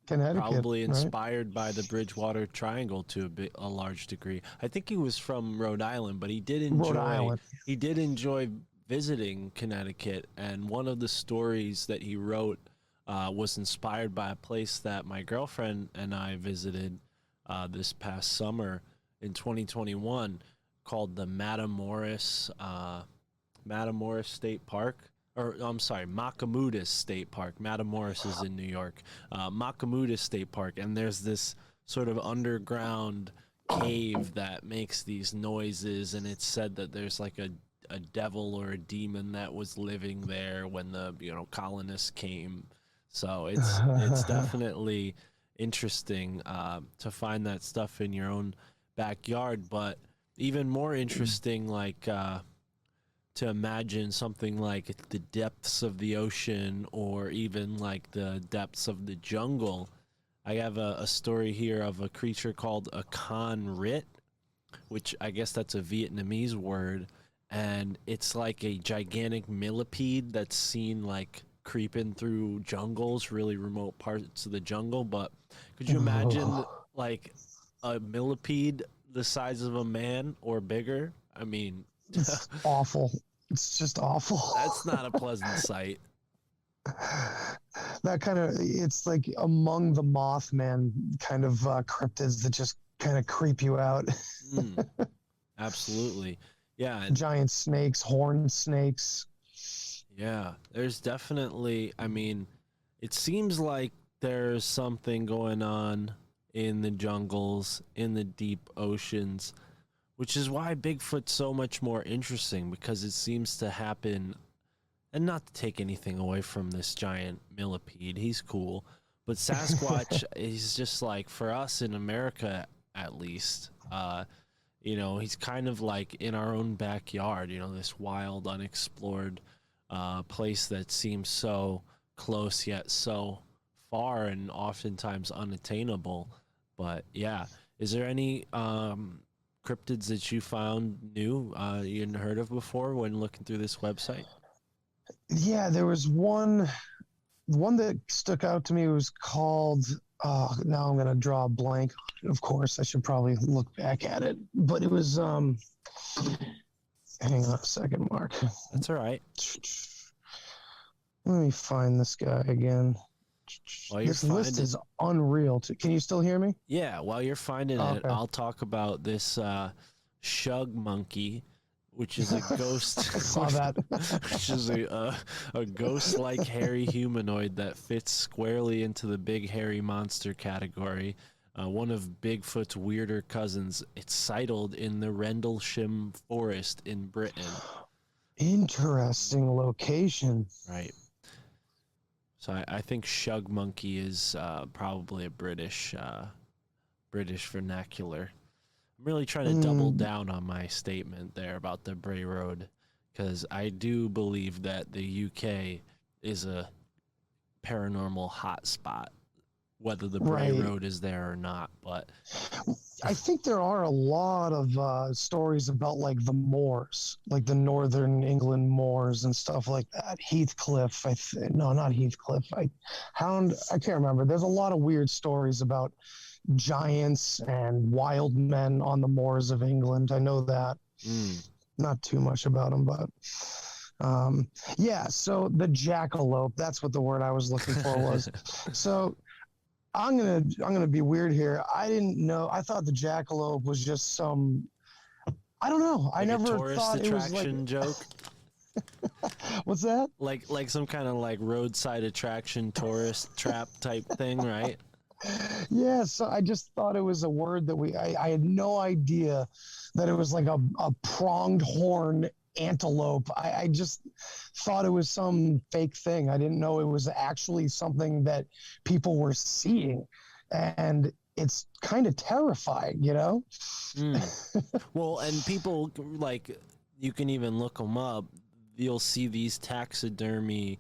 Connecticut, probably right? inspired by the Bridgewater Triangle to a large degree. I think he was from Rhode Island, but he did enjoy visiting Connecticut. And one of the stories that he wrote was inspired by a place that my girlfriend and I visited this past summer in 2021, called the Matamoros State Park. Or I'm sorry, Makamudas State Park. Matamoros is in New York. Makamudas State Park, and there's this sort of underground cave that makes these noises, and it's said that there's like a devil or a demon that was living there when the colonists came. So it's definitely interesting to find that stuff in your own backyard, but even more interesting, like to imagine something like the depths of the ocean or even like the depths of the jungle. I have a story here of a creature called a con rit, which I guess that's a Vietnamese word, and it's like a gigantic millipede that's seen like creeping through jungles, really remote parts of the jungle. But could you imagine like a millipede the size of a man or bigger? I mean, it's awful. It's just awful. That's not a pleasant sight. That kind of, it's like among the Mothman kind of cryptids that just kind of creep you out. Absolutely. Yeah. Giant snakes, horned snakes. Yeah, there's definitely, I mean, it seems like there's something going on in the jungles, in the deep oceans, which is why Bigfoot's so much more interesting, because it seems to happen and not to take anything away from this giant millipede, he's cool, but Sasquatch is just like, for us in America at least, you know, he's kind of like in our own backyard, you know, this wild, unexplored place that seems so close yet so far and oftentimes unattainable. But yeah, is there any cryptids that you found new you hadn't heard of before when looking through this website? Yeah, there was one that stuck out to me. It was called, now I'm gonna draw a blank. Of course, I should probably look back at it, but it was hang on a second, Mark. That's all right. Let me find this guy again. While you're This list is unreal. Can you still hear me? Yeah, while you're finding it, Okay. I'll talk about this shug monkey, which is a ghost. I saw that. Which is a ghost-like hairy humanoid that fits squarely into the big hairy monster category. One of Bigfoot's weirder cousins. It's sighted in the Rendlesham Forest in Britain. Interesting location. Right. So I think shug monkey is probably a British vernacular. I'm really trying to double down on my statement there about the Bray Road, because I do believe that the UK is a paranormal hotspot, whether the Bray Right. Road is there or not. But I think there are a lot of stories about like the moors, like the northern England moors and stuff like that. Heathcliff, no, not Heathcliff. I can't remember. There's a lot of weird stories about giants and wild men on the moors of England. I know that. Not too much about them, but yeah. So the jackalope, that's what the word I was looking for was. So I'm gonna be weird here. I didn't know. I thought the jackalope was just some. I don't know. I like never a tourist thought attraction it was joke. What's that? Like some kind of like roadside attraction tourist trap type thing, right? Yeah, so I just thought it was a word that I had no idea that it was like a pronged horn antelope. I just thought it was some fake thing. I didn't know it was actually something that people were seeing. And it's kind of terrifying, you know? Well, and people, like, you can even look them up. You'll see these taxidermy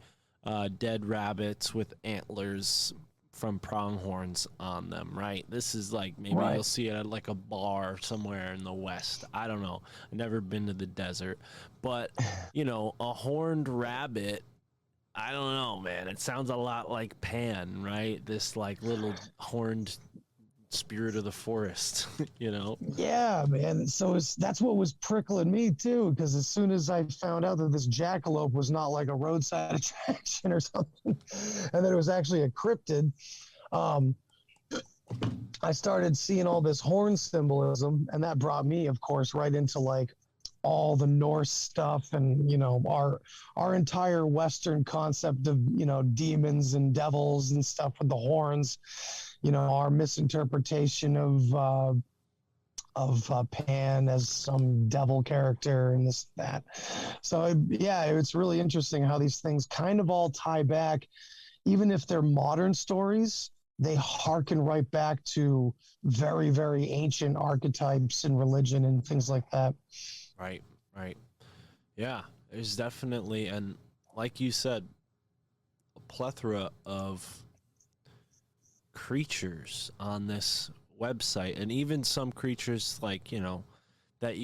dead rabbits with antlers from pronghorns on them, right? This is like, maybe Right. you'll see it at like a bar somewhere in the West. I don't know. I've never been to the desert. But, you know, a horned rabbit, I don't know, man. It sounds a lot like Pan, right? This like little horned spirit of the forest, you know? Yeah, man. So that's what was prickling me too, because as soon as I found out that this jackalope was not like a roadside attraction or something, and that it was actually a cryptid, I started seeing all this horn symbolism, and that brought me, of course, right into like all the Norse stuff, and you know, our entire Western concept of, you know, demons and devils and stuff with the horns. You know, our misinterpretation of Pan as some devil character and this, that. So yeah, it's really interesting how these things kind of all tie back. Even if they're modern stories, they harken right back to very, very ancient archetypes in religion and things like that. Right. Yeah, there's definitely, and like you said, a plethora of creatures on this website, and even some creatures like, you know, that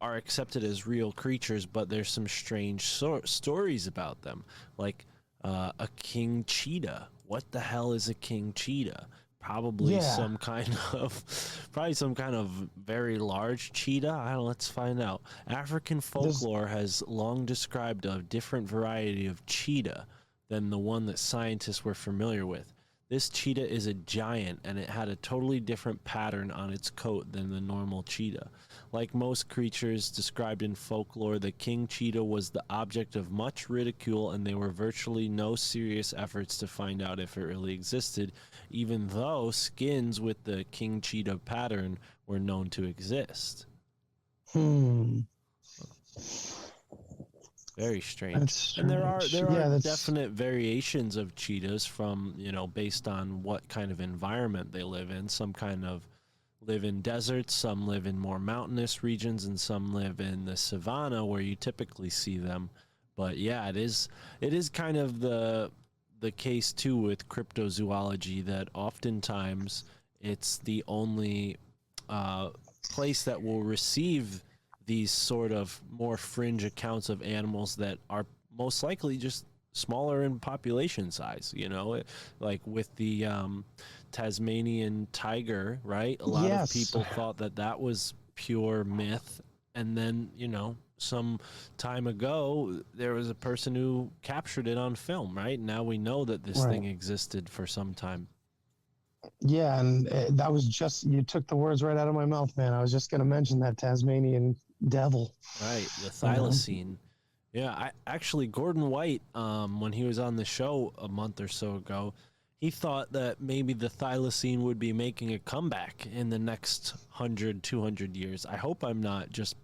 are accepted as real creatures, but there's some strange stories about them, like a king cheetah. What the hell is a king cheetah? Probably some kind of very large cheetah. I don't know, let's find out. African folklore has long described a different variety of cheetah than the one that scientists were familiar with. This cheetah is a giant, and it had a totally different pattern on its coat than the normal cheetah. Like most creatures described in folklore, the king cheetah was the object of much ridicule, and there were virtually no serious efforts to find out if it really existed, even though skins with the king cheetah pattern were known to exist. Very strange. That's And there are strange. Yeah, that's- definite variations of cheetahs from, based on what kind of environment they live in. Some kind of live in deserts, some live in more mountainous regions, and some live in the savanna where you typically see them. But yeah, it is kind of the case too with cryptozoology that oftentimes it's the only place that will receive these sort of more fringe accounts of animals that are most likely just smaller in population size, like with the Tasmanian tiger, right? A lot of people thought that was pure myth. And then, some time ago, there was a person who captured it on film, right? Now we know that this thing existed for some time. Yeah, and that was just, you took the words right out of my mouth, man. I was just going to mention that Tasmanian devil. Right, the thylacine. Yeah, Gordon White, when he was on the show a month or so ago, he thought that maybe the thylacine would be making a comeback in the next 100, 200 years. I hope I'm not just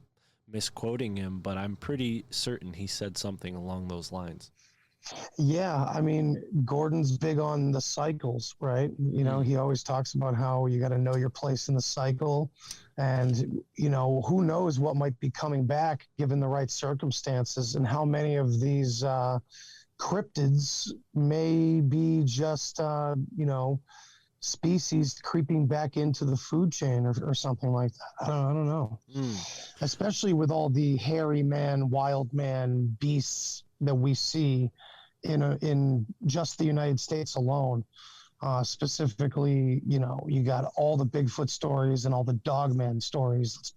misquoting him, but I'm pretty certain he said something along those lines. Yeah, I mean, Gordon's big on the cycles, right? He always talks about how you got to know your place in the cycle. And, who knows what might be coming back given the right circumstances, and how many of these cryptids may be just, species creeping back into the food chain or something like that. I don't know. Especially with all the hairy man, wild man beasts that we see in just the United States alone. Specifically, you got all the Bigfoot stories and all the Dogman stories.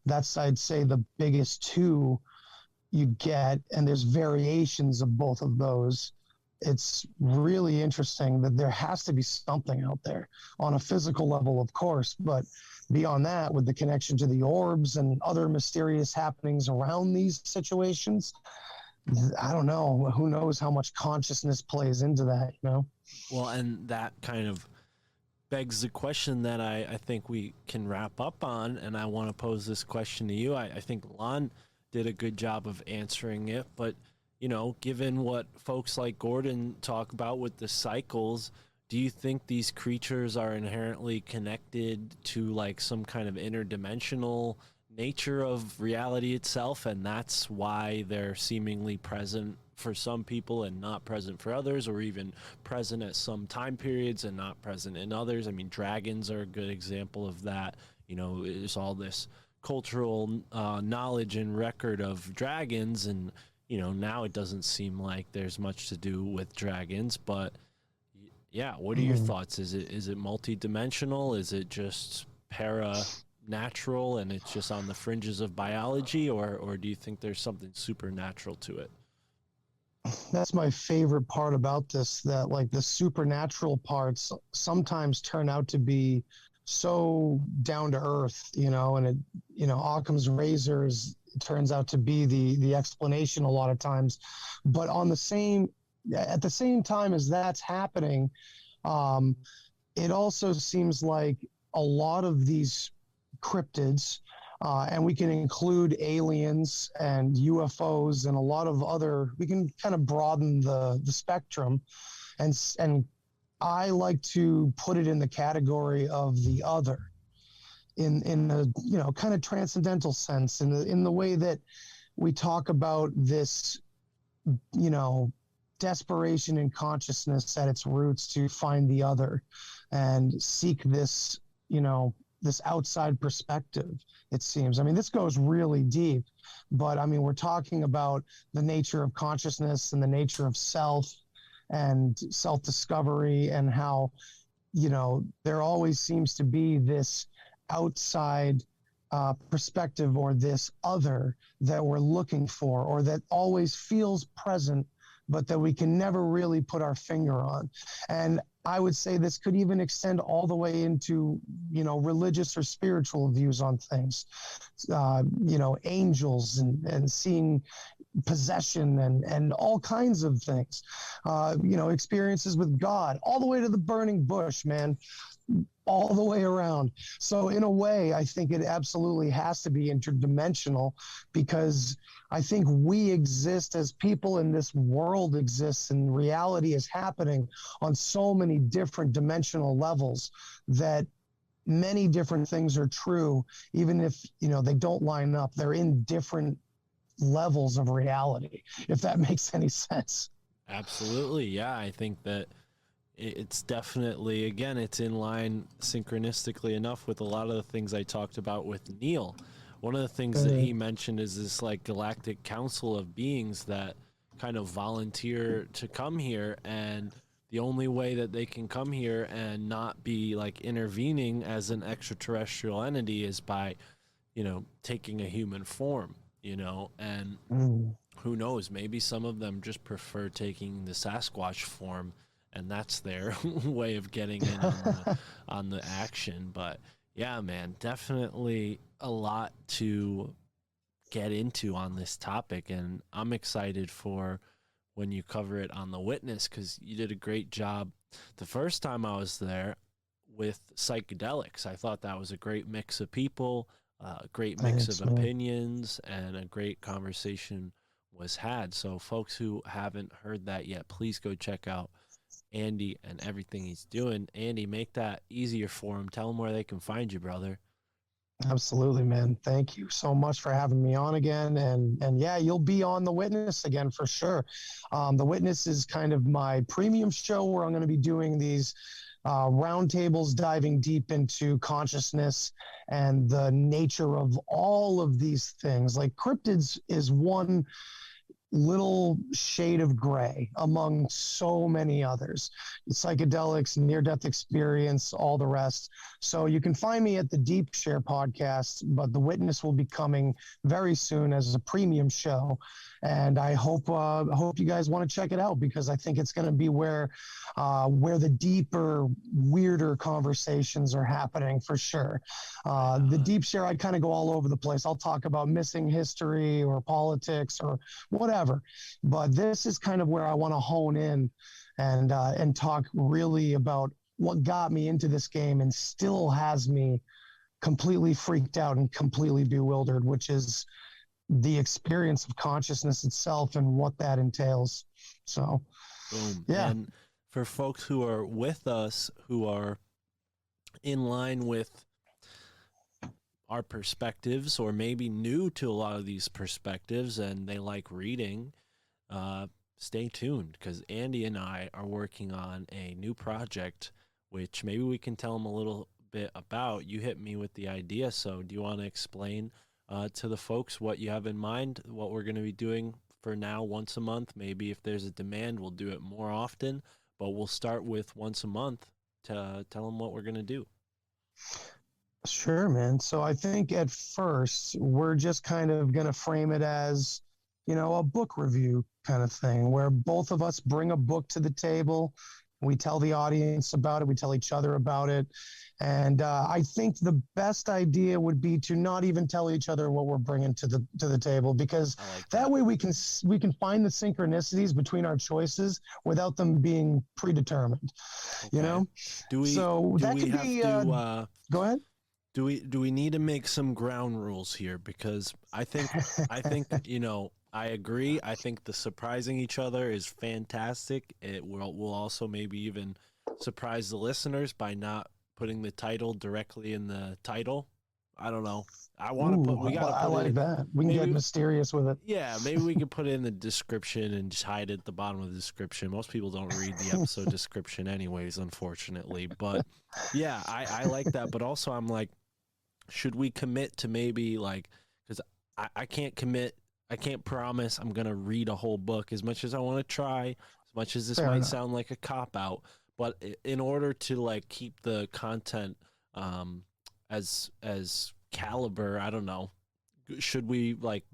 That's, I'd say, the biggest two you get, and there's variations of both of those. It's really interesting that there has to be something out there on a physical level, of course, but beyond that, with the connection to the orbs and other mysterious happenings around these situations, I don't know. Who knows how much consciousness plays into that, Well, and that kind of begs the question that I think we can wrap up on, and I want to pose this question to you. I think Lon did a good job of answering it, but given what folks like Gordon talk about with the cycles, do you think these creatures are inherently connected to like some kind of interdimensional nature of reality itself, and that's why they're seemingly present for some people and not present for others, or even present at some time periods and not present in others? I mean, dragons are a good example of that. There's all this cultural knowledge and record of dragons, and now it doesn't seem like there's much to do with dragons. But yeah, what are your thoughts? Is it multi-dimensional? Is it just natural and it's just on the fringes of biology, or do you think there's something supernatural to it? That's my favorite part about this, that like the supernatural parts sometimes turn out to be so down to earth, and it, Occam's razors turns out to be the explanation a lot of times. But at the same time as that's happening, it also seems like a lot of these cryptids, and we can include aliens and UFOs and a lot of other, we can kind of broaden the spectrum, and I like to put it in the category of the other, in a kind of transcendental sense, in the way that we talk about this, desperation in consciousness at its roots to find the other and seek this, this outside perspective, it seems. I mean, this goes really deep, but I mean, we're talking about the nature of consciousness and the nature of self and self-discovery, and how, there always seems to be this outside perspective, or this other that we're looking for, or that always feels present, but that we can never really put our finger on. And I would say this could even extend all the way into, religious or spiritual views on things, angels and seeing possession and all kinds of things, experiences with God, all the way to the burning bush, man. all the way around. So in a way, I think it absolutely has to be interdimensional, because I think we exist as people, and this world exists, and reality is happening on so many different dimensional levels that many different things are true, even if, they don't line up. They're in different levels of reality, if that makes any sense. Absolutely. Yeah, I think that it's definitely, again, it's in line synchronistically enough with a lot of the things I talked about with Neil. One of the things that he mentioned is this like galactic council of beings that kind of volunteer to come here, and the only way that they can come here and not be like intervening as an extraterrestrial entity is by, taking a human form, and who knows, maybe some of them just prefer taking the Sasquatch form, and that's their way of getting in on the action. But yeah, man, definitely a lot to get into on this topic, and I'm excited for when you cover it on The Witness, because you did a great job the first time I was there with psychedelics. I thought that was a great mix of people, a great mix of opinions, and a great conversation was had. So folks who haven't heard that yet, please go check out Andy and everything he's doing. Andy, make that easier for him. Tell them where they can find you, brother. Absolutely, man. Thank you so much for having me on again. And yeah, you'll be on The Witness again for sure. The Witness is kind of my premium show where I'm going to be doing these roundtables, diving deep into consciousness and the nature of all of these things. Like cryptids is one little shade of gray among so many others. Psychedelics, near-death experience, all the rest. So you can find me at the Deep Share podcast, but The Witness will be coming very soon as a premium show. And I hope you guys want to check it out, because I think it's going to be where the deeper, weirder conversations are happening for sure. The Deep Share, I kind of go all over the place. I'll talk about missing history or politics or whatever. But this is kind of where I want to hone in and talk really about what got me into this game and still has me completely freaked out and completely bewildered, which is the experience of consciousness itself and what that entails. So, boom. Yeah. And for folks who are with us, who are in line with our perspectives, or maybe new to a lot of these perspectives and they like reading, stay tuned, because Andy and I are working on a new project, which maybe we can tell them a little bit about. You hit me with the idea, so do you want to explain to the folks what you have in mind, what we're going to be doing for now once a month? Maybe if there's a demand, we'll do it more often, but we'll start with once a month to tell them what we're going to do. Sure, man. So I think at first we're just kind of going to frame it as, a book review kind of thing, where both of us bring a book to the table. We tell the audience about it. We tell each other about it. And I think the best idea would be to not even tell each other what we're bringing to the table, because that way we can find the synchronicities between our choices without them being predetermined. Okay. Go ahead. Do we need to make some ground rules here? Because I think I agree. I think the surprising each other is fantastic. It will also maybe even surprise the listeners by not putting the title directly in the title. I don't know. I like that. We can get mysterious with it. Yeah, maybe we could put it in the description and just hide it at the bottom of the description. Most people don't read the episode description anyways, unfortunately. But yeah, I like that. But also I'm like, should we commit to maybe like, because I can't commit. I can't promise I'm going to read a whole book, as much as I want to try, as much as this might sound like a cop-out. But in order to like keep the content as caliber, I don't know, should we like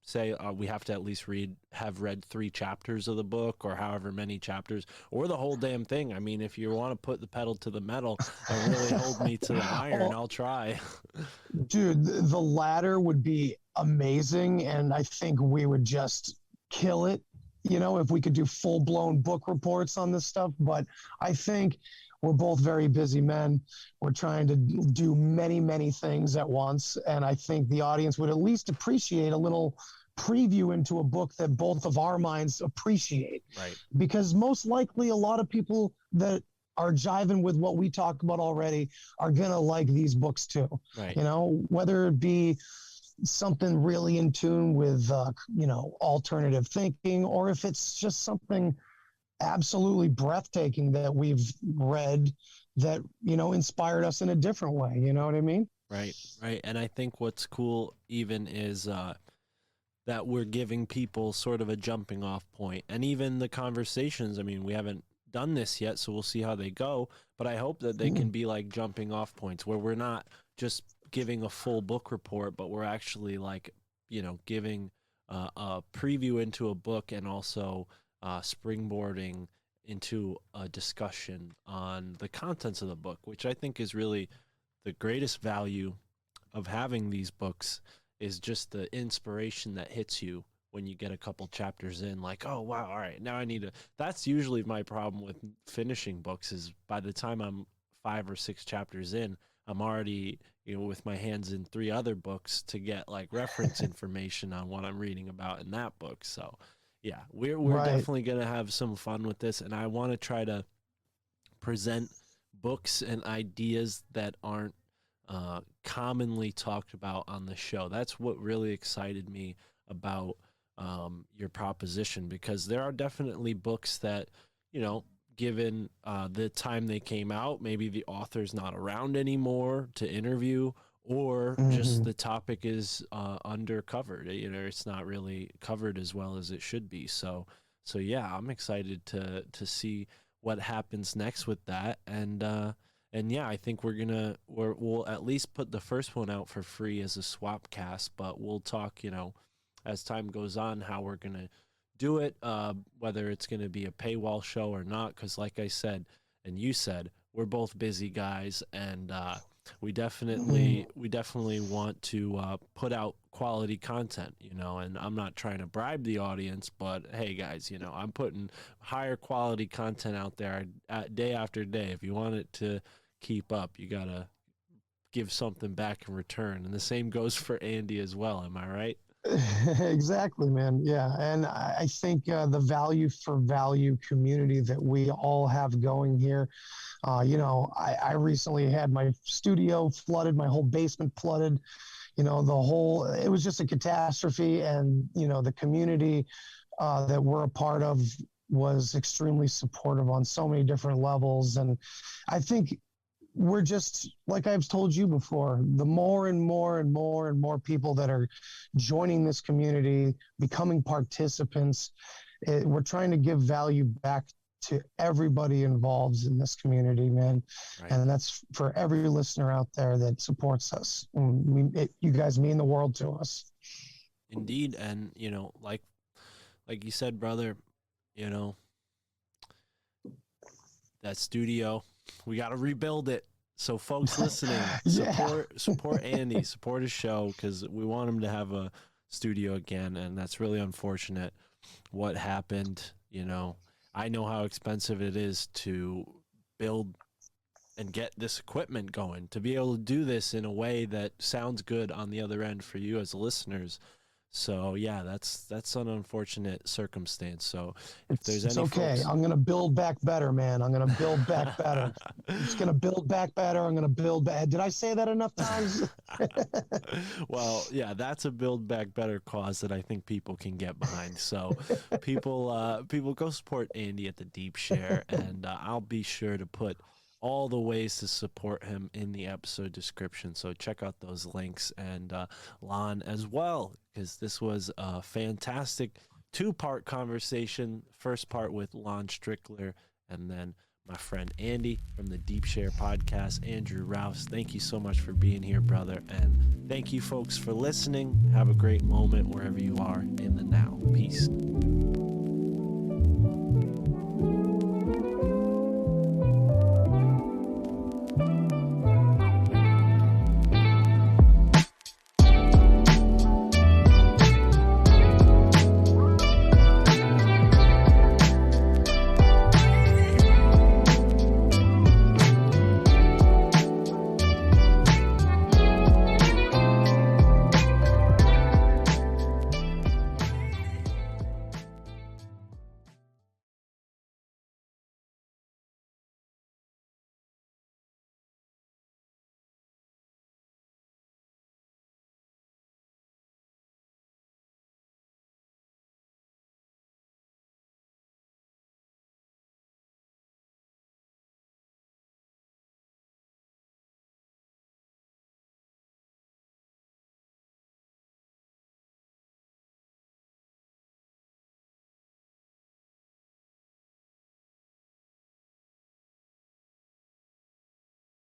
say we have to at least have read 3 chapters of the book, or however many chapters, or the whole damn thing? I mean, if you want to put the pedal to the metal and really hold me to the iron, I'll try. Dude, the latter would be amazing, and I think we would just kill it, if we could do full-blown book reports on this stuff. But I think we're both very busy men. We're trying to do many things at once. And I think the audience would at least appreciate a little preview into a book that both of our minds appreciate. Right. Because most likely a lot of people that are jiving with what we talk about already are going to like these books too. Right. You know, whether it be something really in tune with, alternative thinking, or if it's just something absolutely breathtaking that we've read that, inspired us in a different way. You know what I mean? Right. And I think what's cool even is that we're giving people sort of a jumping off point, and even the conversations. I mean, we haven't done this yet, so we'll see how they go, but I hope that they can be like jumping off points where we're not just giving a full book report, but we're actually like, giving a preview into a book, and also springboarding into a discussion on the contents of the book, which I think is really the greatest value of having these books, is just the inspiration that hits you when you get a couple chapters in, like, oh, wow, all right, now I need to. That's usually my problem with finishing books, is by the time I'm 5 or 6 chapters in, I'm already, with my hands in 3 other books to get like reference information on what I'm reading about in that book. So yeah, we're Right. definitely going to have some fun with this. And I want to try to present books and ideas that aren't commonly talked about on the show. That's what really excited me about your proposition, because there are definitely books that, given the time they came out, maybe the author's not around anymore to interview, or just the topic is undercovered. It's not really covered as well as it should be. So yeah, I'm excited to see what happens next with that. And yeah, I think we'll at least put the first one out for free as a swap cast, but we'll talk, as time goes on, how we're going to do it, whether it's going to be a paywall show or not. Because like I said, and you said, we're both busy guys, and we definitely want to put out quality content, and I'm not trying to bribe the audience, but hey guys, I'm putting higher quality content out there day after day. If you want it to keep up, you got to give something back in return. And the same goes for Andy as well. Am I right? Exactly, man. Yeah. And I think the value for value community that we all have going here, I recently had my studio flooded, my whole basement flooded, it was just a catastrophe. And, the community that we're a part of was extremely supportive on so many different levels. And I think we're just, like I've told you before, the more and more people that are joining this community, becoming participants, we're trying to give value back to everybody involved in this community, man. Right. And that's for every listener out there that supports us. You guys mean the world to us. Indeed. And, like you said, brother, that studio, we got to rebuild it. So folks listening, support Andy, support his show, because we want him to have a studio again. And that's really unfortunate what happened. I know how expensive it is to build and get this equipment going, to be able to do this in a way that sounds good on the other end for you as listeners. So yeah, that's an unfortunate circumstance. So if there's any, it's okay. folks... I'm gonna build back better, man. I'm gonna build back better. I'm just gonna build back better. I'm gonna build back. Did I say that enough times? Well, yeah, that's a build back better cause that I think people can get behind. So people go support Andy at the Deep Share, and I'll be sure to put all the ways to support him in the episode description. So check out those links, and Lon as well, because this was a fantastic 2-part conversation. First part with Lon Strickler, and then my friend Andy from the Deep Share podcast, Andrew Rouse. Thank you so much for being here, brother. And thank you folks for listening. Have a great moment wherever you are in the now. Peace.